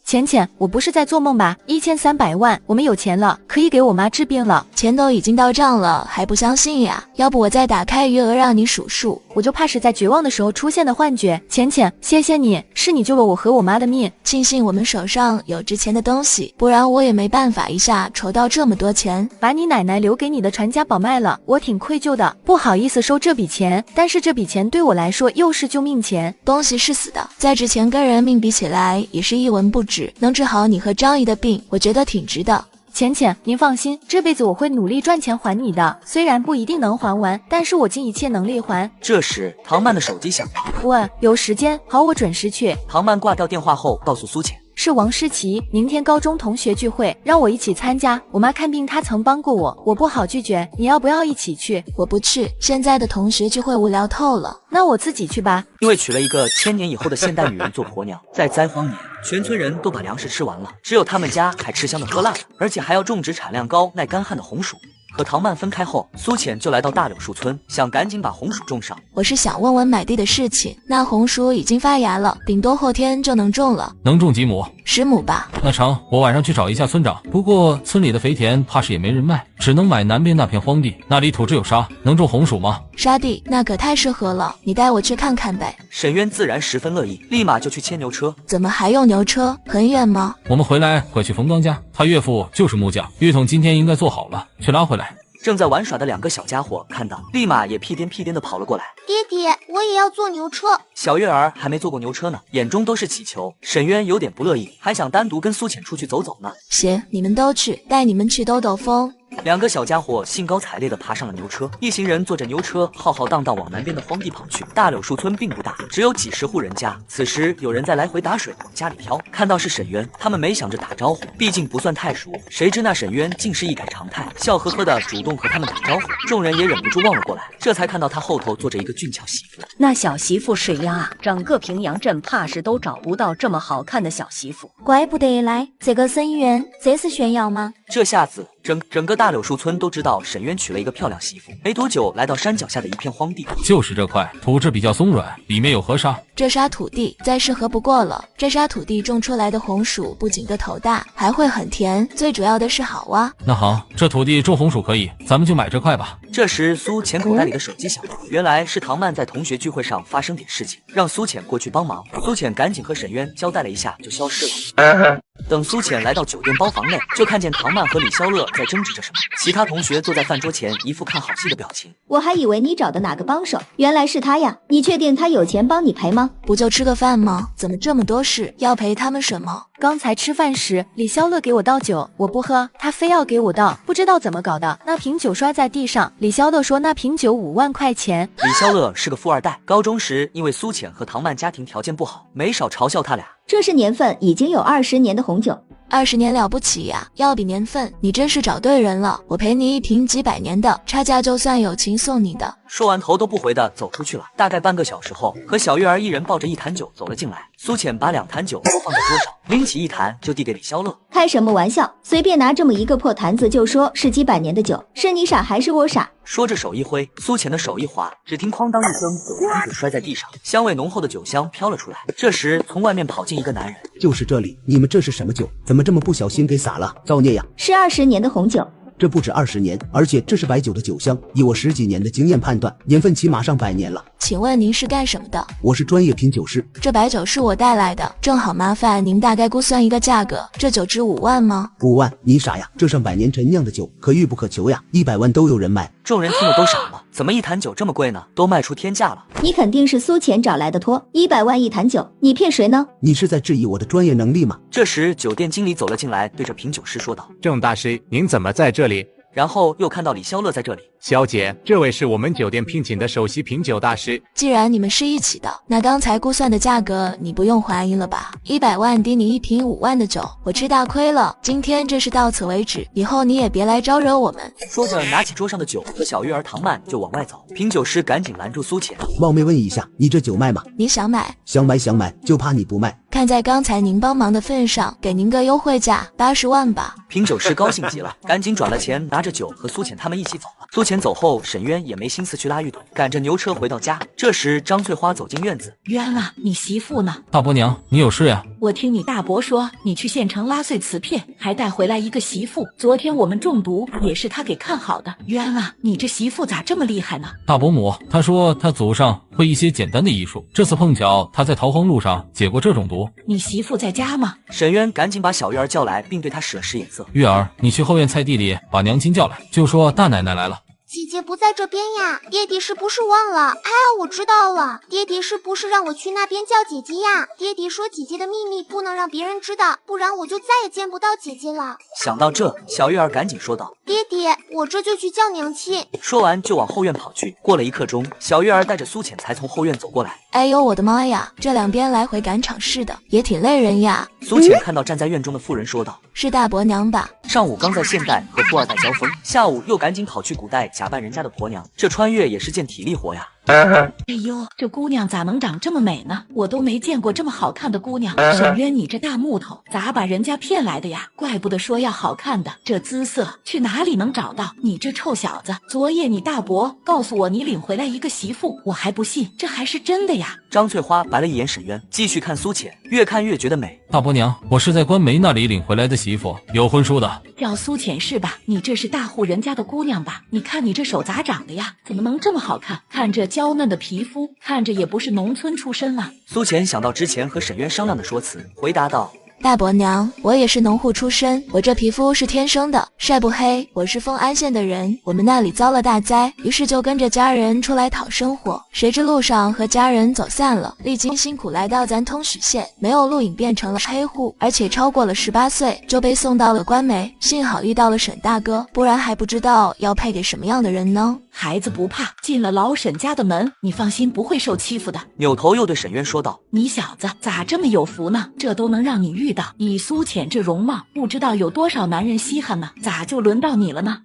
浅浅，我不是在做梦吧？1300万，我们有钱了，可以给我妈治病了。钱都已经到账了，还不相信呀？要不我再打开余额让你数数。我就怕是在绝望的时候出现的幻觉。浅浅，谢谢你，是你救了我和我妈的命。庆幸我们手上有值钱的东西，不然我也没办法一下筹到这么多钱。把你奶奶留给你的传家宝卖了，我挺愧疚的，不好意思收这笔钱，但是这笔钱对我来说又是救命钱。东西是死的，再值钱跟人命比起来也是一文不值，能治好你和张姨的病，我觉得挺值的。浅浅，您放心，这辈子我会努力赚钱还你的，虽然不一定能还完，但是我尽一切能力还。这时唐曼的手机响了，问有时间？好，我准时去。唐曼挂掉电话后告诉苏浅，是王诗琪，明天高中同学聚会，让我一起参加。我妈看病，她曾帮过我，我不好拒绝。你要不要一起去？我不去，现在的同学聚会无聊透了。那我自己去吧。因为娶了一个1000年以后的现代女人做婆娘，在灾荒年，全村人都把粮食吃完了，只有他们家还吃香的喝辣的，而且还要种植产量高、耐干旱的红薯。和唐曼分开后，苏浅就来到大柳树村，想赶紧把红薯种上。我是想问问买地的事情，那红薯已经发芽了，顶多后天就能种了。能种几亩？ 10亩吧。那成，我晚上去找一下村长。不过村里的肥田怕是也没人卖。只能买南边那片荒地，那里土质有沙，能种红薯吗？沙地那可太适合了，你带我去看看呗。沈渊自然十分乐意，立马就去牵牛车。怎么还用牛车？很远吗？我们回来会去冯刚家，他岳父就是木匠，浴桶今天应该做好了，去拉回来。正在玩耍的两个小家伙看到，立马也屁颠屁颠的跑了过来。爹爹，我也要坐牛车。小月儿还没坐过牛车呢，眼中都是祈求。沈渊有点不乐意，还想单独跟苏浅出去走走呢。行，你们都去，带你们去兜兜风。两个小家伙兴高采烈地爬上了牛车，一行人坐着牛车浩浩荡荡往南边的荒地跑去。大柳树村并不大，只有几十户人家。此时有人在来回打水往家里挑，看到是沈渊，他们没想着打招呼，毕竟不算太熟。谁知那沈渊竟是一改常态，笑呵呵地主动和他们打招呼，众人也忍不住望了过来，这才看到他后头坐着一个俊俏媳妇。那小媳妇水呀啊，整个平阳镇怕是都找不到这么好看的小媳妇。怪不得来，这个沈渊，这是炫耀吗？这下子整个大柳树村都知道沈渊娶了一个漂亮媳妇。没多久，来到山脚下的一片荒地，就是这块土质比较松软，里面有河沙。这沙土地再适合不过了，这沙土地种出来的红薯不仅个头大，还会很甜，最主要的是好啊。那好，这土地种红薯可以，咱们就买这块吧。这时苏浅口袋里的手机响了，原来是唐曼在同学聚会上发生点事情，让苏浅过去帮忙。苏浅赶紧和沈渊交代了一下，就消失了。等苏浅来到酒店包房内，就看见唐曼和李肖乐在争执着什么，其他同学坐在饭桌前，一副看好戏的表情。我还以为你找的哪个帮手，原来是他呀！你确定他有钱帮你赔吗？不就吃个饭吗？怎么这么多事？要赔他们什么？刚才吃饭时，李肖乐给我倒酒，我不喝，他非要给我倒，不知道怎么搞的，那瓶酒摔在地上。李肖乐说那瓶酒5万块钱。李肖乐是个富二代，高中时因为苏浅和唐曼家庭条件不好，没少嘲笑他俩。这是年份已经有20年的红酒。 20年了不起呀，要比年份，你真是找对人了。我赔你一瓶几百年的，差价就算友情送你的。说完头都不回的走出去了。大概半个小时后，和小月儿一人抱着一坛酒走了进来。苏浅把2坛酒都放在桌上，拎起一坛就递给李肖乐。开什么玩笑？随便拿这么一个破坛子就说是几百年的酒，是你傻还是我傻？说着手一挥，苏浅的手一滑，只听哐当一声，酒瓶子摔在地上，香味浓厚的酒香飘了出来。这时从外面跑进一个男人，就是这里，你们这是什么酒？怎么这么不小心给洒了？造孽呀！是20年的红酒。 这不止20年，而且这是白酒的酒香。以我10几年的经验判断，年份起码上100年了。请问您是干什么的？我是专业品酒师。这白酒是我带来的，正好麻烦您大概估算一个价格。这酒值5万吗？5万？你傻呀！这上100年陈酿的酒，可遇不可求呀，100万都有人卖。众人听了都傻了，怎么一坛酒这么贵呢？都卖出天价了。你肯定是苏浅找来的托，100万一坛酒，你骗谁呢？你是在质疑我的专业能力吗？这时酒店经理走了进来，对着品酒师说道：“郑大师，您怎么在这里？” 然后又看到李肖乐在这里。肖姐，这位是我们酒店聘请的首席品酒大师。既然你们是一起的，那刚才估算的价格你不用怀疑了吧？100万抵你一瓶5万的酒，我吃大亏了。今天这事到此为止，以后你也别来招惹我们。说着，拿起桌上的酒和小月儿唐曼就往外走。品酒师赶紧拦住苏浅，冒昧问一下，你这酒卖吗？你想买？想买，就怕你不卖。 看在刚才您帮忙的份上，给您个优惠价，80万吧。品酒师高兴极了，赶紧转了钱，拿着酒和苏浅他们一起走了。苏浅走后，沈渊也没心思去拉浴桶，赶着牛车回到家。这时，张翠花走进院子，渊啊，你媳妇呢？大伯娘，你有事呀？我听你大伯说，你去县城拉碎瓷片，还带回来一个媳妇。昨天我们中毒，也是他给看好的。渊啊，你这媳妇咋这么厉害呢？大伯母，她说她祖上会一些简单的医术，这次碰巧她在逃荒路上解过这种毒。你媳妇在家吗？沈渊赶紧把小月儿叫来，并对她使了使眼色。月儿，你去后院菜地里把娘亲叫来，就说大奶奶来了。 姐姐不在这边呀，爹爹是不是忘了？我知道了，爹爹是不是让我去那边叫姐姐呀？爹爹说姐姐的秘密不能让别人知道，不然我就再也见不到姐姐了。想到这，小月儿赶紧说道：“爹爹，我这就去叫娘亲。”说完就往后院跑去。过了1刻钟，小月儿带着苏浅才从后院走过来。哎呦我的妈呀，这2边来回赶场似的，也挺累人呀。苏浅看到站在院中的妇人，说道：“是大伯娘吧？上午刚在现代和富二代交锋，下午又赶紧跑去古代假扮人家的婆娘，这穿越也是件体力活呀。”哎呦，这姑娘咋能长这么美呢？我都没见过这么好看的姑娘。沈渊，你这大木头咋把人家骗来的呀？怪不得说要好看的，这姿色去哪里能找到？你这臭小子，昨夜你大伯告诉我你领回来一个媳妇，我还不信，这还是真的呀。张翠花白了一眼沈渊，继续看苏浅，越看越觉得美。大伯娘，我是在官媒那里领回来的媳妇，有婚书的。叫苏浅是吧？你这是大户人家的姑娘吧？你看你这手咋长的呀？怎么能这么好看？看这娇嫩的皮肤，看着也不是农村出身啊。苏浅想到之前和沈渊商量的说辞，回答道：大伯娘，我也是农户出身，我这皮肤是天生的，晒不黑。我是丰安县的人，我们那里遭了大灾，于是就跟着家人出来讨生活。谁知路上和家人走散了，历经辛苦来到咱通许县，没有录影变成了黑户，而且超过了18岁就被送到了官媒。幸好遇到了沈大哥，不然还不知道要配给什么样的人呢。孩子不怕，进了老沈家的门，你放心不会受欺负的。扭头又对沈渊说道：你小子咋这么有福呢？这都能让你遇到，以苏浅这容貌，不知道有多少男人稀罕呢，咋就轮到你了呢？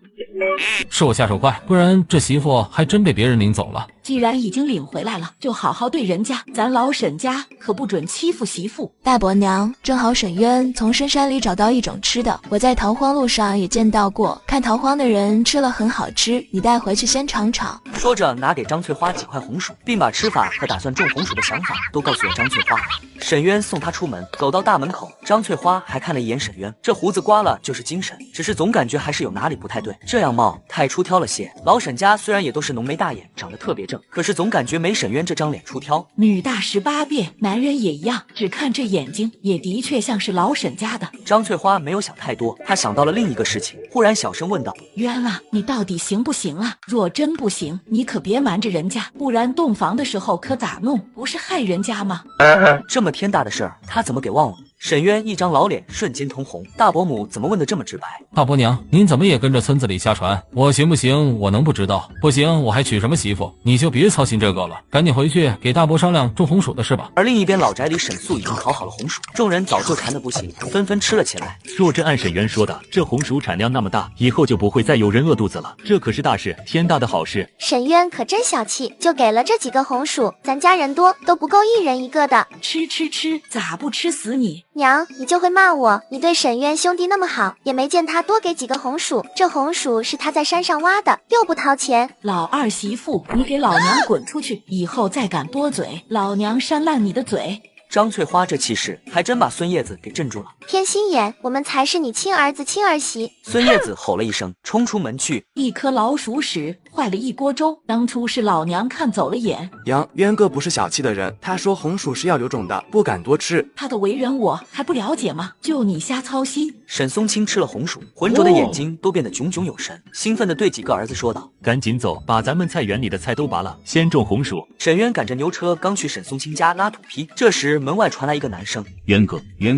是我下手快，不然这媳妇还真被别人领走了。既然已经领回来了，就好好对人家，咱老沈家可不准欺负媳妇。大伯娘，正好沈渊从深山里找到一种吃的，我在逃荒路上也见到过，看逃荒的人吃了很好吃，你带回去先尝尝。说着拿给张翠花几块红薯，并把吃法和打算种红薯的想法都告诉了张翠花。沈渊送她出门，走到大门口，张翠花还看了一眼沈渊，这胡子刮了就是精神，只是总感觉还是有哪里不太对，这样貌太出挑了些。老沈家虽然也都是浓眉大眼，长得特别正，可是总感觉没沈渊这张脸出挑。女大18变，男人也一样，只看这眼睛，也的确像是老沈家的。张翠花没有想太多，她想到了另一个事情，忽然小声问道：渊啊，你到底行不行啊？若真不行，你可别瞒着人家，不然洞房的时候可咋弄？不是害人家吗？这么天大的事儿，他怎么给忘了？沈渊一张老脸瞬间通红，大伯母怎么问得这么直白？大伯娘，您怎么也跟着村子里瞎传？我行不行？我能不知道？不行，我还娶什么媳妇？你就别操心这个了，赶紧回去给大伯商量种红薯的事吧。而另一边老宅里，沈素已经烤好了红薯，众人早就馋得不行，纷纷吃了起来。若真按沈渊说的，这红薯产量那么大，以后就不会再有人饿肚子了，这可是大事，天大的好事。沈渊可真小气，就给了这几个红薯，咱家人多都不够一人一个的。吃，咋不吃死你？娘，你就会骂我，你对沈渊兄弟那么好，也没见他多给几个红薯，这红薯是他在山上挖的，又不掏钱。老二媳妇，你给老娘滚出去，以后再敢多嘴，老娘扇烂你的嘴。张翠花这气势还真把孙叶子给镇住了。偏心眼，我们才是你亲儿子亲儿媳。孙叶子吼了一声，冲出门去。一颗老鼠屎坏了一锅粥，当初是老娘看走了眼。渊哥不是小气的人，他说红薯是要留种的，不敢多吃。他的为人我还不了解吗？就你瞎操心。沈松青吃了红薯，浑浊的眼睛都变得炯炯有神，兴奋地对几个儿子说道：赶紧走，把咱们菜园里的菜都拔了，先种红薯。沈渊赶着牛车刚去沈松青家拉土坯，这时门外传来一个男声：渊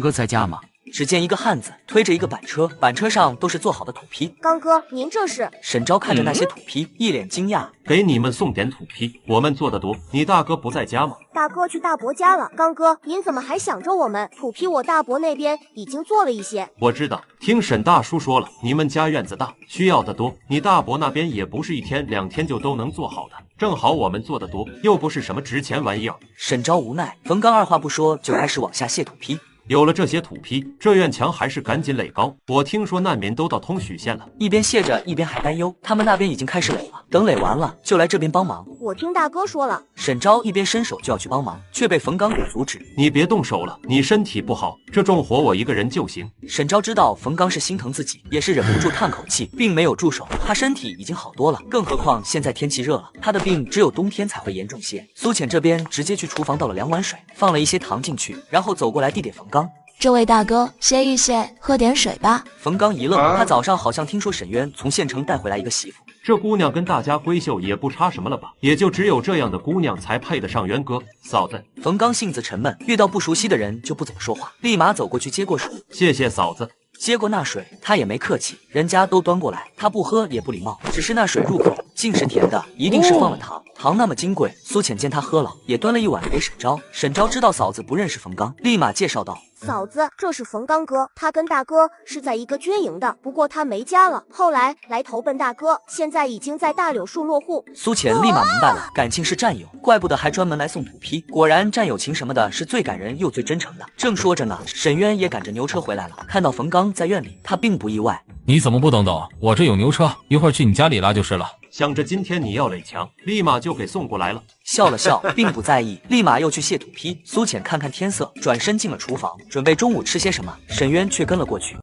哥在家吗？只见一个汉子推着一个板车，板车上都是做好的土坯。刚哥，您这是？沈昭看着那些土坯，一脸惊讶。给你们送点土坯，我们做的多。你大哥不在家吗？大哥去大伯家了。刚哥，您怎么还想着我们？土坯我大伯那边已经做了一些。我知道，听沈大叔说了，你们家院子大，需要的多。你大伯那边也不是1天2天就都能做好的。正好我们做的多，又不是什么值钱玩意儿。沈昭无奈，冯刚二话不说就开始往下卸土坯。有了这些土坯，这院墙还是赶紧垒高。我听说难民都到通许县了。一边卸着，一边还担忧，他们那边已经开始垒了，等垒完了就来这边帮忙。我听大哥说了。沈昭一边伸手就要去帮忙，却被冯刚给阻止。你别动手了，你身体不好，这重活我一个人就行。沈昭知道冯刚是心疼自己，也是忍不住叹口气，并没有住手。他身体已经好多了，更何况现在天气热了，他的病只有冬天才会严重些。苏浅这边直接去厨房倒了2碗水，放了一些糖进去，然后走过来递给冯刚。这位大哥，歇一歇，喝点水吧。冯刚一愣，他早上好像听说沈渊从县城带回来一个媳妇，这姑娘跟大家闺秀也不差什么了吧？也就只有这样的姑娘才配得上渊哥。嫂子，冯刚性子沉闷，遇到不熟悉的人就不怎么说话，立马走过去接过水。谢谢嫂子。接过那水，他也没客气，人家都端过来，他不喝也不礼貌。只是那水入口竟是甜的，一定是放了糖。糖那么金贵，苏浅见他喝了，也端了一碗给沈昭。沈昭知道嫂子不认识冯刚，立马介绍道：嫂子，这是冯刚哥，他跟大哥是在一个军营的，不过他没家了，后来来投奔大哥，现在已经在大柳树落户。苏浅立马明白了，感情是战友，怪不得还专门来送土坯，果然战友情什么的是最感人又最真诚的。正说着呢，沈渊也赶着牛车回来了，看到冯刚在院里，他并不意外。你怎么不等等？我这有牛车，一会儿去你家里拉就是了。想着今天你要垒墙，立马就给送过来了。笑了笑，并不在意，立马又去卸土坯。苏浅看看天色，转身进了厨房，准备中午吃些什么。沈渊却跟了过去。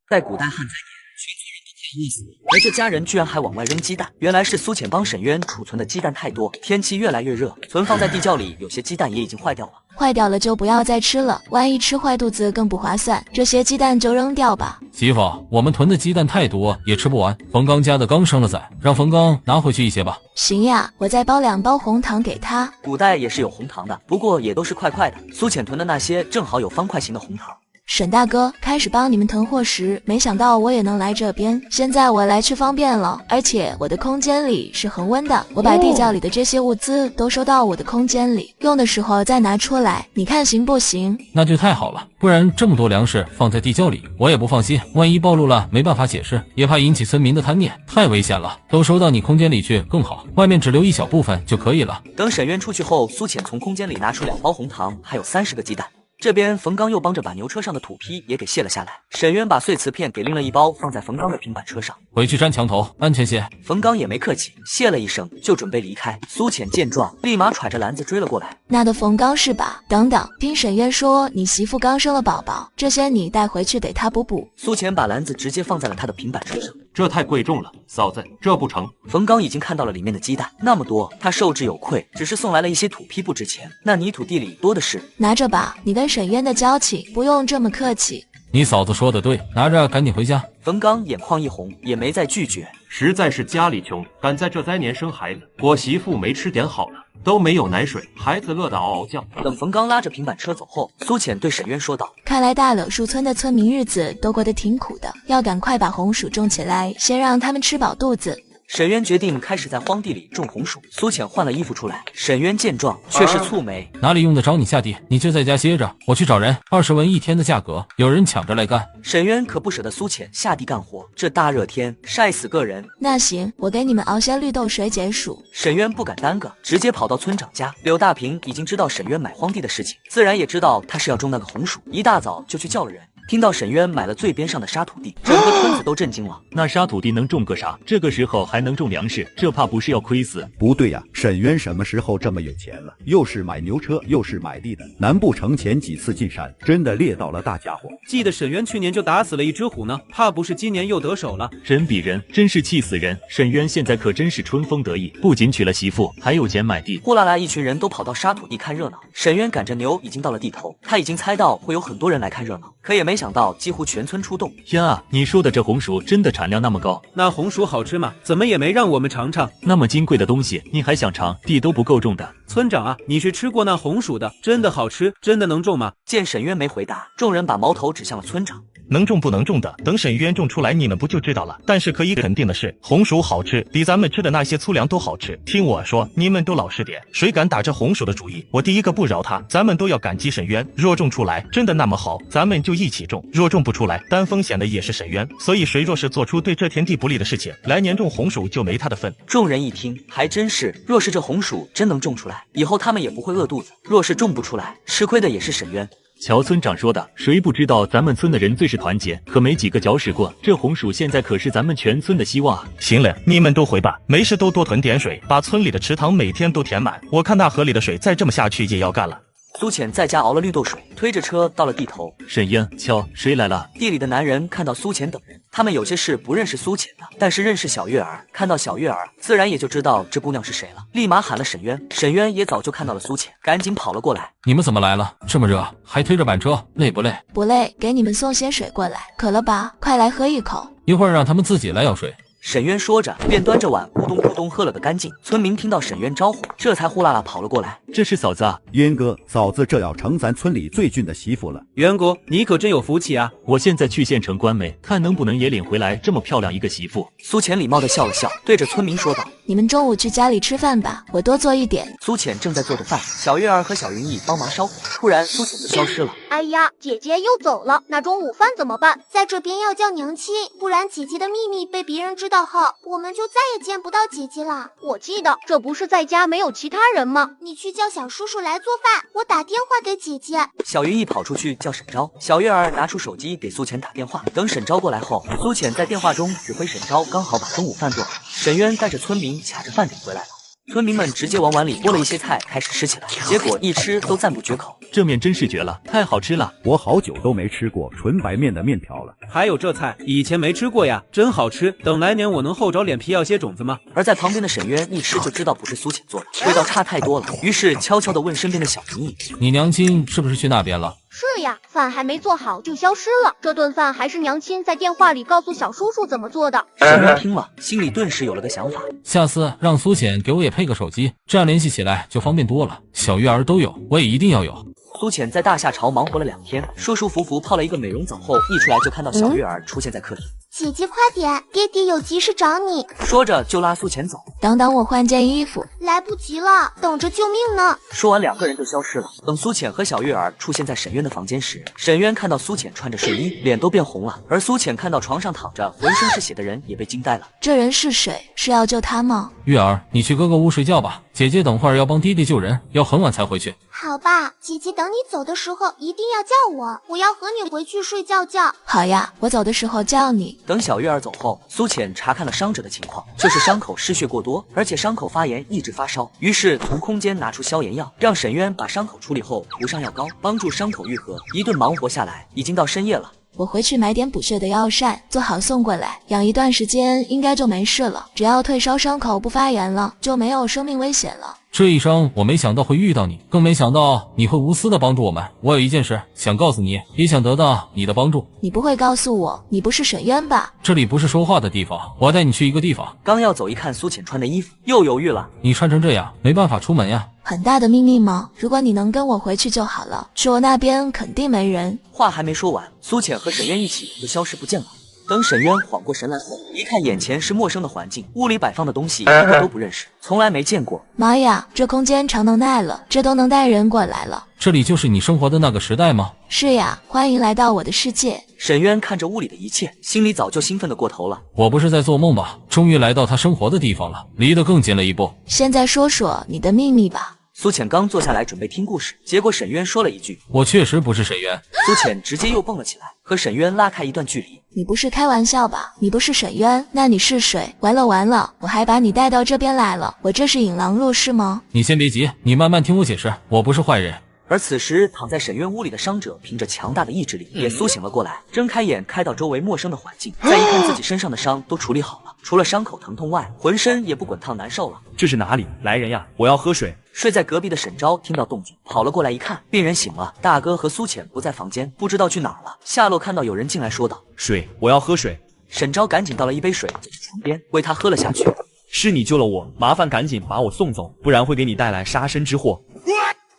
在古代汉宰年，全村人都怕饿死，而这家人居然还往外扔鸡蛋。原来是苏浅帮沈渊储存的鸡蛋太多，天气越来越热，存放在地窖里，有些鸡蛋也已经坏掉了。坏掉了就不要再吃了，万一吃坏肚子更不划算。这些鸡蛋就扔掉吧。媳妇，我们囤的鸡蛋太多，也吃不完。冯刚家的刚生了崽，让冯刚拿回去一些吧。行呀，我再包2包红糖给他。古代也是有红糖的，不过也都是块块的。苏浅囤的那些正好有方块型的红糖。沈大哥，开始帮你们囤货时，没想到我也能来这边。现在我来去方便了，而且我的空间里是恒温的，我把地窖里的这些物资都收到我的空间里，用的时候再拿出来，你看行不行？那就太好了，不然这么多粮食放在地窖里，我也不放心，万一暴露了没办法解释，也怕引起村民的贪念，太危险了。都收到你空间里去更好，外面只留一小部分就可以了。等沈渊出去后，苏浅从空间里拿出2包红糖，还有30个鸡蛋。这边冯刚又帮着把牛车上的土坯也给卸了下来，沈渊把碎瓷片给拎了1包放在冯刚的平板车上，回去粘墙头，安全些。冯刚也没客气，谢了一声就准备离开。苏浅见状，立马揣着篮子追了过来。那的冯刚是吧？等等，听沈渊说你媳妇刚生了宝宝，这些你带回去给她补补。苏浅把篮子直接放在了他的平板车上。这太贵重了，嫂子，这不成。冯刚已经看到了里面的鸡蛋，那么多，他受之有愧，只是送来了一些土坯不值钱，那泥土地里多的是。拿着吧，你跟沈渊的交情，不用这么客气。你嫂子说的对，拿着赶紧回家。冯刚眼眶一红，也没再拒绝。实在是家里穷，敢在这灾年生孩子，我媳妇没吃点好的，都没有奶水，孩子乐得嗷嗷叫。等冯刚拉着平板车走后，苏浅对沈渊说道：看来大柳树村的村民日子都过得挺苦的，要赶快把红薯种起来，先让他们吃饱肚子。沈渊决定开始在荒地里种红薯。苏浅换了衣服出来，沈渊见状却是蹙眉，哪里用得着你下地？你就在家歇着，我去找人，20文1天的价格，有人抢着来干。沈渊可不舍得苏浅下地干活，这大热天晒死个人。那行，我给你们熬些绿豆水解暑。沈渊不敢耽搁，直接跑到村长家。柳大平已经知道沈渊买荒地的事情，自然也知道他是要种那个红薯，一大早就去叫了人。听到沈渊买了最边上的沙土地，整个村子都震惊了。那沙土地能种个啥？这个时候还能种粮食，这怕不是要亏死？不对呀，沈渊什么时候这么有钱了？又是买牛车，又是买地的，难不成前几次进山真的猎到了大家伙？记得沈渊去年就打死了一只虎呢，怕不是今年又得手了？人比人，真是气死人！沈渊现在可真是春风得意，不仅娶了媳妇，还有钱买地。呼啦啦，一群人都跑到沙土地看热闹。沈渊赶着牛已经到了地头，他已经猜到会有很多人来看热闹，可也没想到几乎全村出动。呀，你说的这红薯真的产量那么高？那红薯好吃吗？怎么也没让我们尝尝。那么金贵的东西，你还想尝？地都不够种的。村长啊，你是吃过那红薯的，真的好吃？真的能种吗？见沈渊没回答，众人把矛头指向了村长。能种不能种的，等沈渊种出来你们不就知道了。但是可以肯定的是，红薯好吃，比咱们吃的那些粗粮都好吃。听我说，你们都老实点，谁敢打这红薯的主意，我第一个不饶他。咱们都要感激沈渊，若种出来真的那么好，咱们就一起种；若种不出来，担风险的也是沈渊。所以谁若是做出对这田地不利的事情，来年种红薯就没他的份。众人一听，还真是，若是这红薯真能种出来，以后他们也不会饿肚子；若是种不出来，吃亏的也是沈渊。乔村长说的，谁不知道咱们村的人最是团结，可没几个搅屎过。这红薯现在可是咱们全村的希望。行了，你们都回吧，没事都多囤点水，把村里的池塘每天都填满。我看那河里的水再这么下去也要干了。苏浅在家熬了绿豆水，推着车到了地头。沈渊，瞧，谁来了？地里的男人看到苏浅等人，他们有些是不认识苏浅的，但是认识小月儿。看到小月儿，自然也就知道这姑娘是谁了，立马喊了沈渊。沈渊也早就看到了苏浅，赶紧跑了过来。你们怎么来了？这么热，还推着板车，累不累？不累，给你们送些水过来。渴了吧？快来喝一口。一会儿让他们自己来舀水。沈渊说着，便端着碗咕咚咕咚喝了个干净。村民听到沈渊招呼，这才呼啦啦跑了过来。这是嫂子啊，渊哥，嫂子这要成咱村里最俊的媳妇了。渊姑，你可真有福气啊！我现在去县城关媒，看能不能也领回来这么漂亮一个媳妇。苏浅礼貌地笑了笑，对着村民说道：“你们中午去家里吃饭吧，我多做一点。”苏浅正在做着饭，小月儿和小云逸帮忙烧火，突然苏浅就消失了。哎呀，姐姐又走了，那中午饭怎么办？在这边要叫娘亲，不然姐姐的秘密被别人知道后，我们就再也见不到姐姐了。我记得这不是在家没有其他人吗？你去叫小叔叔来做饭，我打电话给姐姐。小云逸跑出去叫沈昭，小月儿拿出手机给苏浅打电话。等沈昭过来后，苏浅在电话中指挥沈昭刚好把中午饭做好。沈渊带着村民卡着饭点回来了。村民们直接往碗里拨了一些菜，开始吃起来，结果一吃都赞不绝口。这面真是绝了，太好吃了！我好久都没吃过纯白面的面条了。还有这菜，以前没吃过呀，真好吃。等来年我能厚着脸皮要些种子吗？而在旁边的沈渊一吃就知道不是苏浅做的，味道差太多了，于是悄悄地问身边的小云逸：“你娘亲是不是去那边了？”是呀，饭还没做好就消失了。这顿饭还是娘亲在电话里告诉小叔叔怎么做的。沈渊听了，心里顿时有了个想法，下次让苏浅给我也配个手机，这样联系起来就方便多了。小月儿都有，我也一定要有。苏浅在大夏朝忙活了2天，舒舒服服泡了一个美容澡后，一出来就看到小月儿出现在客厅。姐姐快点，爹爹有急事找你。说着就拉苏浅走。等等，我换件衣服。来不及了，等着救命呢。说完2个人就消失了。等苏浅和小月儿出现在沈渊的房间时，沈渊看到苏浅穿着睡衣，脸都变红了，而苏浅看到床上躺着浑身是血的人也被惊呆了。这人是谁？是要救他吗？月儿，你去哥哥屋睡觉吧，姐姐等会儿要帮爹爹救人，要很晚才回去。好吧，姐姐等你走的时候一定要叫我，我要和你回去睡觉觉。好呀，我走的时候叫你。等小月儿走后，苏浅查看了伤者的情况，就是伤口失血过多，而且伤口发炎一直发烧，于是从空间拿出消炎药，让沈渊把伤口处理后涂上药膏，帮助伤口愈合。一顿忙活下来，已经到深夜了。我回去买点补血的药膳，做好送过来，养一段时间应该就没事了。只要退烧，伤口不发炎了，就没有生命危险了。这一伤我没想到会遇到你，更没想到你会无私的帮助我们。我有一件事想告诉你，也想得到你的帮助。你不会告诉我你不是沈渊吧？这里不是说话的地方，我带你去一个地方。刚要走，一看苏浅穿的衣服，又犹豫了。你穿成这样，没办法出门呀。很大的秘密吗？如果你能跟我回去就好了，去我那边肯定没人。话还没说完，苏浅和沈渊一起就消失不见了。等沈渊缓过神来后，一看眼前是陌生的环境，屋里摆放的东西一个都不认识，从来没见过。妈呀，这空间长能耐了，这都能带人过来了。这里就是你生活的那个时代吗？是呀，欢迎来到我的世界。沈渊看着屋里的一切，心里早就兴奋得过头了。我不是在做梦吧？终于来到他生活的地方了，离得更近了一步。现在说说你的秘密吧。苏浅刚坐下来准备听故事，结果沈渊说了一句：“我确实不是沈渊。”苏浅直接又蹦了起来，和沈渊拉开一段距离。你不是开玩笑吧？你不是沈渊，那你是谁？完了完了，我还把你带到这边来了，我这是引狼入室吗？你先别急，你慢慢听我解释，我不是坏人。而此时躺在沈渊屋里的伤者凭着强大的意志力也苏醒了过来，睁开眼开到周围陌生的环境，再一看自己身上的伤都处理好了，除了伤口疼痛外，浑身也不滚烫难受了。这是哪里？来人呀，我要喝水。睡在隔壁的沈昭听到动静跑了过来，一看病人醒了，大哥和苏浅不在房间，不知道去哪儿了。下楼看到有人进来，说道：“水，我要喝水。”沈昭赶紧倒了一杯水在床边，为他喝了下去。是你救了我，麻烦赶紧把我送走，不然会给你带来杀身之祸。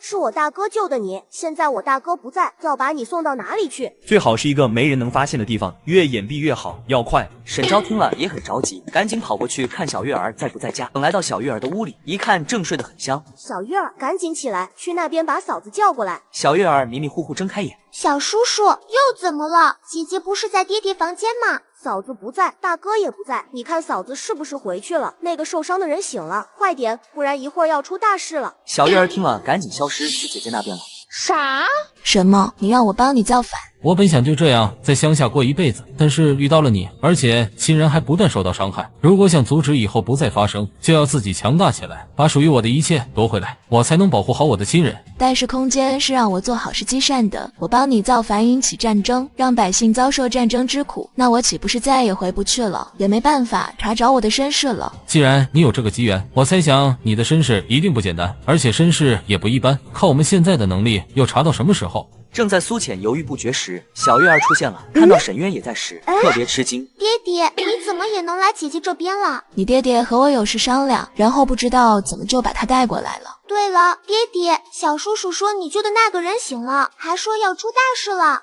是我大哥救的你，现在我大哥不在，要把你送到哪里去？最好是一个没人能发现的地方，越隐蔽越好，要快。沈昭听了也很着急，赶紧跑过去看小月儿在不在家。等来到小月儿的屋里，一看正睡得很香。小月儿，赶紧起来，去那边把嫂子叫过来。小月儿迷迷糊糊睁开眼，小叔叔又怎么了？姐姐不是在爹爹房间吗？嫂子不在，大哥也不在，你看嫂子是不是回去了？那个受伤的人醒了，快点，不然一会儿要出大事了。小月儿听了赶紧消失去姐姐那边了。啥？什么？你让我帮你造反？我本想就这样在乡下过一辈子，但是遇到了你，而且亲人还不断受到伤害。如果想阻止以后不再发生，就要自己强大起来，把属于我的一切夺回来，我才能保护好我的亲人。但是空间是让我做好事积善的，我帮你造反，引起战争，让百姓遭受战争之苦，那我岂不是再也回不去了，也没办法查找我的身世了。既然你有这个机缘，我猜想你的身世一定不简单，而且身世也不一般，靠我们现在的能力要查到什么时候？正在苏浅犹豫不决时，小月儿出现了，看到沈渊也在时，特别吃惊。爹爹，你怎么也能来姐姐这边了？你爹爹和我有事商量，然后不知道怎么就把他带过来了。对了，爹爹，小叔叔说你救的那个人醒了，还说要出大事了。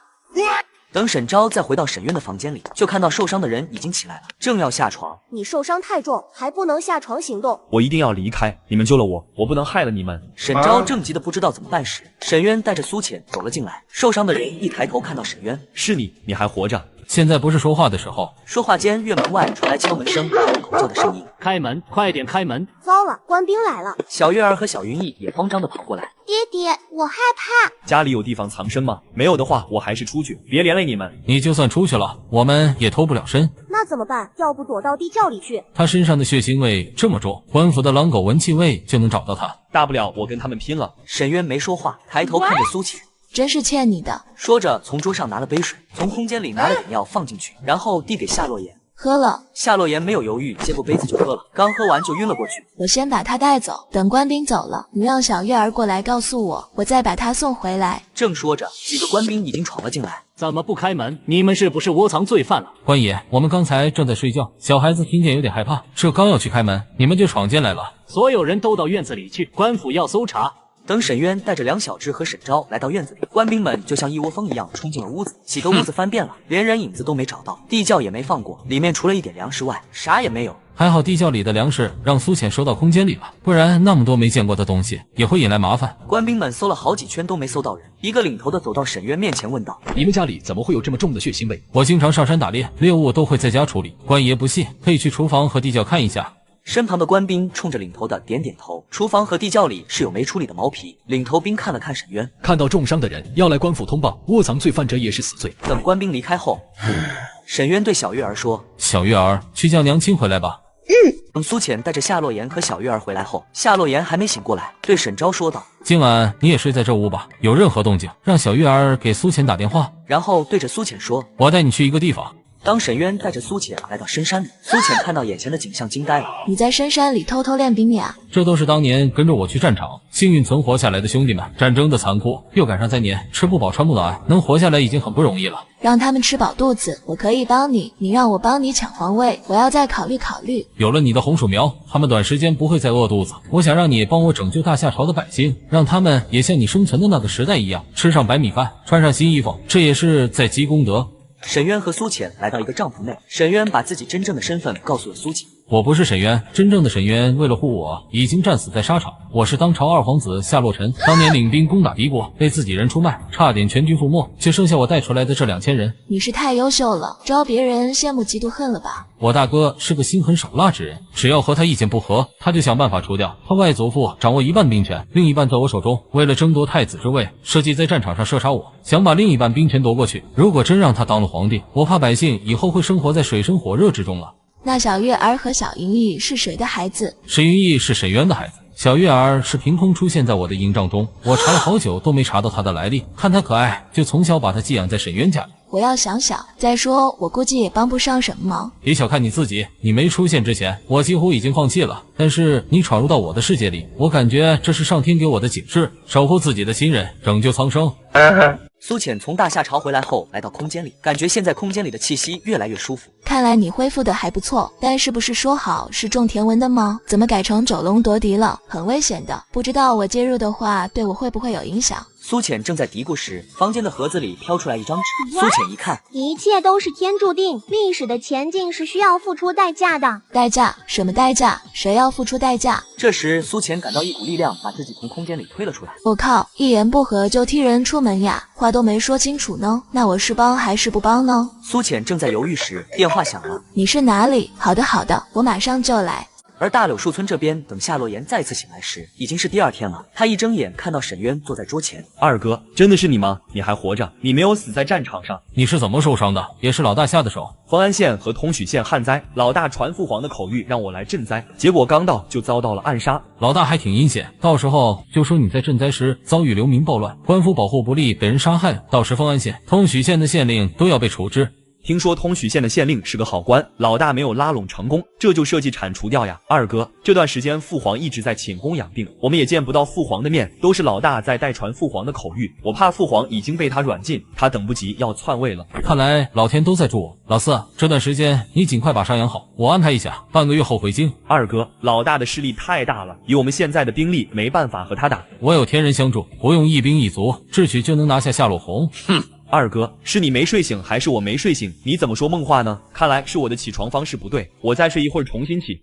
等沈昭再回到沈渊的房间里，就看到受伤的人已经起来了，正要下床。你受伤太重，还不能下床行动。我一定要离开，你们救了我，我不能害了你们。沈昭正急得不知道怎么办时，沈渊带着苏浅走了进来。受伤的人一抬头看到沈渊，是你，你还活着？现在不是说话的时候。说话间，院门外传来敲门声，还有狗叫的声音。开门，快点开门！糟了，官兵来了！小月儿和小云逸也慌张地跑过来。爹爹，我害怕。家里有地方藏身吗？没有的话，我还是出去，别连累你们。你就算出去了，我们也脱不了身。那怎么办？要不躲到地窖里去？他身上的血腥味这么重，官府的狼狗闻气味就能找到他。大不了我跟他们拼了。沈渊没说话，抬头看着苏浅。真是欠你的。说着，从桌上拿了杯水，从空间里拿了点药放进去，然后递给夏洛言。喝了。夏洛言没有犹豫，接过杯子就喝了，刚喝完就晕了过去。我先把他带走，等官兵走了，你让小月儿过来告诉我，我再把他送回来。正说着，几个官兵已经闯了进来。怎么不开门？你们是不是窝藏罪犯了？官爷，我们刚才正在睡觉，小孩子听见有点害怕，这刚要去开门，你们就闯进来了。所有人都到院子里去，官府要搜查。等沈渊带着梁小志和沈昭来到院子里，官兵们就像一窝蜂一样冲进了屋子，几个屋子翻遍了，连人影子都没找到，地窖也没放过，里面除了一点粮食外，啥也没有。还好地窖里的粮食让苏浅收到空间里了，不然那么多没见过的东西也会引来麻烦。官兵们搜了好几圈都没搜到人，一个领头的走到沈渊面前问道：“你们家里怎么会有这么重的血腥味？”我经常上山打猎，猎物都会在家处理。官爷不信，可以去厨房和地窖看一下。身旁的官兵冲着领头的点点头。厨房和地窖里是有没处理的毛皮。领头兵看了看沈渊，看到重伤的人要来官府通报，窝藏罪犯者也是死罪。等官兵离开后，沈渊对小月儿说：“小月儿，去叫娘亲回来吧。”等苏浅带着夏洛言和小月儿回来后，夏洛言还没醒过来，对沈昭说道：“今晚你也睡在这屋吧，有任何动静，让小月儿给苏浅打电话。”然后对着苏浅说：“我带你去一个地方。”当沈渊带着苏浅来到深山里，苏浅看到眼前的景象惊呆了。你在深山里偷偷练兵呀？这都是当年跟着我去战场，幸运存活下来的兄弟们。战争的残酷，又赶上灾年，吃不饱穿不暖，能活下来已经很不容易了。让他们吃饱肚子，我可以帮你。你让我帮你抢皇位，我要再考虑考虑。有了你的红薯苗，他们短时间不会再饿肚子。我想让你帮我拯救大夏朝的百姓，让他们也像你生存的那个时代一样，吃上白米饭，穿上新衣服，这也是在积功德。沈渊和苏浅来到一个帐篷内，沈渊把自己真正的身份告诉了苏浅。我不是沈渊，真正的沈渊为了护我，已经战死在沙场。我是当朝二皇子夏洛尘，当年领兵攻打敌国，被自己人出卖，差点全军覆没，就剩下我带出来的这2000人。你是太优秀了，招别人羡慕嫉妒恨了吧？我大哥是个心狠手辣之人，只要和他意见不合，他就想办法除掉。他外祖父掌握1半兵权，另一半在我手中，为了争夺太子之位，设计在战场上射杀我，想把另一半兵权夺过去。如果真让他当了皇帝，我怕百姓以后会生活在水深火热之中了。那小月儿和小云逸是谁的孩子？沈云逸是沈渊的孩子，小月儿是凭空出现在我的营帐中，我查了好久都没查到她的来历，看她可爱，就从小把她寄养在沈渊家里。我要想想，再说我估计也帮不上什么忙。别小看你自己，你没出现之前，我几乎已经放弃了。但是你闯入到我的世界里，我感觉这是上天给我的警示，守护自己的亲人，拯救苍生。苏浅从大夏朝回来后，来到空间里，感觉现在空间里的气息越来越舒服。看来你恢复的还不错，但是不是说好是种田文的吗？怎么改成九龙夺嫡了？很危险的，不知道我介入的话，对我会不会有影响？苏浅正在嘀咕时，房间的盒子里飘出来一张纸。苏浅一看，一切都是天注定，历史的前进是需要付出代价的。代价？什么代价？谁要付出代价？这时，苏浅感到一股力量把自己从空间里推了出来。我靠，一言不合就踢人出门呀，话都没说清楚呢，那我是帮还是不帮呢？苏浅正在犹豫时，电话响了。你是哪里？好的好的，我马上就来。而大柳树村这边，等夏洛言再次醒来时，已经是第2天了。他一睁眼看到沈渊坐在桌前。二哥，真的是你吗？你还活着？你没有死在战场上。你是怎么受伤的？也是老大下的手。丰安县和通许县旱灾，老大传父皇的口谕让我来赈灾，结果刚到就遭到了暗杀。老大还挺阴险，到时候就说你在赈灾时遭遇流民暴乱，官府保护不力被人杀害，到时丰安县、通许县的县令都要被处置。听说通许县的县令是个好官，老大没有拉拢成功，这就设计铲除掉呀。二哥，这段时间父皇一直在寝宫养病，我们也见不到父皇的面，都是老大在代传父皇的口谕。我怕父皇已经被他软禁，他等不及要篡位了。看来老天都在助我。老四，这段时间你尽快把伤养好，我安排一下，半个月后回京。二哥，老大的势力太大了，以我们现在的兵力没办法和他打。我有天人相助，不用一兵一卒，智取就能拿下夏洛洪。哼。二哥，是你没睡醒还是我没睡醒？你怎么说梦话呢？看来是我的起床方式不对，我再睡一会儿重新起。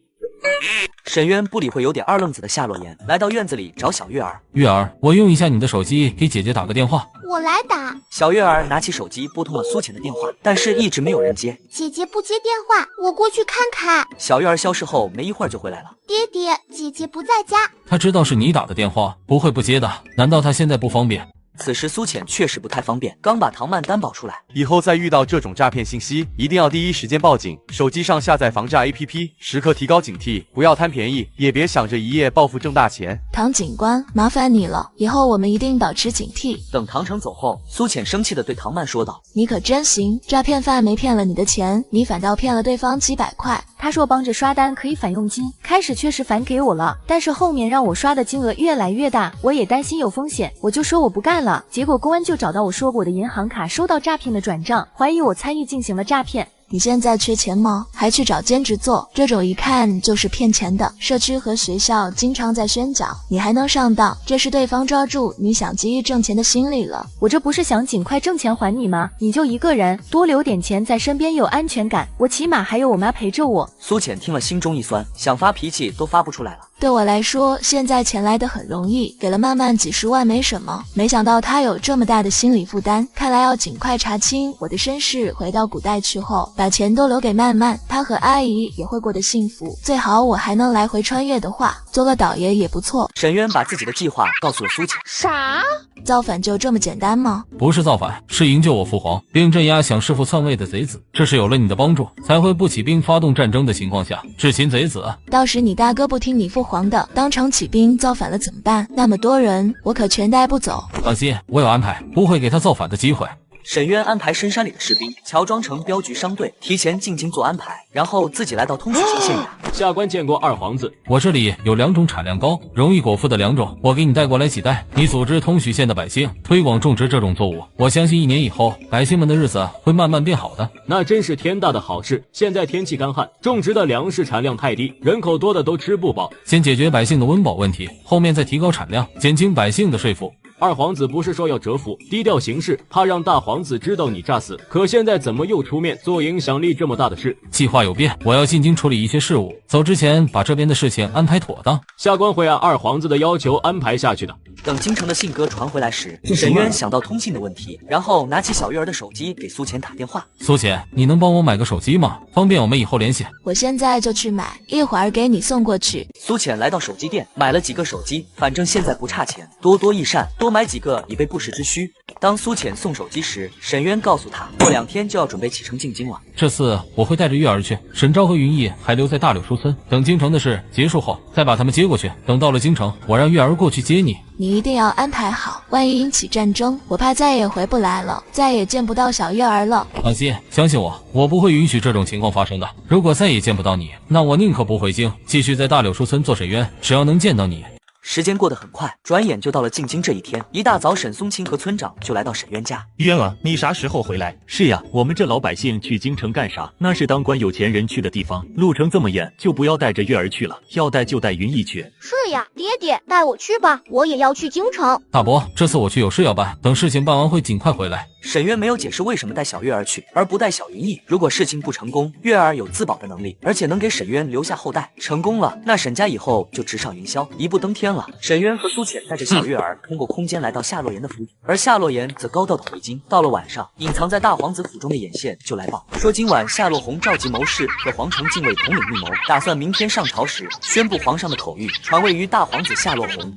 沈渊不理会有点二愣子的夏洛言，来到院子里找小月儿。月儿，我用一下你的手机给姐姐打个电话。我来打。小月儿拿起手机拨通了苏浅的电话，但是一直没有人接。姐姐不接电话，我过去看看。小月儿消失后没一会儿就回来了。爹爹，姐姐不在家。她知道是你打的电话，不会不接的。难道她现在不方便？此时苏浅确实不太方便，刚把唐曼担保出来。以后再遇到这种诈骗信息，一定要第一时间报警，手机上下载防诈 APP， 时刻提高警惕，不要贪便宜，也别想着一夜暴富挣大钱。唐警官，麻烦你了，以后我们一定保持警惕。等唐成走后，苏浅生气地对唐曼说道：“你可真行，诈骗犯没骗了你的钱，你反倒骗了对方几百块。他说帮着刷单可以返佣金，开始确实返给我了，但是后面让我刷的金额越来越大，我也担心有风险，我就说我不干了。结果公安就找到我说我的银行卡收到诈骗的转账，怀疑我参与进行了诈骗。你现在缺钱吗？还去找兼职做？这种一看就是骗钱的。社区和学校经常在宣讲，你还能上当，这是对方抓住你想急于挣钱的心理了。我这不是想尽快挣钱还你吗？你就一个人，多留点钱在身边有安全感，我起码还有我妈陪着我。”苏浅听了心中一酸，想发脾气都发不出来了。对我来说，现在钱来得很容易，给了曼曼几十万没什么，没想到他有这么大的心理负担，看来要尽快查清我的身世，回到古代去后，把钱都留给曼曼，他和阿姨也会过得幸福。最好我还能来回穿越的话，做个倒爷也不错。沈渊把自己的计划告诉了苏浅。啥？造反就这么简单吗？不是造反，是营救我父皇，并镇压想弑父篡位的贼子。这是有了你的帮助，才会不起兵发动战争的情况下智擒贼子。到时你大哥不听你父皇的，当场起兵造反了怎么办？那么多人，我可全带不走。放心，我有安排，不会给他造反的机会。沈渊安排深山里的士兵乔装成镖局商队，提前进京做安排，然后自己来到通许县县衙。下官见过二皇子，我这里有2种产量高、容易果腹的良种，我给你带过来几袋。你组织通许县的百姓推广种植这种作物，我相信1年以后，百姓们的日子会慢慢变好的。那真是天大的好事！现在天气干旱，种植的粮食产量太低，人口多的都吃不饱。先解决百姓的温饱问题，后面再提高产量，减轻百姓的税负。二皇子不是说要折服，低调行事，怕让大皇子知道你诈死，可现在怎么又出面做影响力这么大的事？计划有变，我要进京处理一些事务，走之前把这边的事情安排妥当。下官会按二皇子的要求安排下去的。等京城的信鸽传回来时，沈渊想到通信的问题，然后拿起小月儿的手机给苏浅打电话。苏浅，你能帮我买个手机吗？方便我们以后联系。我现在就去买，一会儿给你送过去。苏浅来到手机店，买了几个手机，反正现在不差钱，多多益善，多买几个以备不时之需。当苏浅送手机时，沈渊告诉他，过2天就要准备启程进京了。这次我会带着月儿去，沈昭和云逸还留在大柳书村，等京城的事结束后再把他们接过去。等到了京城，我让月儿过去接你。你一定要安排好，万一引起战争，我怕再也回不来了，再也见不到小月儿了。放心，相信我，我不会允许这种情况发生的。如果再也见不到你，那我宁可不回京，继续在大柳书村做沈渊，只要能见到你。时间过得很快，转眼就到了进京这一天。一大早，沈松青和村长就来到沈渊家。渊儿，你啥时候回来？是呀，我们这老百姓去京城干啥？那是当官有钱人去的地方，路程这么远，就不要带着月儿去了，要带就带云逸去。是呀，爹爹，带我去吧，我也要去京城。大伯，这次我去有事要办，等事情办完会尽快回来。沈渊没有解释为什么带小月儿去，而不带小云逸。如果事情不成功，月儿有自保的能力，而且能给沈渊留下后代。成功了，那沈家以后就直上云霄，一步登天了。沈渊和苏浅带着小月儿通过空间来到夏洛言的府邸，而夏洛言则高调的回京。到了晚上，隐藏在大皇子府中的眼线就来报说，今晚夏洛洪召集谋士和皇城禁卫统领密谋，打算明天上朝时宣布皇上的口谕，传位于大皇子夏洛洪。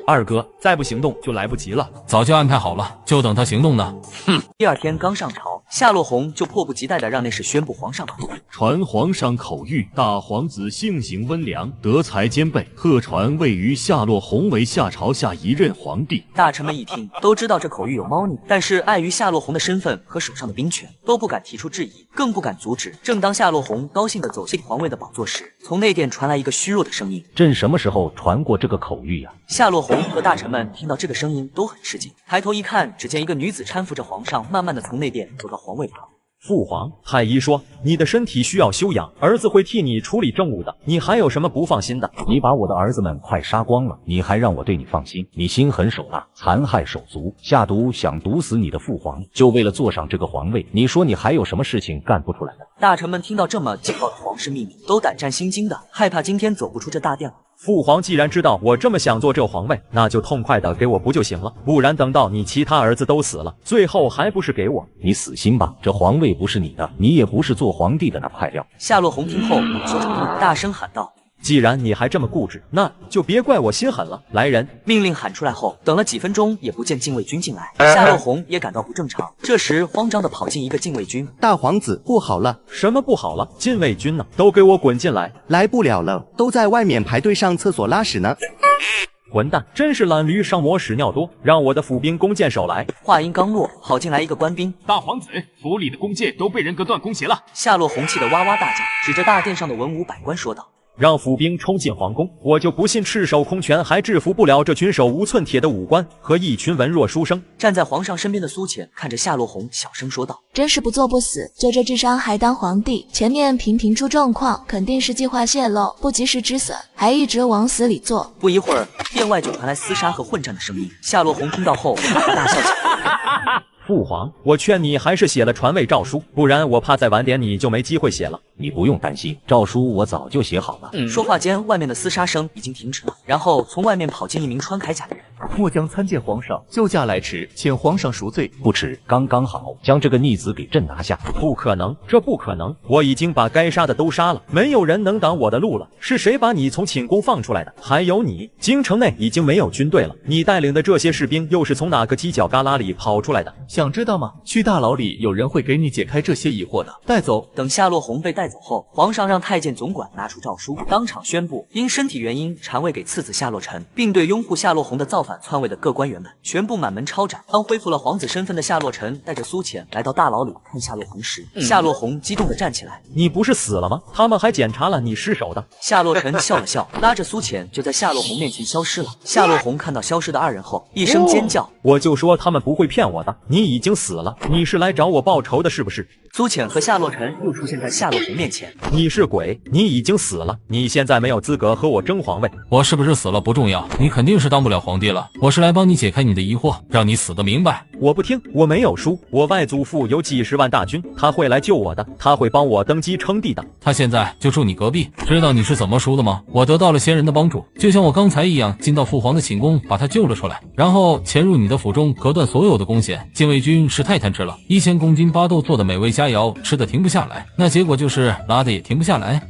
二哥，再不行动就来不及了。早就安排好了，就等他行动呢。第2天刚上朝，夏洛洪就迫不及待地让内侍宣布皇上吧。传皇上口谕，大皇子性行温良，德才兼备，特传位于夏洛洪为夏朝下一任皇帝。大臣们一听都知道这口谕有猫腻，但是碍于夏洛洪的身份和手上的兵权，都不敢提出质疑，更不敢阻止。正当夏洛洪高兴地走进皇位的宝座时，从内殿传来一个虚弱的声音：朕什么时候传过这个口谕呀？夏洛洪和大臣们听到这个声音都很吃惊，抬头一看，只见一个女子搀扶着皇上，慢慢地从内殿走到皇位旁。父皇，太医说你的身体需要休养，儿子会替你处理政务的，你还有什么不放心的？你把我的儿子们快杀光了，你还让我对你放心？你心狠手辣，残害手足，下毒想毒死你的父皇，就为了坐上这个皇位，你说你还有什么事情干不出来的？大臣们听到这么劲爆的皇室秘密，都胆战心惊的，害怕今天走不出这大殿了。父皇既然知道我这么想做这皇位，那就痛快的给我不就行了？不然等到你其他儿子都死了，最后还不是给我？你死心吧，这皇位不是你的，你也不是做皇帝的那派料。夏洛洪听后恼羞成怒，大声喊道：既然你还这么固执，那就别怪我心狠了。来人！命令喊出来后，等了几分钟也不见禁卫军进来，夏洛洪也感到不正常。这时慌张地跑进一个禁卫军：大皇子，不好了！什么不好了？禁卫军呢？都给我滚进来！来不了了，都在外面排队上厕所拉屎呢。混蛋，真是懒驴上磨屎尿多！让我的府兵弓箭手来！话音刚落，跑进来一个官兵：大皇子，府里的弓箭都被人割断弓弦了。夏洛洪气得哇哇大叫，指着大殿上的文武百官说道：让府兵冲进皇宫，我就不信赤手空拳还制服不了这群手无寸铁的武官和一群文弱书生。站在皇上身边的苏浅看着夏洛洪，小声说道：真是不做不死，就这智商还当皇帝，前面频频出状况，肯定是计划泄露，不及时止损，还一直往死里做。不一会儿，殿外就传来厮杀和混战的声音。夏洛洪听到后大笑起来。父皇，我劝你还是写了传位诏书，不然我怕再晚点你就没机会写了。你不用担心，诏书我早就写好了。说话间，外面的厮杀声已经停止了，然后从外面跑进一名穿铠甲的人。末将参见皇上，救驾来迟，请皇上赎罪。不迟，刚刚好，将这个逆子给朕拿下。不可能，这不可能！我已经把该杀的都杀了，没有人能挡我的路了。是谁把你从寝宫放出来的？还有你，京城内已经没有军队了，你带领的这些士兵又是从哪个犄角旮旯里跑出来的？想知道吗？去大牢里，有人会给你解开这些疑惑的。带走。等夏洛洪被带走后，皇上让太监总管拿出诏书，当场宣布因身体原因禅位给次子夏洛臣，并对拥护夏洛洪的造反篡位的各官员们全部满门抄斩。当恢复了皇子身份的夏洛臣带着苏浅来到大牢里看夏洛洪时，夏洛洪激动地站起来：你不是死了吗？他们还检查了你尸首的。夏洛臣笑了笑，拉着苏浅就在夏洛洪面前消失了。夏洛洪看到消失的二人后，一声尖叫：我就说他们不会骗我的，你已经死了，你是来找我报仇的是不是？苏浅和夏洛臣又出现在夏洛洪面前。你是鬼，你已经死了，你现在没有资格和我争皇位。我是不是死了不重要，你肯定是当不了皇帝了。我是来帮你解开你的疑惑，让你死得明白。我不听，我没有输，我外祖父有几十万大军，他会来救我的，他会帮我登基称帝的。他现在就住你隔壁，知道你是怎么输的吗？我得到了先人的帮助，就像我刚才一样，进到父皇的寝宫把他救了出来，然后潜入你的府中，隔断所有的弓弦。禁卫军是太贪吃了，1000公斤巴豆做的美味佳肴吃得停不下来，那结果就是拉的也停不下来。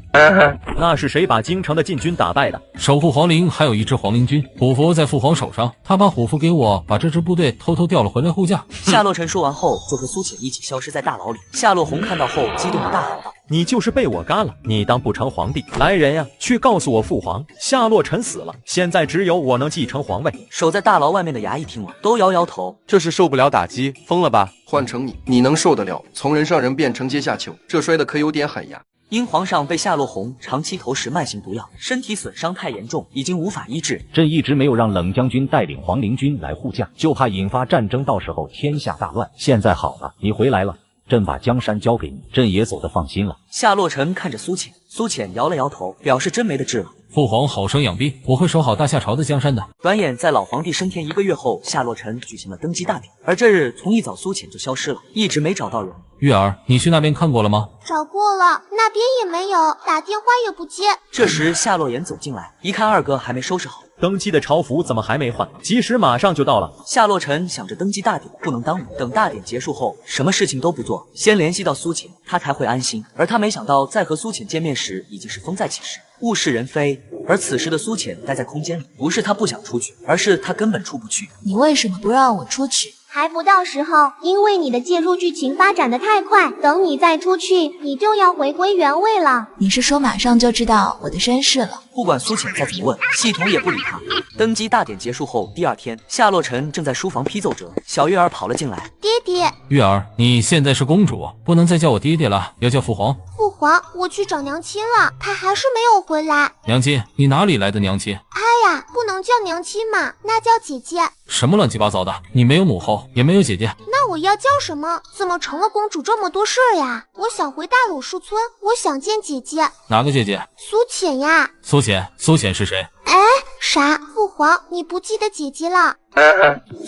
那是谁把京城的禁军打败的？守护皇陵还有一支皇陵军，虎符在父皇手上，他把虎符给我，把这支部队偷偷调了回来护驾。夏洛臣说完后就和苏浅一起消失在大牢里。夏洛洪看到后激动地大喊道：你就是被我嘎了，你当不成皇帝？来人呀，去告诉我父皇，夏洛臣死了，现在只有我能继承皇位。守在大牢外面的衙役听了都摇摇头，这是受不了打击，疯了吧？换成你，你能受得了从人上人变成阶下囚？这摔的可有点狠呀！因皇上被夏洛洪长期投食慢性毒药，身体损伤太严重，已经无法医治。朕一直没有让冷将军带领皇陵军来护驾，就怕引发战争，到时候天下大乱。现在好了，你回来了，朕把江山交给你，朕也走得放心了。夏洛臣看着苏浅，苏浅摇了摇头，表示真没得治了。父皇好生养病，我会守好大夏朝的江山的。转眼在老皇帝升天1个月后，夏洛臣举行了登基大典，而这日从一早苏浅就消失了，一直没找到人。月儿，你去那边看过了吗？找过了，那边也没有，打电话也不接。这时夏洛言走进来，一看二哥还没收拾好，登基的朝服怎么还没换？吉时马上就到了。夏洛臣想着登基大典不能耽误，等大典结束后什么事情都不做，先联系到苏浅，他才会安心。而他没想到在和苏浅见面时已经是风再起时，物是人非。而此时的苏浅待在空间里，不是他不想出去，而是他根本出不去。你为什么不让我出去？还不到时候，因为你的介入剧情发展的太快，等你再出去，你就要回归原位了。你是说马上就知道我的身世了？不管苏浅再怎么问，系统也不理他。登基大典结束后，第二天，夏洛尘正在书房批奏折，小月儿跑了进来。爹爹，月儿，你现在是公主，不能再叫我爹爹了，要叫父皇。父皇，我去找娘亲了，她还是没有回来。娘亲，你哪里来的娘亲？哎呀，不能叫娘亲嘛，那叫姐姐。什么乱七八糟的？你没有母后，也没有姐姐，那我要叫什么？怎么成了公主这么多事儿呀？我想回大柳树村，我想见姐姐。哪个姐姐？苏浅呀。苏浅，苏浅是谁？哎，啥？父皇，你不记得姐姐了？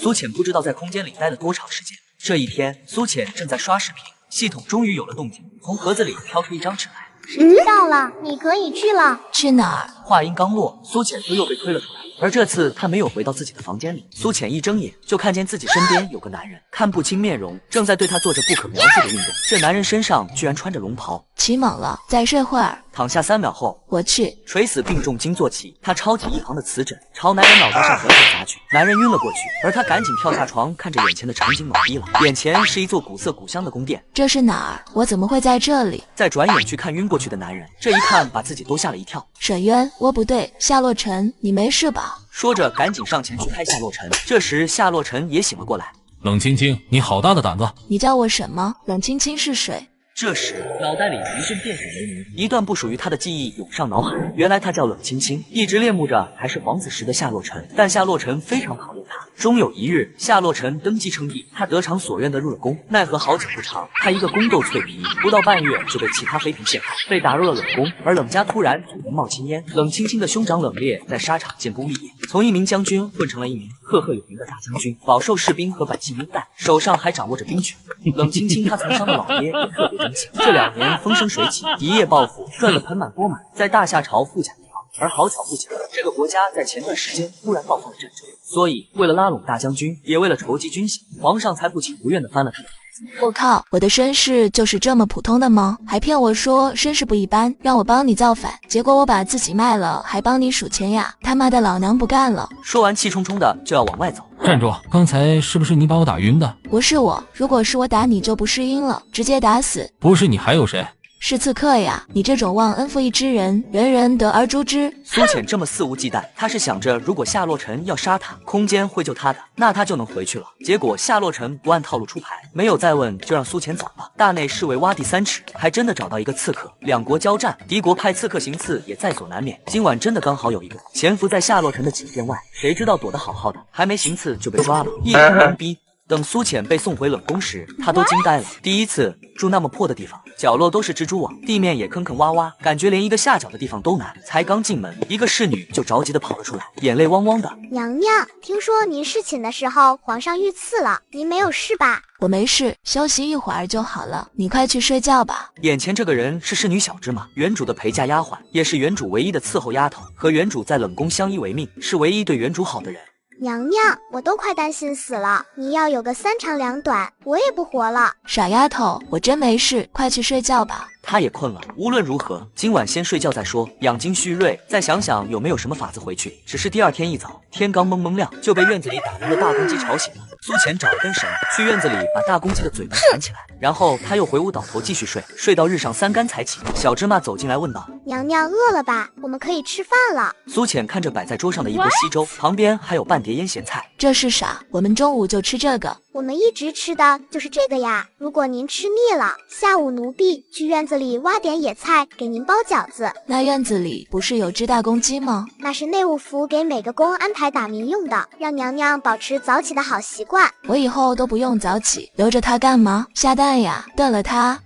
苏浅不知道在空间里待了多长时间。这一天，苏浅正在刷视频，系统终于有了动静，从盒子里挑出一张纸来。时机到了，你可以去了。去哪儿？话音刚落，苏浅就又被推了出来。而这次她没有回到自己的房间里，苏浅一睁眼就看见自己身边有个男人，看不清面容，正在对她做着不可描述的运动。这男人身上居然穿着龙袍。起猛了，再睡会儿。躺下3秒后，我去。垂死病重惊坐起，他抄起一旁的瓷枕，朝男人脑袋上狠狠砸去，男人晕了过去，而他赶紧跳下床，看着眼前的场景懵逼了。眼前是一座古色古香的宫殿，这是哪儿？我怎么会在这里？再转眼去看晕过去的男人，这一看把自己都吓了一跳。沈渊，我不对，夏洛尘，你没事吧？说着，赶紧上前去拍夏洛尘。这时，夏洛尘也醒了过来。冷青青，你好大的胆子！你叫我什么？冷青青是谁？这时，脑袋里一阵电闪雷鸣，一段不属于他的记忆涌上脑海。原来他叫冷青青，一直恋慕着还是皇子时的夏洛尘，但夏洛尘非常讨厌他。终有一日，夏洛尘登基称帝，他得偿所愿的入了宫，奈何好景不长，他一个宫斗脆皮，不到半月就被其他妃嫔陷害，被打入了冷宫。而冷家突然祖坟冒青烟，冷青青的兄长冷冽在沙场建功立业，从一名将军混成了一名赫赫有名的大将军，饱受士兵和百姓拥戴，手上还掌握着兵权。冷青青他从商的老爹也特别争气，这2年风生水起，一夜暴富，赚得盆满钵满，在大夏朝富甲一方。而好巧不巧，这个国家在前段时间突然爆发了战争，所以为了拉拢大将军，也为了筹集军饷，皇上才不情不愿地翻了他的牌子。我靠，我的身世就是这么普通的吗？还骗我说身世不一般，让我帮你造反，结果我把自己卖了，还帮你数钱呀！他妈的，老娘不干了！说完，气冲冲的就要往外走。站住！刚才是不是你把我打晕的？不是我，如果是我打你就不是晕了，直接打死。不是你还有谁？是刺客呀！你这种忘恩负义之人，人人得而诛之。苏浅这么肆无忌惮，他是想着如果夏洛尘要杀他，空间会救他的，那他就能回去了。结果夏洛尘不按套路出牌，没有再问就让苏浅走了。大内侍卫挖地3尺，还真的找到一个刺客。两国交战，敌国派刺客行刺也在所难免。今晚真的刚好有一个潜伏在夏洛尘的锦殿外，谁知道躲得好好的，还没行刺就被抓了，一脸懵逼。等苏浅被送回冷宫时，他都惊呆了。第一次住那么破的地方，角落都是蜘蛛网，地面也坑坑洼洼，感觉连一个下脚的地方都难。才刚进门，一个侍女就着急的跑了出来，眼泪汪汪的。娘娘，听说您侍寝的时候皇上遇刺了，您没有事吧？我没事，休息一会儿就好了。你快去睡觉吧。眼前这个人是侍女小芝麻，原主的陪嫁丫鬟，也是原主唯一的伺候丫头，和原主在冷宫相依为命，是唯一对原主好的人。娘娘，我都快担心死了，你要有个3长2短，我也不活了。傻丫头，我真没事，快去睡觉吧。他也困了，无论如何，今晚先睡觉再说，养精蓄锐，再想想有没有什么法子回去。只是第2天一早，天刚蒙蒙亮，就被院子里打鸣的大公鸡吵醒了。苏浅找了根绳，去院子里把大公鸡的嘴巴缠起来，然后他又回屋倒头继续睡，睡到日上3竿才起。小芝麻走进来问道：“娘娘饿了吧？我们可以吃饭了。”苏浅看着摆在桌上的一锅稀粥，旁边还有半碟腌咸菜。这是啥？我们中午就吃这个。我们一直吃的就是这个呀。如果您吃腻了，下午奴婢去院子里挖点野菜给您包饺子。那院子里不是有只大公鸡吗？那是内务府给每个宫安排打鸣用的，让娘娘保持早起的好习惯。我以后都不用早起，留着它干嘛？下蛋呀！炖了它。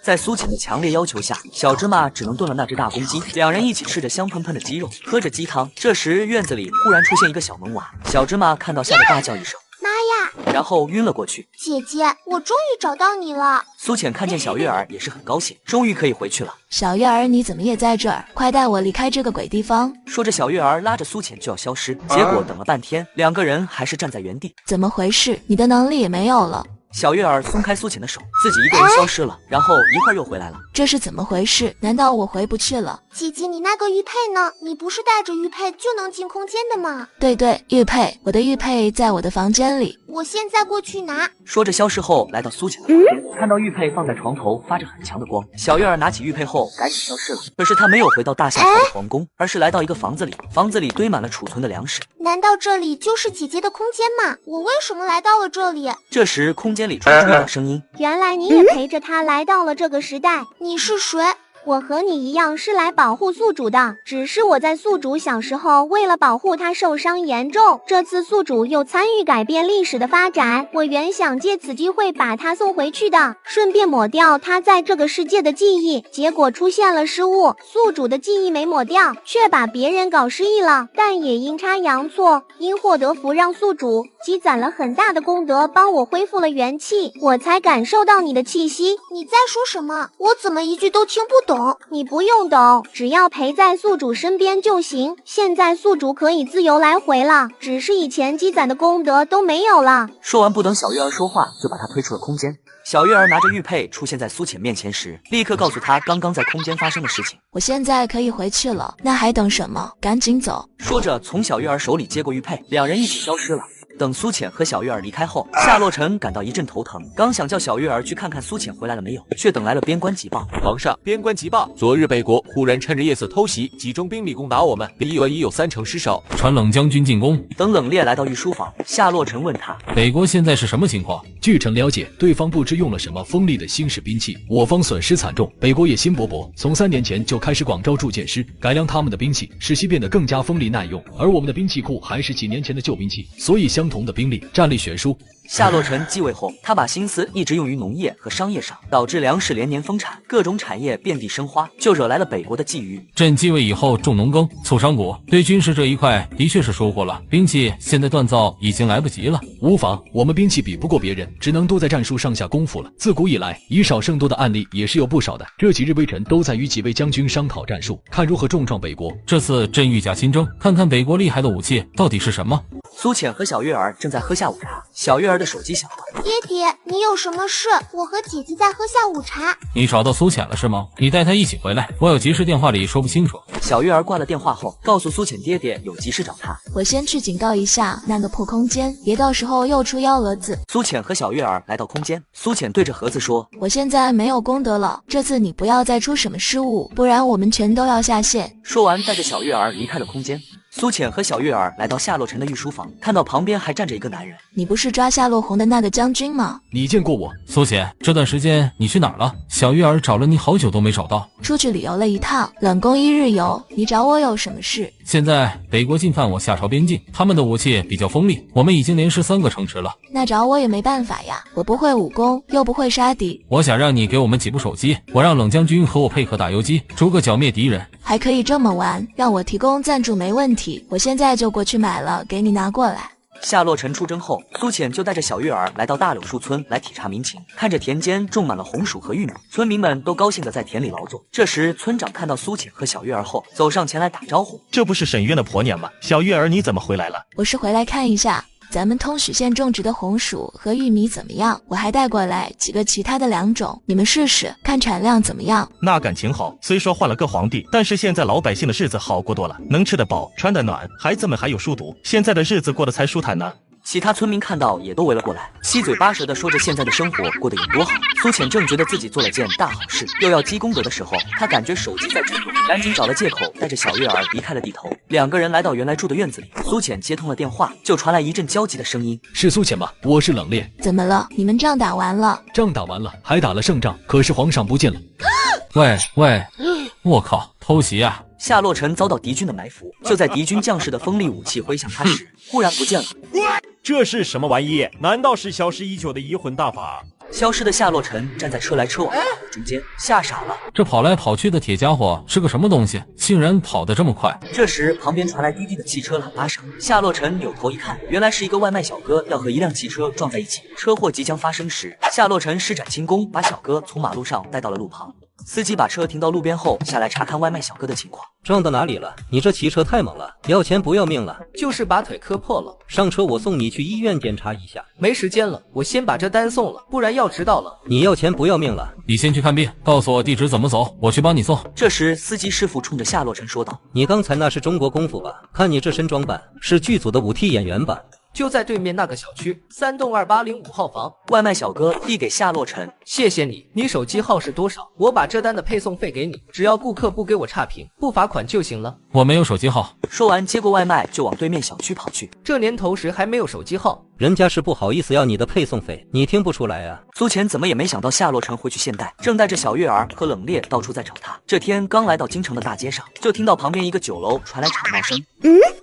在苏浅的强烈要求下，小芝麻只能炖了那只大公鸡。两人一起吃着香喷喷的鸡肉，喝着鸡汤。这时院子里忽然出现一个小萌娃，小芝麻看到吓得大叫一声妈呀，然后晕了过去。姐姐，我终于找到你了。苏浅看见小月儿也是很高兴，终于可以回去了。小月儿，你怎么也在这儿？快带我离开这个鬼地方！说着，小月儿拉着苏浅就要消失，结果等了半天，两个人还是站在原地。怎么回事？你的能力也没有了？小月儿松开苏浅的手，自己一个人消失了，然后一会儿又回来了。这是怎么回事？难道我回不去了？姐姐，你那个玉佩呢？你不是带着玉佩就能进空间的吗？对，玉佩，我的玉佩在我的房间里。我现在过去拿。说着消失后，来到苏浅的房间，看到玉佩放在床头，发着很强的光。小月儿拿起玉佩后，赶紧消失了。可是她没有回到大夏朝的皇宫，而是来到一个房子里，房子里堆满了储存的粮食。难道这里就是姐姐的空间吗？我为什么来到了这里？这时，空间里传出一道声音：原来你也陪着他来到了这个时代。你是谁？我和你一样是来保护宿主的，只是我在宿主小时候为了保护他受伤严重，这次宿主又参与改变历史的发展，我原想借此机会把他送回去的，顺便抹掉他在这个世界的记忆，结果出现了失误，宿主的记忆没抹掉，却把别人搞失忆了，但也阴差阳错，因祸得福让宿主积攒了很大的功德，帮我恢复了元气，我才感受到你的气息。你在说什么？我怎么一句都听不懂？你不用懂，只要陪在宿主身边就行。现在宿主可以自由来回了，只是以前积攒的功德都没有了。说完，不等小月儿说话，就把她推出了空间。小月儿拿着玉佩出现在苏浅面前时，立刻告诉她刚刚在空间发生的事情。我现在可以回去了，那还等什么？赶紧走！说着，从小月儿手里接过玉佩，两人一起消失了。等苏浅和小月儿离开后，夏洛尘感到一阵头疼，刚想叫小月儿去看看苏浅回来了没有，却等来了边关急报。皇上，边关急报，昨日北国忽然趁着夜色偷袭，集中兵力攻打我们，敌已有30%失守，传冷将军进攻。等冷冽来到御书房，夏洛尘问他，北国现在是什么情况？据臣了解，对方不知用了什么锋利的新式兵器，我方损失惨重，北国野心勃勃，从3年前就开始广招铸剑师，改良他们的兵器，使其变得更加锋利耐用，而我们的兵器库还是几年前的旧兵器，所以相同的兵力战力悬殊。夏洛尘继位后，他把心思一直用于农业和商业上，导致粮食连年丰产，各种产业遍地生花，就惹来了北国的觊觎。朕继位以后重农耕，促商贾，对军事这一块的确是收获了，兵器现在锻造已经来不及了。无妨，我们兵器比不过别人，只能多在战术上下功夫了。自古以来，以少胜多的案例也是有不少的。这几日微臣都在与几位将军商讨战术，看如何重创北国。这次朕御驾亲征，看看北国厉害的武器到底是什么。苏浅和小月儿正在喝下午茶，小月儿的手机响了。爹爹，你有什么事？我和姐姐在喝下午茶。你找到苏浅了是吗？你带她一起回来，我有急事电话里说不清楚。小月儿挂了电话后，告诉苏浅爹爹有急事找他。我先去警告一下那个破空间，别到时候又出幺蛾子。苏浅和小月儿来到空间，苏浅对着盒子说：“我现在没有功德了，这次你不要再出什么失误，不然我们全都要下线。”说完，带着小月儿离开了空间。苏浅和小月儿来到夏洛尘的御书房，看到旁边还站着一个男人。你不是抓夏洛洪的那个将军吗？你见过我？苏浅，这段时间你去哪儿了？小月儿找了你好久都没找到。出去旅游了一趟，冷宫1日游。你找我有什么事？现在北国进犯我夏朝边境，他们的武器比较锋利，我们已经连失3个城池了。那找我也没办法呀，我不会武功，又不会杀敌。我想让你给我们几部手机，我让冷将军和我配合打游击，逐个剿灭敌人。还可以这么玩，让我提供赞助没问题，我现在就过去买了，给你拿过来。夏洛尘出征后，苏浅就带着小月儿来到大柳树村来体察民情，看着田间种满了红薯和玉米，村民们都高兴地在田里劳作。这时，村长看到苏浅和小月儿后，走上前来打招呼：“这不是沈渊的婆娘吗？小月儿你怎么回来了？”“我是回来看一下咱们通许县种植的红薯和玉米怎么样，我还带过来几个其他的良种，你们试试看产量怎么样。”“那感情好，虽说换了个皇帝，但是现在老百姓的日子好过多了，能吃得饱，穿得暖，孩子们还有书读，现在的日子过得才舒坦呢。”其他村民看到也都围了过来，七嘴八舌地说着现在的生活过得有多好。苏浅正觉得自己做了件大好事，又要积功德的时候，他感觉手机在震动，赶紧找了借口带着小月儿离开了地头。2个人来到原来住的院子里，苏浅接通了电话，就传来一阵焦急的声音：“是苏浅吗？我是冷冽。”“怎么了？你们仗打完了？”“仗打完了，还打了胜仗，可是皇上不见了。”“喂，我靠，偷袭啊！”夏洛尘遭到敌军的埋伏，就在敌军将士的锋利武器挥向他时，忽然不见了。这是什么玩意？难道是消失已久的移魂大法？消失的夏洛尘站在车来车往的中间，吓傻了。这跑来跑去的铁家伙是个什么东西？竟然跑得这么快！这时，旁边传来滴滴的汽车喇叭声。夏洛尘扭头一看，原来是一个外卖小哥要和一辆汽车撞在一起。车祸即将发生时，夏洛尘施展轻功，把小哥从马路上带到了路旁。司机把车停到路边后，下来查看外卖小哥的情况。撞到哪里了？你这骑车太猛了，要钱不要命了？就是把腿磕破了。上车，我送你去医院检查一下。没时间了，我先把这单送了，不然要迟到了。你要钱不要命了？你先去看病，告诉我地址怎么走，我去帮你送。这时，司机师傅冲着夏洛尘说道：“你刚才那是中国功夫吧？看你这身装扮，是剧组的舞替演员吧？”就在对面那个小区3栋280-5号房。外卖小哥递给夏洛尘，谢谢你。你手机号是多少？我把这单的配送费给你，只要顾客不给我差评，不罚款就行了。我没有手机号。说完接过外卖就往对面小区跑去。这年头谁还没有手机号？人家是不好意思要你的配送费，你听不出来啊？苏浅怎么也没想到夏洛尘会去现代，正带着小月儿和冷冽到处在找他。这天刚来到京城的大街上，就听到旁边一个酒楼传来吵闹声。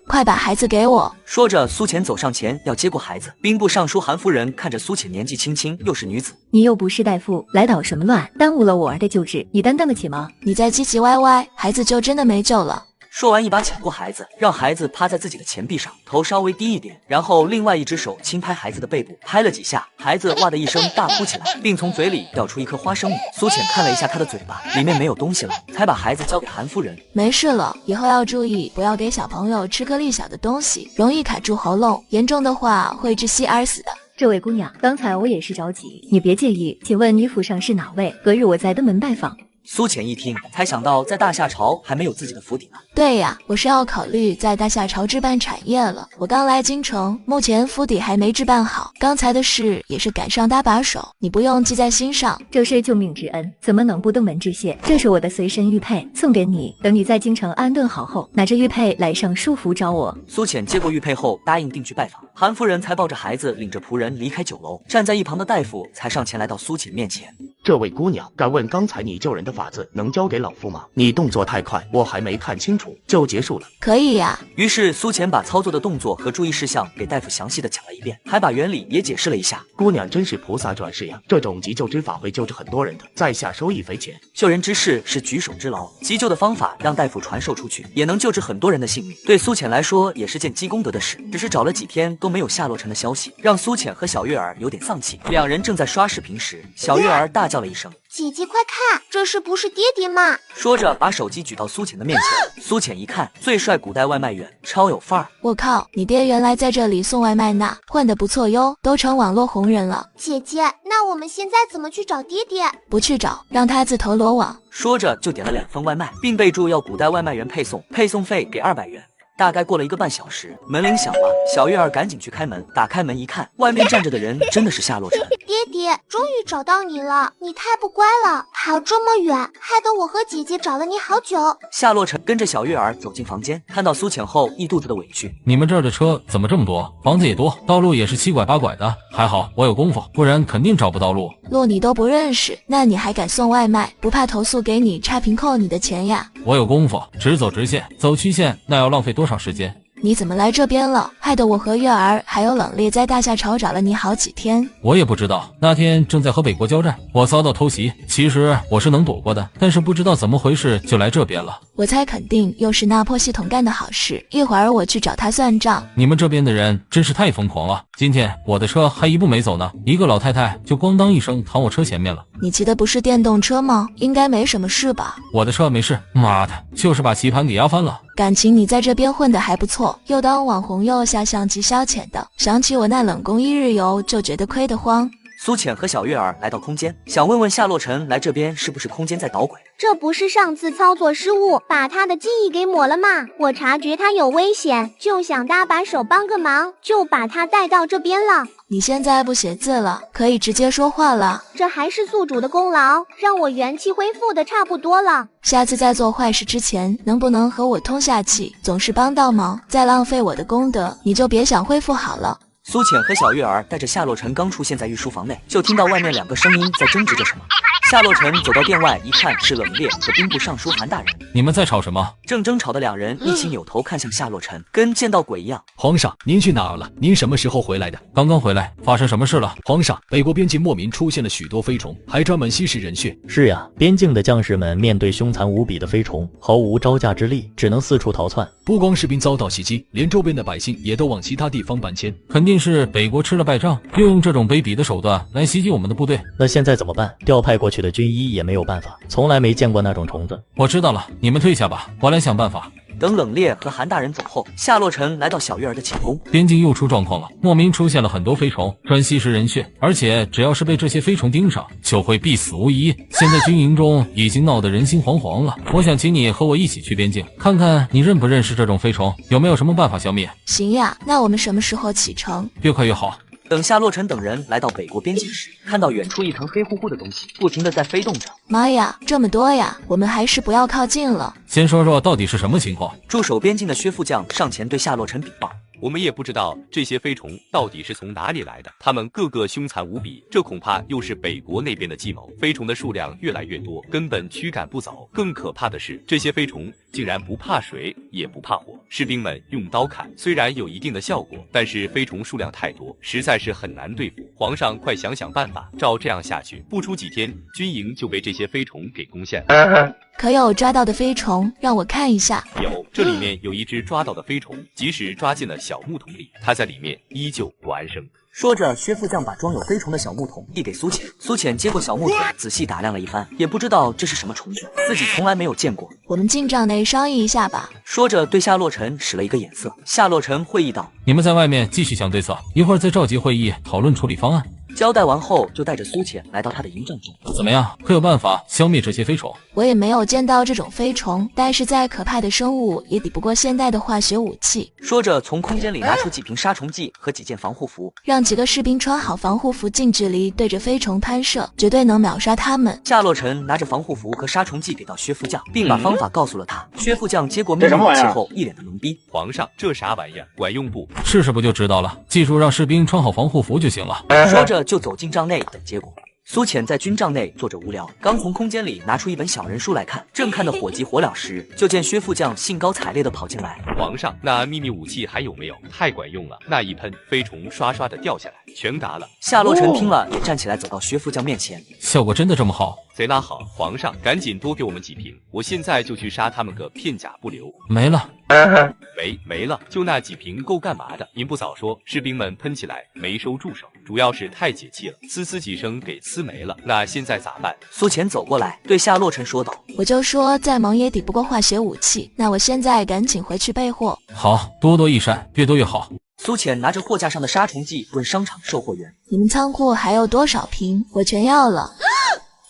快把孩子给我！说着，苏浅走上前要接过孩子。兵部尚书韩夫人看着苏浅年纪轻轻，又是女子，你又不是大夫，来捣什么乱？耽误了我儿的救治，你担当得起吗？你再唧唧歪歪，孩子就真的没救了。说完，一把抢过孩子，让孩子趴在自己的前臂上，头稍微低一点，然后另外一只手轻拍孩子的背部，拍了几下，孩子哇的一声大哭起来，并从嘴里掉出一颗花生米。苏浅看了一下他的嘴巴，里面没有东西了，才把孩子交给韩夫人。没事了，以后要注意，不要给小朋友吃颗粒小的东西，容易卡住喉咙，严重的话会窒息而死的。这位姑娘，刚才我也是着急，你别介意。请问女府上是哪位？隔日我在登门拜访。苏浅一听，才想到在大夏朝还没有自己的府邸呢。对呀，我是要考虑在大夏朝置办产业了。我刚来京城，目前府邸还没置办好。刚才的事也是赶上搭把手，你不用记在心上。这是救命之恩，怎么能不登门致谢？这是我的随身玉佩，送给你。等你在京城安顿好后，拿着玉佩来上书府找我。苏浅接过玉佩后，答应定去拜访。韩夫人才抱着孩子，领着仆人离开酒楼。站在一旁的大夫才上前来到苏浅面前。这位姑娘，敢问刚才你救人的法子能交给老夫吗？你动作太快，我还没看清楚就结束了。可以呀。于是苏浅把操作的动作和注意事项给大夫详细的讲了一遍，还把原理也解释了一下。姑娘真是菩萨转世呀！这种急救之法会救治很多人的，在下收一分钱。救人之事是举手之劳，急救的方法让大夫传授出去，也能救治很多人的性命。对苏浅来说也是件积功德的事。只是找了几天都没有夏洛尘的消息，让苏浅和小月儿有点丧气。两人正在刷视频时，小月儿大叫了一声。姐姐快看，这是不是爹爹吗？说着把手机举到苏浅的面前。苏浅一看，最帅古代外卖员，超有范儿。我靠，你爹原来在这里送外卖呢，混得不错哟，都成网络红人了。姐姐，那我们现在怎么去找爹爹？不去找，让他自投罗网。说着就点了2份外卖，并备注要古代外卖员配送，配送费给200元。大概过了1个半小时，门铃响了，小月儿赶紧去开门。打开门一看，外面站着的人真的是夏洛尘。爹爹，终于找到你了，你太不乖了，跑这么远，害得我和姐姐找了你好久。夏洛尘跟着小月儿走进房间，看到苏浅后一肚子的委屈。你们这儿的车怎么这么多？房子也多，道路也是7拐8拐的，还好我有功夫，不然肯定找不到路。路你都不认识，那你还敢送外卖？不怕投诉给你差评扣你的钱呀？我有功夫，直走直线，走曲线那要浪费多长时间？你怎么来这边了？害得我和月儿还有冷冽在大夏朝找了你好几天。我也不知道，那天正在和北国交战，我遭到偷袭。其实我是能躲过的，但是不知道怎么回事就来这边了。我猜肯定又是那破系统干的好事，一会儿我去找他算账。你们这边的人真是太疯狂了，今天我的车还一步没走呢，一个老太太就咣当一声躺我车前面了。你骑的不是电动车吗？应该没什么事吧？我的车没事，妈的，就是把棋盘给压翻了。感情你在这边混得还不错，又当网红又下象棋消遣的，想起我那冷宫1日游就觉得亏得慌。苏浅和小月儿来到空间，想问问夏洛尘来这边是不是空间在捣鬼。这不是上次操作失误把他的记忆给抹了吗？我察觉他有危险，就想搭把手帮个忙，就把他带到这边了。你现在不写字了，可以直接说话了。这还是宿主的功劳，让我元气恢复的差不多了。下次在做坏事之前，能不能和我通下气？总是帮倒忙，再浪费我的功德，你就别想恢复好了。苏浅和小月儿带着夏洛尘刚出现在御书房内，就听到外面2个声音在争执着什么。夏洛尘走到店外一看，是冷冽和兵部尚书韩大人。你们在吵什么？正争吵的2人一起扭头看向夏洛尘，跟见到鬼一样。皇上，您去哪儿了？您什么时候回来的？刚刚回来。发生什么事了？皇上，北国边境莫名出现了许多飞虫，还专门吸食人血。是呀，边境的将士们面对凶残无比的飞虫，毫无招架之力，只能四处逃窜。不光士兵遭到袭击，连周边的百姓也都往其他地方搬迁。肯定是北国吃了败仗，又用这种卑鄙的手段来袭击我们的部队。那现在怎么办？调派过去去的军医也没有办法，从来没见过那种虫子。我知道了，你们退下吧，我来想办法。等冷冽和韩大人走后，夏洛尘来到小月儿的寝宫。边境又出状况了，莫名出现了很多飞虫，专吸食人血，而且只要是被这些飞虫盯上，就会必死无疑。现在军营中已经闹得人心惶惶了。我想请你和我一起去边境，看看你认不认识这种飞虫，有没有什么办法消灭。行呀，那我们什么时候启程？越快越好。等夏洛尘等人来到北国边境时，看到远处一层黑乎乎的东西不停地在飞动着。妈呀，这么多呀！我们还是不要靠近了。先说说到底是什么情况。驻守边境的薛副将上前对夏洛尘禀报。我们也不知道这些飞虫到底是从哪里来的，它们个个凶残无比，这恐怕又是北国那边的计谋。飞虫的数量越来越多，根本驱赶不走。更可怕的是，这些飞虫竟然不怕水，也不怕火。士兵们用刀砍，虽然有一定的效果，但是飞虫数量太多，实在是很难对付。皇上，快想想办法！照这样下去，不出几天，军营就被这些飞虫给攻陷了。可有抓到的飞虫？让我看一下。有，这里面有一只抓到的飞虫，即使抓进了小木桶里，它在里面依旧不安生。说着，薛副将把装有飞虫的小木桶递给苏浅。苏浅接过小木桶，仔细打量了一番，也不知道这是什么虫子，自己从来没有见过。我们进帐内商议一下吧。说着，对夏洛尘使了一个眼色。夏洛尘会意道：“你们在外面继续想对策，一会儿再召集会议讨论处理方案。”交代完后，就带着苏浅来到他的营帐中。怎么样？可有办法消灭这些飞虫？我也没有见到这种飞虫，但是再可怕的生物也抵不过现代的化学武器。说着，从空间里拿出几瓶杀虫剂和几件防护服，让几个士兵穿好防护服，近距离对着飞虫喷射，绝对能秒杀他们。夏洛尘拿着防护服和杀虫剂给到薛副将，并把方法告诉了他。薛副将接过秘密武器后，一脸的懵逼。皇上，这啥玩意儿？管用不？试试不就知道了。记住，让士兵穿好防护服就行了。说着就走进帐内等结果。苏浅在军帐内坐着无聊，刚从空间里拿出一本小人书来看，正看得火急火燎时，就见薛副将兴高采烈地跑进来。皇上，那秘密武器还有没有？太管用了，那一喷，飞虫刷刷的掉下来，全打了。夏洛尘听了也站起来走到薛副将面前，效果真的这么好？贼拉好！皇上，赶紧多给我们几瓶，我现在就去杀他们个片甲不留。没了。没了，就那几瓶够干嘛的？您不早说，士兵们喷起来没收住手，主要是太解气了，呲几声给呲没了。那现在咋办？苏浅走过来对夏洛尘说道：“我就说再猛也抵不过化学武器，那我现在赶紧回去备货。”好，多多益善，越多越好。苏浅拿着货架上的杀虫剂问商场售货员：“你们仓库还有多少瓶？我全要了。”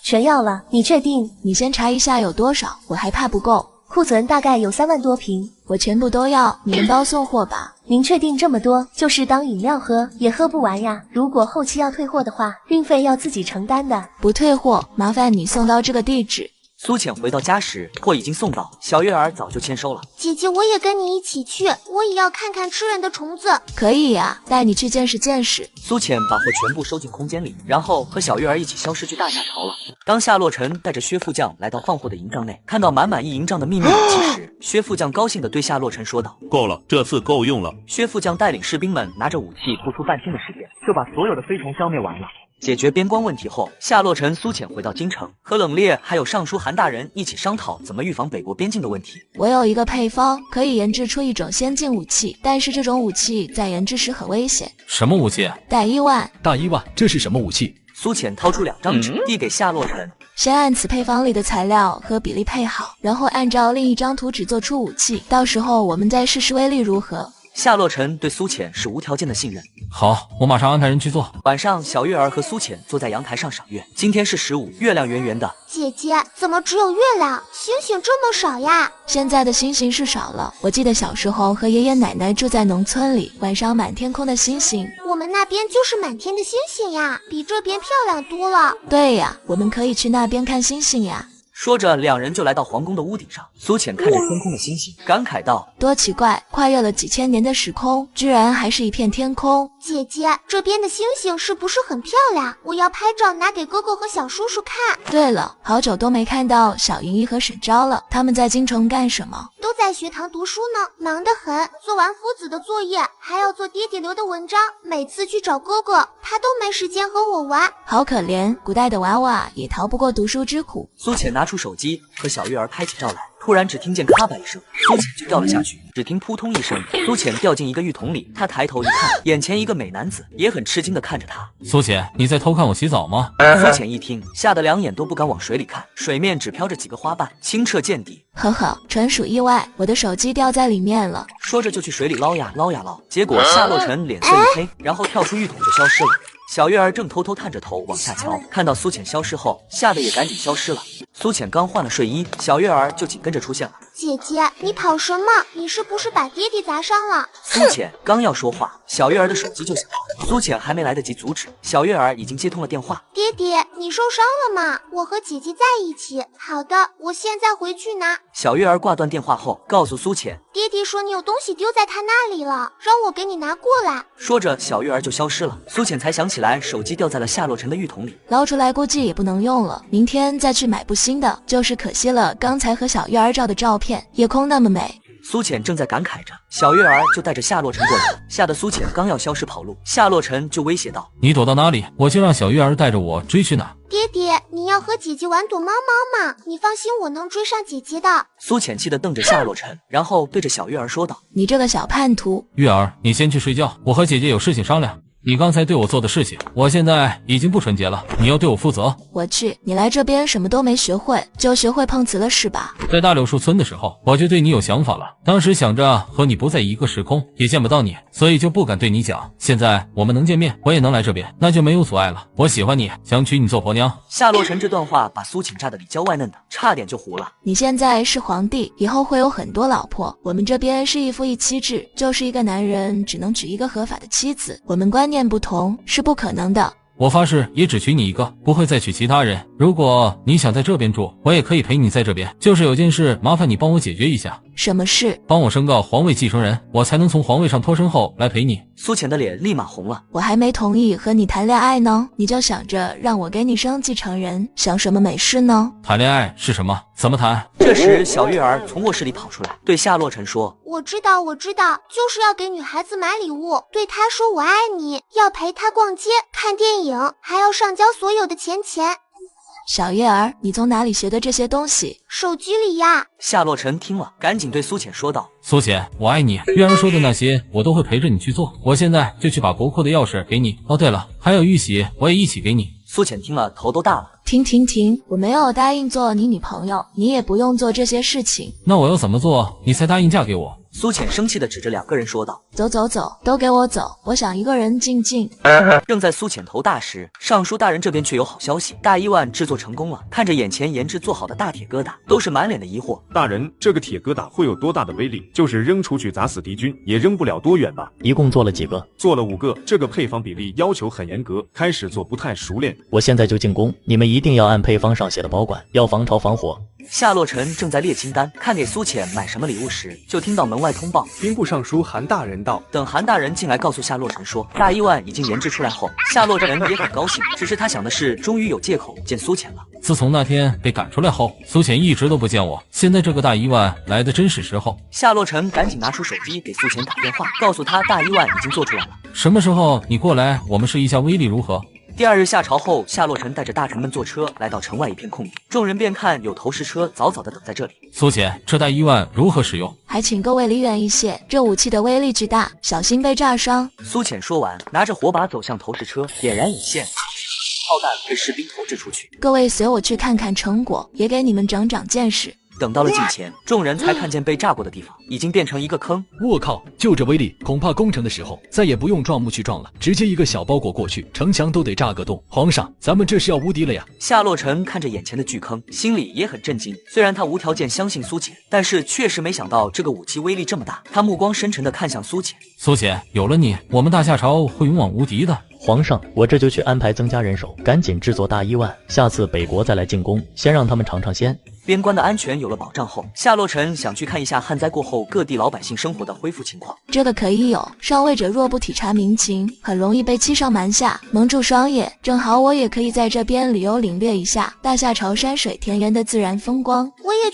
全要了，你确定？你先查一下有多少，我还怕不够。库存大概有3万多瓶，我全部都要，你们包送货吧。您确定这么多？就是当饮料喝，也喝不完呀。如果后期要退货的话，运费要自己承担的。不退货，麻烦你送到这个地址。苏浅回到家时，货已经送到，小月儿早就签收了。姐姐，我也跟你一起去，我也要看看吃人的虫子。可以呀，带你去见识见识。苏浅把货全部收进空间里，然后和小月儿一起消失去大夏朝了。当夏洛尘带着薛副将来到放货的营帐内，看到满满一营帐的秘密武器时，薛副将高兴地对夏洛尘说道：“够了，这次够用了。”薛副将带领士兵们拿着武器，不出半天的时间，就把所有的飞虫消灭完了。解决边关问题后，夏洛尘、苏浅回到京城，和冷冽还有尚书韩大人一起商讨怎么预防北国边境的问题。我有一个配方，可以研制出一种先进武器，但是这种武器在研制时很危险。什么武器？大1万。大1万，这是什么武器？苏浅掏出2张纸，递给夏洛尘。先按此配方里的材料和比例配好，然后按照另一张图纸做出武器，到时候我们再试试威力如何。夏洛尘对苏浅是无条件的信任。好，我马上安排人去做。晚上，小月儿和苏浅坐在阳台上赏月。今天是15，月亮圆圆的。姐姐，怎么只有月亮，星星这么少呀？现在的星星是少了，我记得小时候和爷爷奶奶住在农村里，晚上满天空的星星。我们那边就是满天的星星呀，比这边漂亮多了。对呀，我们可以去那边看星星呀。说着，两人就来到皇宫的屋顶上。苏浅看着天空的星星，感慨道：“多奇怪，跨越了几千年的时空，居然还是一片天空。”姐姐，这边的星星是不是很漂亮？我要拍照拿给哥哥和小叔叔看。对了，好久都没看到小莹莹和沈昭了，他们在京城干什么？都在学堂读书呢，忙得很。做完夫子的作业，还要做爹爹留的文章。每次去找哥哥，他都没时间和我玩。好可怜，古代的娃娃也逃不过读书之苦。苏浅拿出手机和小月儿拍起照来。突然只听见咔吧一声，苏浅就掉了下去。只听扑通一声，苏浅掉进一个浴桶里。她抬头一看，眼前一个美男子也很吃惊地看着她。苏浅，你在偷看我洗澡吗？苏浅一听，吓得两眼都不敢往水里看，水面只飘着几个花瓣，清澈见底。呵呵，纯属意外，我的手机掉在里面了。说着就去水里捞呀捞呀捞，结果夏洛尘脸色一黑，然后跳出浴桶就消失了。小月儿正偷偷探着头往下瞧，看到苏浅消失后，吓得也赶紧消失了。苏浅刚换了睡衣，小月儿就紧跟着出现了。姐姐，你跑什么？你是不是把爹地砸伤了？苏浅刚要说话，小月儿的手机就响了。苏浅还没来得及阻止，小月儿已经接通了电话。爹爹，你受伤了吗？我和姐姐在一起。好的，我现在回去拿。小月儿挂断电话后，告诉苏浅，爹爹说你有东西丢在他那里了，让我给你拿过来。说着，小月儿就消失了。苏浅才想起来，手机掉在了夏洛尘的浴桶里，捞出来估计也不能用了，明天再去买部新的。就是可惜了，刚才和小月儿照的照片，夜空那么美。苏浅正在感慨着，小月儿就带着夏洛尘过来了，吓得苏浅刚要消失跑路，夏洛尘就威胁道：“你躲到哪里，我就让小月儿带着我追去哪。”爹爹，你要和姐姐玩躲猫猫吗？你放心，我能追上姐姐的。苏浅气得瞪着夏洛尘，然后对着小月儿说道：“你这个小叛徒！月儿，你先去睡觉，我和姐姐有事情商量。你刚才对我做的事情，我现在已经不纯洁了，你要对我负责。”我去，你来这边什么都没学会，就学会碰瓷了是吧？在大柳树村的时候，我就对你有想法了，当时想着和你不在一个时空，也见不到你，所以就不敢对你讲。现在我们能见面，我也能来这边，那就没有阻碍了。我喜欢你，想娶你做婆娘。夏洛尘这段话把苏浅炸得里焦外嫩的，差点就糊了。你现在是皇帝，以后会有很多老婆，我们这边是一夫一妻制，就是一个男人只能娶一个合法的妻子，我们观念不同，是不可能的。我发誓也只娶你一个，不会再娶其他人。如果你想在这边住，我也可以陪你在这边，就是有件事麻烦你帮我解决一下。什么事？帮我升告皇位继承人，我才能从皇位上脱身后来陪你。苏浅的脸立马红了。我还没同意和你谈恋爱呢，你就想着让我给你生继承人，想什么美事呢？谈恋爱是什么？怎么谈？这时小月儿从卧室里跑出来，对夏洛尘说：“我知道，就是要给女孩子买礼物，对她说我爱你，要陪她逛街、看电影，还要上交所有的钱。”小月儿，你从哪里学的这些东西？手机里呀。夏洛尘听了，赶紧对苏浅说道：“苏浅，我爱你，月儿说的那些我都会陪着你去做。我现在就去把国库的钥匙给你。哦，对了，还有玉玺，我也一起给你。”苏浅听了，头都大了。停！我没有答应做你女朋友，你也不用做这些事情。那我要怎么做，你才答应嫁给我？苏浅生气地指着两个人说道：“走，都给我走，我想一个人静静。”正在苏浅头大时，尚书大人这边却有好消息，大伊万制作成功了。看着眼前研制做好的大铁疙瘩，都是满脸的疑惑。大人，这个铁疙瘩会有多大的威力？就是扔出去砸死敌军，也扔不了多远吧？一共做了几个？做了5个。这个配方比例要求很严格，开始做不太熟练。我现在就进攻，你们一定要按配方上写的保管，要防潮防火。夏洛尘正在列清单，看给苏浅买什么礼物时，就听到门外通报：“兵部尚书韩大人到。”等韩大人进来告诉夏洛尘说，大伊万已经研制出来后，夏洛尘也很高兴，只是他想的是，终于有借口见苏浅了。自从那天被赶出来后，苏浅一直都不见我，现在这个大伊万来的真是时候。夏洛尘赶紧拿出手机给苏浅打电话，告诉他大伊万已经做出来了。什么时候你过来，我们试一下威力如何？第二日下朝后，夏洛尘带着大臣们坐车来到城外一片空地，众人便看有投石车早早的等在这里。苏浅，这大伊万如何使用？还请各位离远一些，这武器的威力巨大，小心被炸伤。苏浅说完，拿着火把走向投石车，点燃引线，炮弹被士兵投掷出去。各位随我去看看成果，也给你们长长见识。等到了近前，众人才看见被炸过的地方已经变成一个坑。我靠，就这威力，恐怕攻城的时候再也不用撞木去撞了，直接一个小包裹过去，城墙都得炸个洞。皇上，咱们这是要无敌了呀！夏洛尘看着眼前的巨坑，心里也很震惊。虽然他无条件相信苏浅，但是确实没想到这个武器威力这么大。他目光深沉地看向苏浅。苏浅，有了你，我们大夏朝会勇往无敌的。皇上，我这就去安排增加人手，赶紧制作大伊万，下次北国再来进攻，先让他们尝尝鲜。边关的安全有了保障后，夏洛尘想去看一下旱灾过后各地老百姓生活的恢复情况。这个可以有，上位者若不体察民情，很容易被欺上瞒下，蒙住双眼。正好我也可以在这边旅游领略一下大夏朝山水田园的自然风光。我也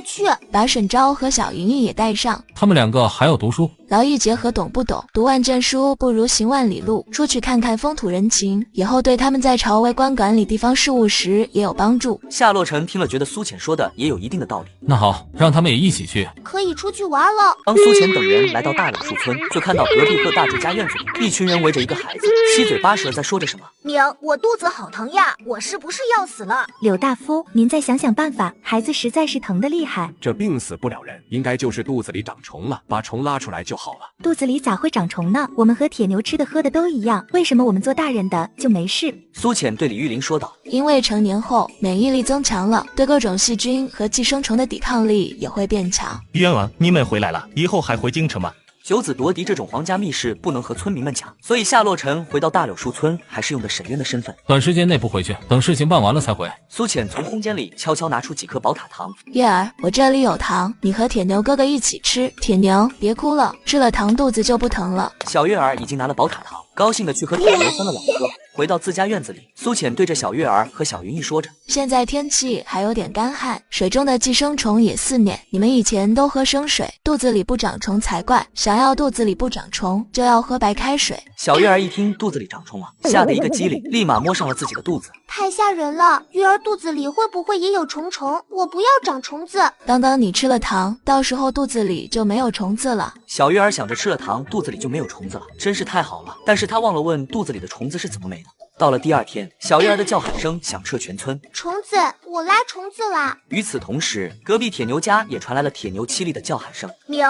去。把沈昭和小莹莹也带上，他们2个还要读书。劳逸结合懂不懂？读万卷书不如行万里路，出去看看风土人情，以后对他们在朝为官管理地方事务时也有帮助。夏洛尘听了，觉得苏浅说的也有一定的道理。那好，让他们也一起去。可以出去玩了。当苏浅等人来到大柳树村，就看到隔壁贺大志家院子里，一群人围着一个孩子，七嘴八舌在说着什么。明，我肚子好疼呀，我是不是要死了？柳大夫，您再想想办法，孩子实在是疼得厉害。这病死不了人，应该就是肚子里长虫了，把虫拉出来就好了。肚子里咋会长虫呢？我们和铁牛吃的喝的都一样，为什么我们做大人的就没事？苏浅对李玉玲说道：因为成年后免疫力增强了，对各种细菌和寄生虫的抵抗力也会变强。冤枉，你们回来了，以后还回京城吗？九子夺嫡这种皇家秘事不能和村民们讲，所以夏洛尘回到大柳树村还是用的沈渊的身份。短时间内不回去，等事情办完了才回。苏浅从空间里悄悄拿出几颗宝塔糖。月儿，我这里有糖，你和铁牛哥哥一起吃。铁牛，别哭了，吃了糖肚子就不疼了。小月儿已经拿了宝塔糖，高兴的去和铁牛分了2颗。回到自家院子里，苏浅对着小月儿和小云逸说着：现在天气还有点干旱，水中的寄生虫也肆虐，你们以前都喝生水，肚子里不长虫才怪。想要肚子里不长虫，就要喝白开水。小月儿一听肚子里长虫了，吓得一个机灵，立马摸上了自己的肚子。太吓人了，月儿肚子里会不会也有虫虫？我不要长虫子。当你吃了糖，到时候肚子里就没有虫子了。小月儿想着吃了糖，肚子里就没有虫子了，真是太好了。但是她忘了问肚子里的虫子是怎么没的。到了第2天，小月儿的叫喊声响彻全村。虫子，我拉虫子啦！与此同时，隔壁铁牛家也传来了铁牛凄厉的叫喊声。明，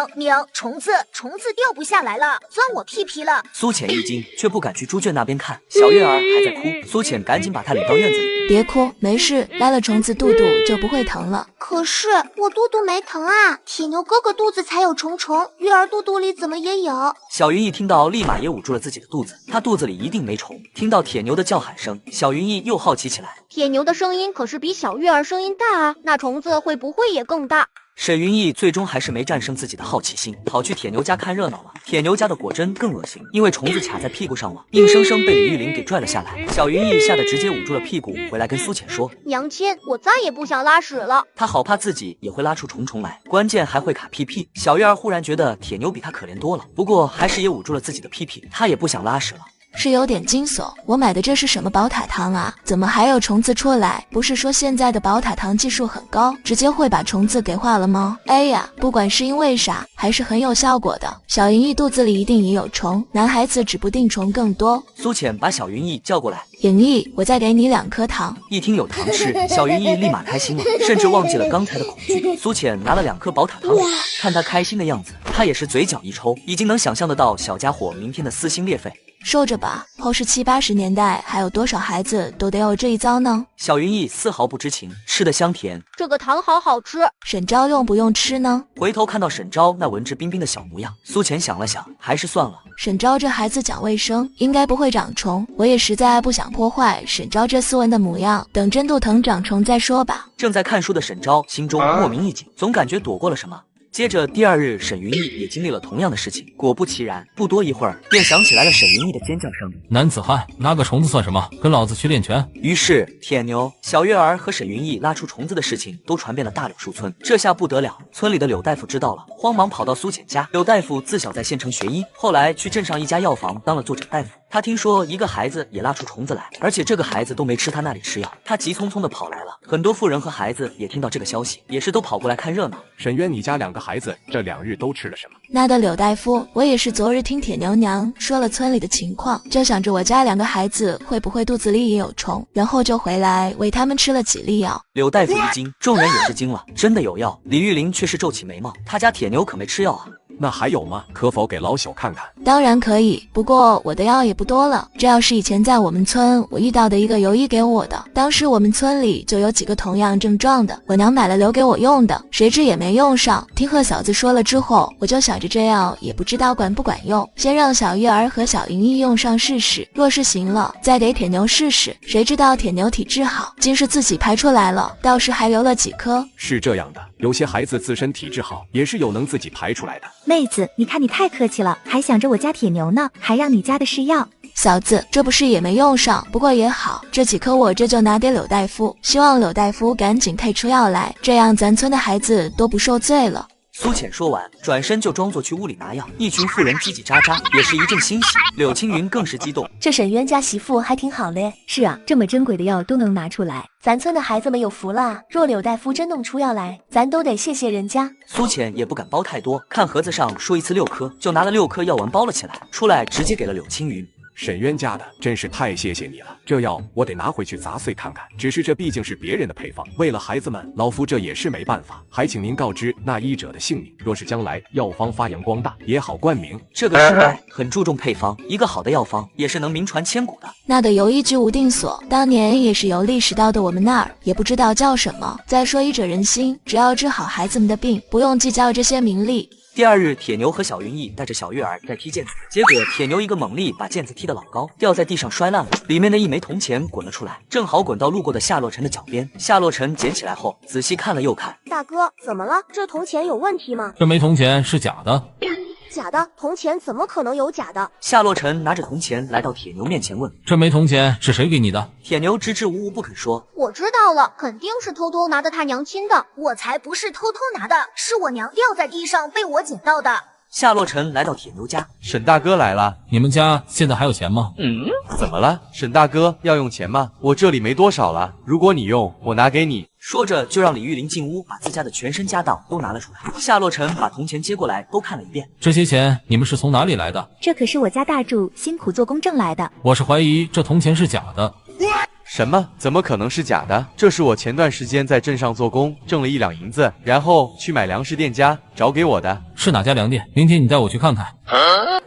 虫子掉不下来了，钻我屁屁了！苏浅一惊，却不敢去猪圈那边看。小月儿还在哭，苏浅赶紧把她领到院子里。别哭，没事，拉了虫子肚肚就不会疼了。可是我肚肚没疼啊，铁牛哥哥肚子才有虫虫，月儿肚肚里怎么也有？小云逸听到，立马也捂住了自己的肚子，她肚子里一定没虫。听到铁牛的叫喊声，小云逸又好奇起来。铁牛的声音可是比小月儿声音大啊，那虫子会不会也更大？沈云逸最终还是没战胜自己的好奇心，跑去铁牛家看热闹了。铁牛家的果真更恶心，因为虫子卡在屁股上了，硬生生被李玉玲给拽了下来。小云逸吓得直接捂住了屁股，回来跟苏浅说：娘亲，我再也不想拉屎了。她好怕自己也会拉出虫虫来，关键还会卡屁屁。小月儿忽然觉得铁牛比她可怜多了，不过还是也捂住了自己的屁屁，她也不想拉屎了。是有点惊悚，我买的这是什么宝塔糖啊？怎么还有虫子出来？不是说现在的宝塔糖技术很高，直接会把虫子给化了吗？哎呀，不管是因为啥，还是很有效果的。小云逸肚子里一定也有虫，男孩子指不定虫更多。苏浅把小云逸叫过来，云逸，我再给你2颗糖。一听有糖吃，小云逸立马开心了，甚至忘记了刚才的恐惧。苏浅拿了2颗宝塔糖，看他开心的样子，他也是嘴角一抽，已经能想象得到小家伙明天的撕心裂肺。受着吧，后世70、80年代还有多少孩子都得有这一遭呢？小云逸丝毫不知情，吃得香甜。这个糖好吃。沈昭用不用吃呢？回头看到沈昭那文质彬彬的小模样，苏浅想了想，还是算了。沈昭这孩子讲卫生，应该不会长虫，我也实在不想破坏沈昭这斯文的模样，等真肚疼长虫再说吧。正在看书的沈昭心中莫名一紧，总感觉躲过了什么。接着第2日，沈云逸也经历了同样的事情。果不其然，不多一会儿，便响起来了沈云逸的尖叫声。男子汉，拿个虫子算什么？跟老子去练拳！于是铁牛、小月儿和沈云逸拉出虫子的事情都传遍了大柳树村。这下不得了，村里的柳大夫知道了，慌忙跑到苏浅家。柳大夫自小在县城学医，后来去镇上一家药房当了坐诊大夫。他听说一个孩子也拉出虫子来，而且这个孩子都没吃他那里吃药，他急匆匆的跑来了。很多妇人和孩子也听到这个消息，也是都跑过来看热闹。沈渊，你家2个孩子这2日都吃了什么？那的柳大夫，我也是昨日听铁牛娘说了村里的情况，就想着我家2个孩子会不会肚子里也有虫，然后就回来喂他们吃了几粒药。柳大夫一惊，众人也是惊了，真的有药？李玉玲却是皱起眉毛，他家铁牛可没吃药啊。那还有吗？可否给老朽看看？当然可以，不过我的药也不多了，这药是以前在我们村我遇到的一个游医给我的，当时我们村里就有几个同样症状的，我娘买了留给我用的，谁知也没用上。听贺嫂子说了之后，我就想着这药也不知道管不管用，先让小月儿和小云逸用上试试，若是行了再给铁牛试试。谁知道铁牛体质好，竟是自己排出来了，倒是还留了几颗。是这样的，有些孩子自身体质好，也是有能自己排出来的。妹子，你看你太客气了，还想着我家铁牛呢，还让你家的试药。嫂子，这不是也没用上，不过也好，这几颗我这就拿给柳大夫，希望柳大夫赶紧配出药来，这样咱村的孩子都不受罪了。苏浅说完，转身就装作去屋里拿药。一群妇人叽叽喳喳，也是一阵欣喜。柳青云更是激动，这沈渊家媳妇还挺好嘞。是啊，这么珍贵的药都能拿出来，咱村的孩子们有福了。若柳大夫真弄出药来，咱都得谢谢人家。苏浅也不敢包太多，看盒子上说一次6颗，就拿了6颗药丸包了起来，出来直接给了柳青云。沈渊家的，真是太谢谢你了。这药我得拿回去砸碎看看，只是这毕竟是别人的配方，为了孩子们，老夫这也是没办法。还请您告知那医者的姓名，若是将来药方发扬光大，也好冠名。这个时代很注重配方，一个好的药方也是能名传千古的。那得由医居无定所，当年也是由历史到的我们那儿，也不知道叫什么。再说医者仁心，只要治好孩子们的病，不用计较这些名利。第二日，铁牛和小云逸带着小月儿在踢毽子，结果铁牛一个猛力把毽子踢得老高，掉在地上摔烂了，里面的一枚铜钱滚了出来，正好滚到路过的夏洛尘的脚边。夏洛尘捡起来后，仔细看了又看。大哥，怎么了？这铜钱有问题吗？这枚铜钱是假的。假的？铜钱怎么可能有假的？夏洛尘拿着铜钱来到铁牛面前问：“这枚铜钱是谁给你的？”铁牛支支吾吾不肯说。我知道了，肯定是偷偷拿的他娘亲的。我才不是偷偷拿的，是我娘掉在地上被我捡到的。夏洛尘来到铁牛家，沈大哥来了。你们家现在还有钱吗？怎么了？沈大哥要用钱吗？我这里没多少了，如果你用，我拿给你。说着就让李玉林进屋，把自家的全身家当都拿了出来。夏洛尘把铜钱接过来，都看了一遍。这些钱你们是从哪里来的？这可是我家大柱辛苦做工挣来的。我是怀疑这铜钱是假的。什么？怎么可能是假的？这是我前段时间在镇上做工挣了1两银子，然后去买粮食店家找给我的。是哪家粮店？明天你带我去看看。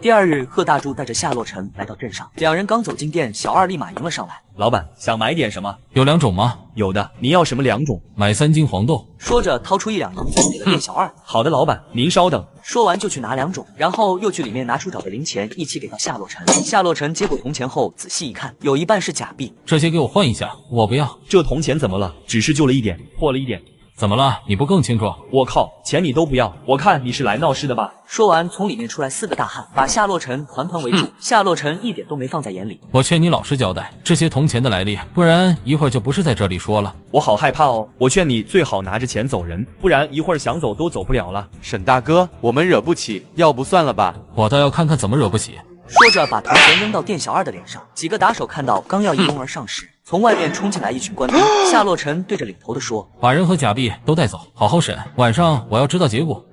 第二日，贺大柱带着夏洛尘来到镇上，两人刚走进店，小二立马迎了上来。老板，想买点什么？有2种吗？有的。你要什么2种？买3斤黄豆。说着掏出1两银子给了店小二。好的，老板，您稍等。说完就去拿2种，然后又去里面拿出找的零钱，一起给到夏洛尘。夏洛尘接过铜钱后，仔细一看，有一半是假币。这些给我换一下，我不要。这铜钱怎么了？只是旧了一点，破了一点。怎么了？你不更清楚？我靠，钱你都不要，我看你是来闹事的吧？说完，从里面出来4个大汉，把夏洛尘团团围住。夏洛尘一点都没放在眼里。我劝你老实交代这些铜钱的来历，不然一会儿就不是在这里说了。我好害怕哦，我劝你最好拿着钱走人，不然一会儿想走都走不了了。沈大哥，我们惹不起，要不算了吧？我倒要看看怎么惹不起。说着把铜钱扔到店小二的脸上，几个打手看到，刚要一拥而上时，从外面冲进来一群官兵。夏洛尘对着领头的说：“把人和假币都带走，好好审，晚上我要知道结果。”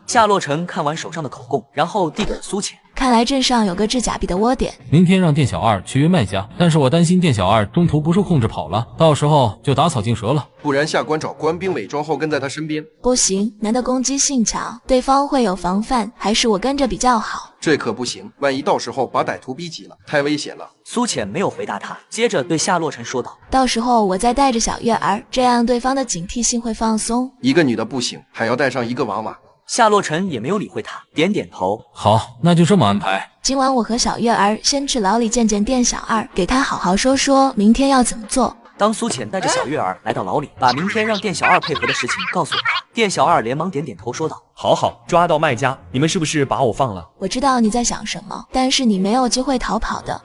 夏洛尘看完手上的口供，然后递给了苏浅。看来镇上有个制假币的窝点，明天让店小二去约卖家，但是我担心店小二中途不受控制跑了，到时候就打草惊蛇了。不然下官找官兵伪装后跟在他身边。不行，男的攻击性强，对方会有防范，还是我跟着比较好。这可不行，万一到时候把歹徒逼急了，太危险了。苏浅没有回答他，接着对夏洛尘说道：“到时候我再带着小月儿，这样对方的警惕性会放松。一个女的不行，还要带上一个娃娃。”夏洛尘也没有理会他，点点头。好，那就这么安排。今晚我和小月儿先去牢里见见店小二，给他好好说说明天要怎么做。当苏浅带着小月儿来到牢里，把明天让店小二配合的事情告诉了他，店小二连忙点点头说道：“好好，抓到卖家，你们是不是把我放了？我知道你在想什么，但是你没有机会逃跑的。”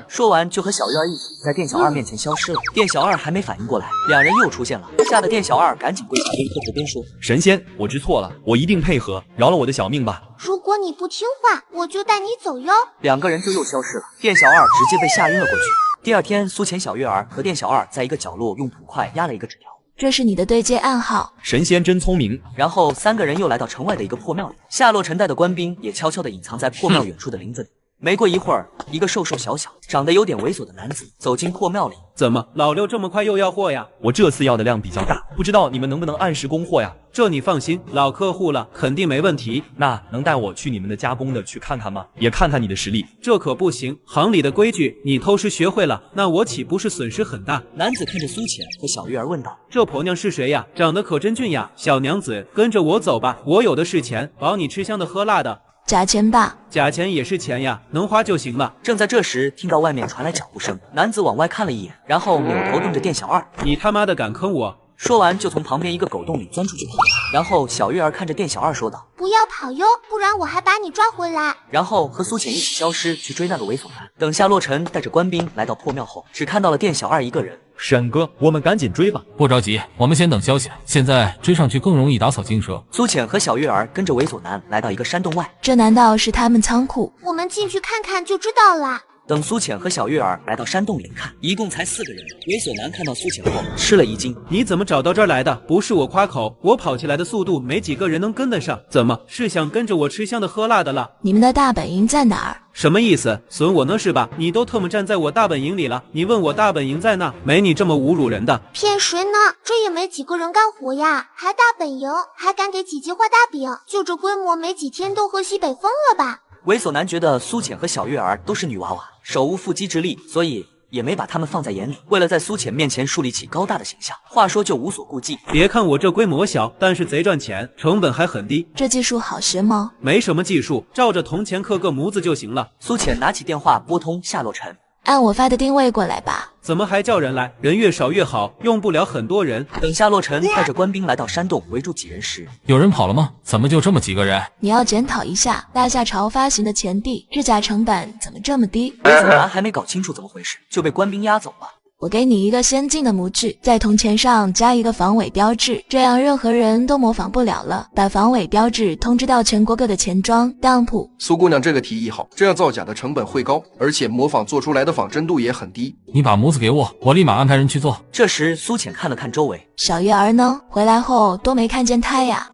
说完就和小月儿一起在店小二面前消失了。店小二还没反应过来，两人又出现了，吓得店小二赶紧跪下边磕头边说：“神仙，我知错了，我一定配合，饶了我的小命吧。”如果你不听话，我就带你走哟。两个人就又消失了，店小二直接被吓晕了过去。第二天，苏浅、小月儿和店小二在一个角落用土块压了一个纸条，这是你的对接暗号。神仙真聪明。然后3个人又来到城外的一个破庙里，夏洛尘带的官兵也悄悄地隐藏在破庙远处的林子里。没过一会儿，一个瘦瘦小小、长得有点猥琐的男子走进破庙里。怎么，老六这么快又要货呀？我这次要的量比较大，不知道你们能不能按时供货呀？这你放心，老客户了，肯定没问题。那能带我去你们的加工的去看看吗？也看看你的实力。这可不行，行里的规矩，你偷师学会了，那我岂不是损失很大？男子看着苏浅和小月儿问道：“这婆娘是谁呀？长得可真俊呀！小娘子，跟着我走吧，我有的是钱，保你吃香的喝辣的。”假钱吧，假钱也是钱呀，能花就行了。正在这时，听到外面传来脚步声，男子往外看了一眼，然后扭头瞪着店小二：“你他妈的敢坑我！说完就从旁边一个狗洞里钻出去跑了。然后小月儿看着店小二说道：“不要跑哟，不然我还把你抓回来。”然后和苏浅一起消失去追那个猥琐男。等夏洛尘带着官兵来到破庙后，只看到了店小二一个人。沈哥，我们赶紧追吧。不着急，我们先等消息。现在追上去更容易打草惊蛇。苏浅和小月儿跟着猥琐男来到一个山洞外，这难道是他们仓库？我们进去看看就知道了。等苏浅和小月儿来到山洞里看，一共才4个人。猥琐男看到苏浅后吃了一惊：“你怎么找到这儿来的？不是我夸口，我跑起来的速度没几个人能跟得上。怎么是想跟着我吃香的喝辣的了？你们的大本营在哪儿？什么意思？损我呢是吧？你都特么站在我大本营里了，你问我大本营在哪？没你这么侮辱人的。骗谁呢？这也没几个人干活呀，还大本营，还敢给姐姐画大饼，就这规模，没几天都喝西北风了吧？”猥琐男觉得苏浅和小月儿都是女娃娃，手无缚鸡之力，所以也没把他们放在眼里。为了在苏浅面前树立起高大的形象，话说就无所顾忌。别看我这规模小，但是贼赚钱，成本还很低。这技术好学吗？没什么技术，照着铜钱刻个模子就行了。苏浅拿起电话拨通夏洛尘。按我发的定位过来吧。怎么还叫人来？人越少越好，用不了很多人。等夏洛尘带着官兵来到山洞围住几人时，有人跑了吗？怎么就这么几个人？你要检讨一下大夏朝发行的钱币制假成本怎么这么低？猥琐男还没搞清楚怎么回事，就被官兵押走了。我给你一个先进的模具，在铜钱上加一个防伪标志，这样任何人都模仿不了了。把防伪标志通知到全国各的钱庄、当铺。苏姑娘这个提议好，这样造假的成本会高，而且模仿做出来的仿真度也很低。你把模子给我，我立马安排人去做。这时苏浅看了看周围，小月儿呢？回来后都没看见她呀。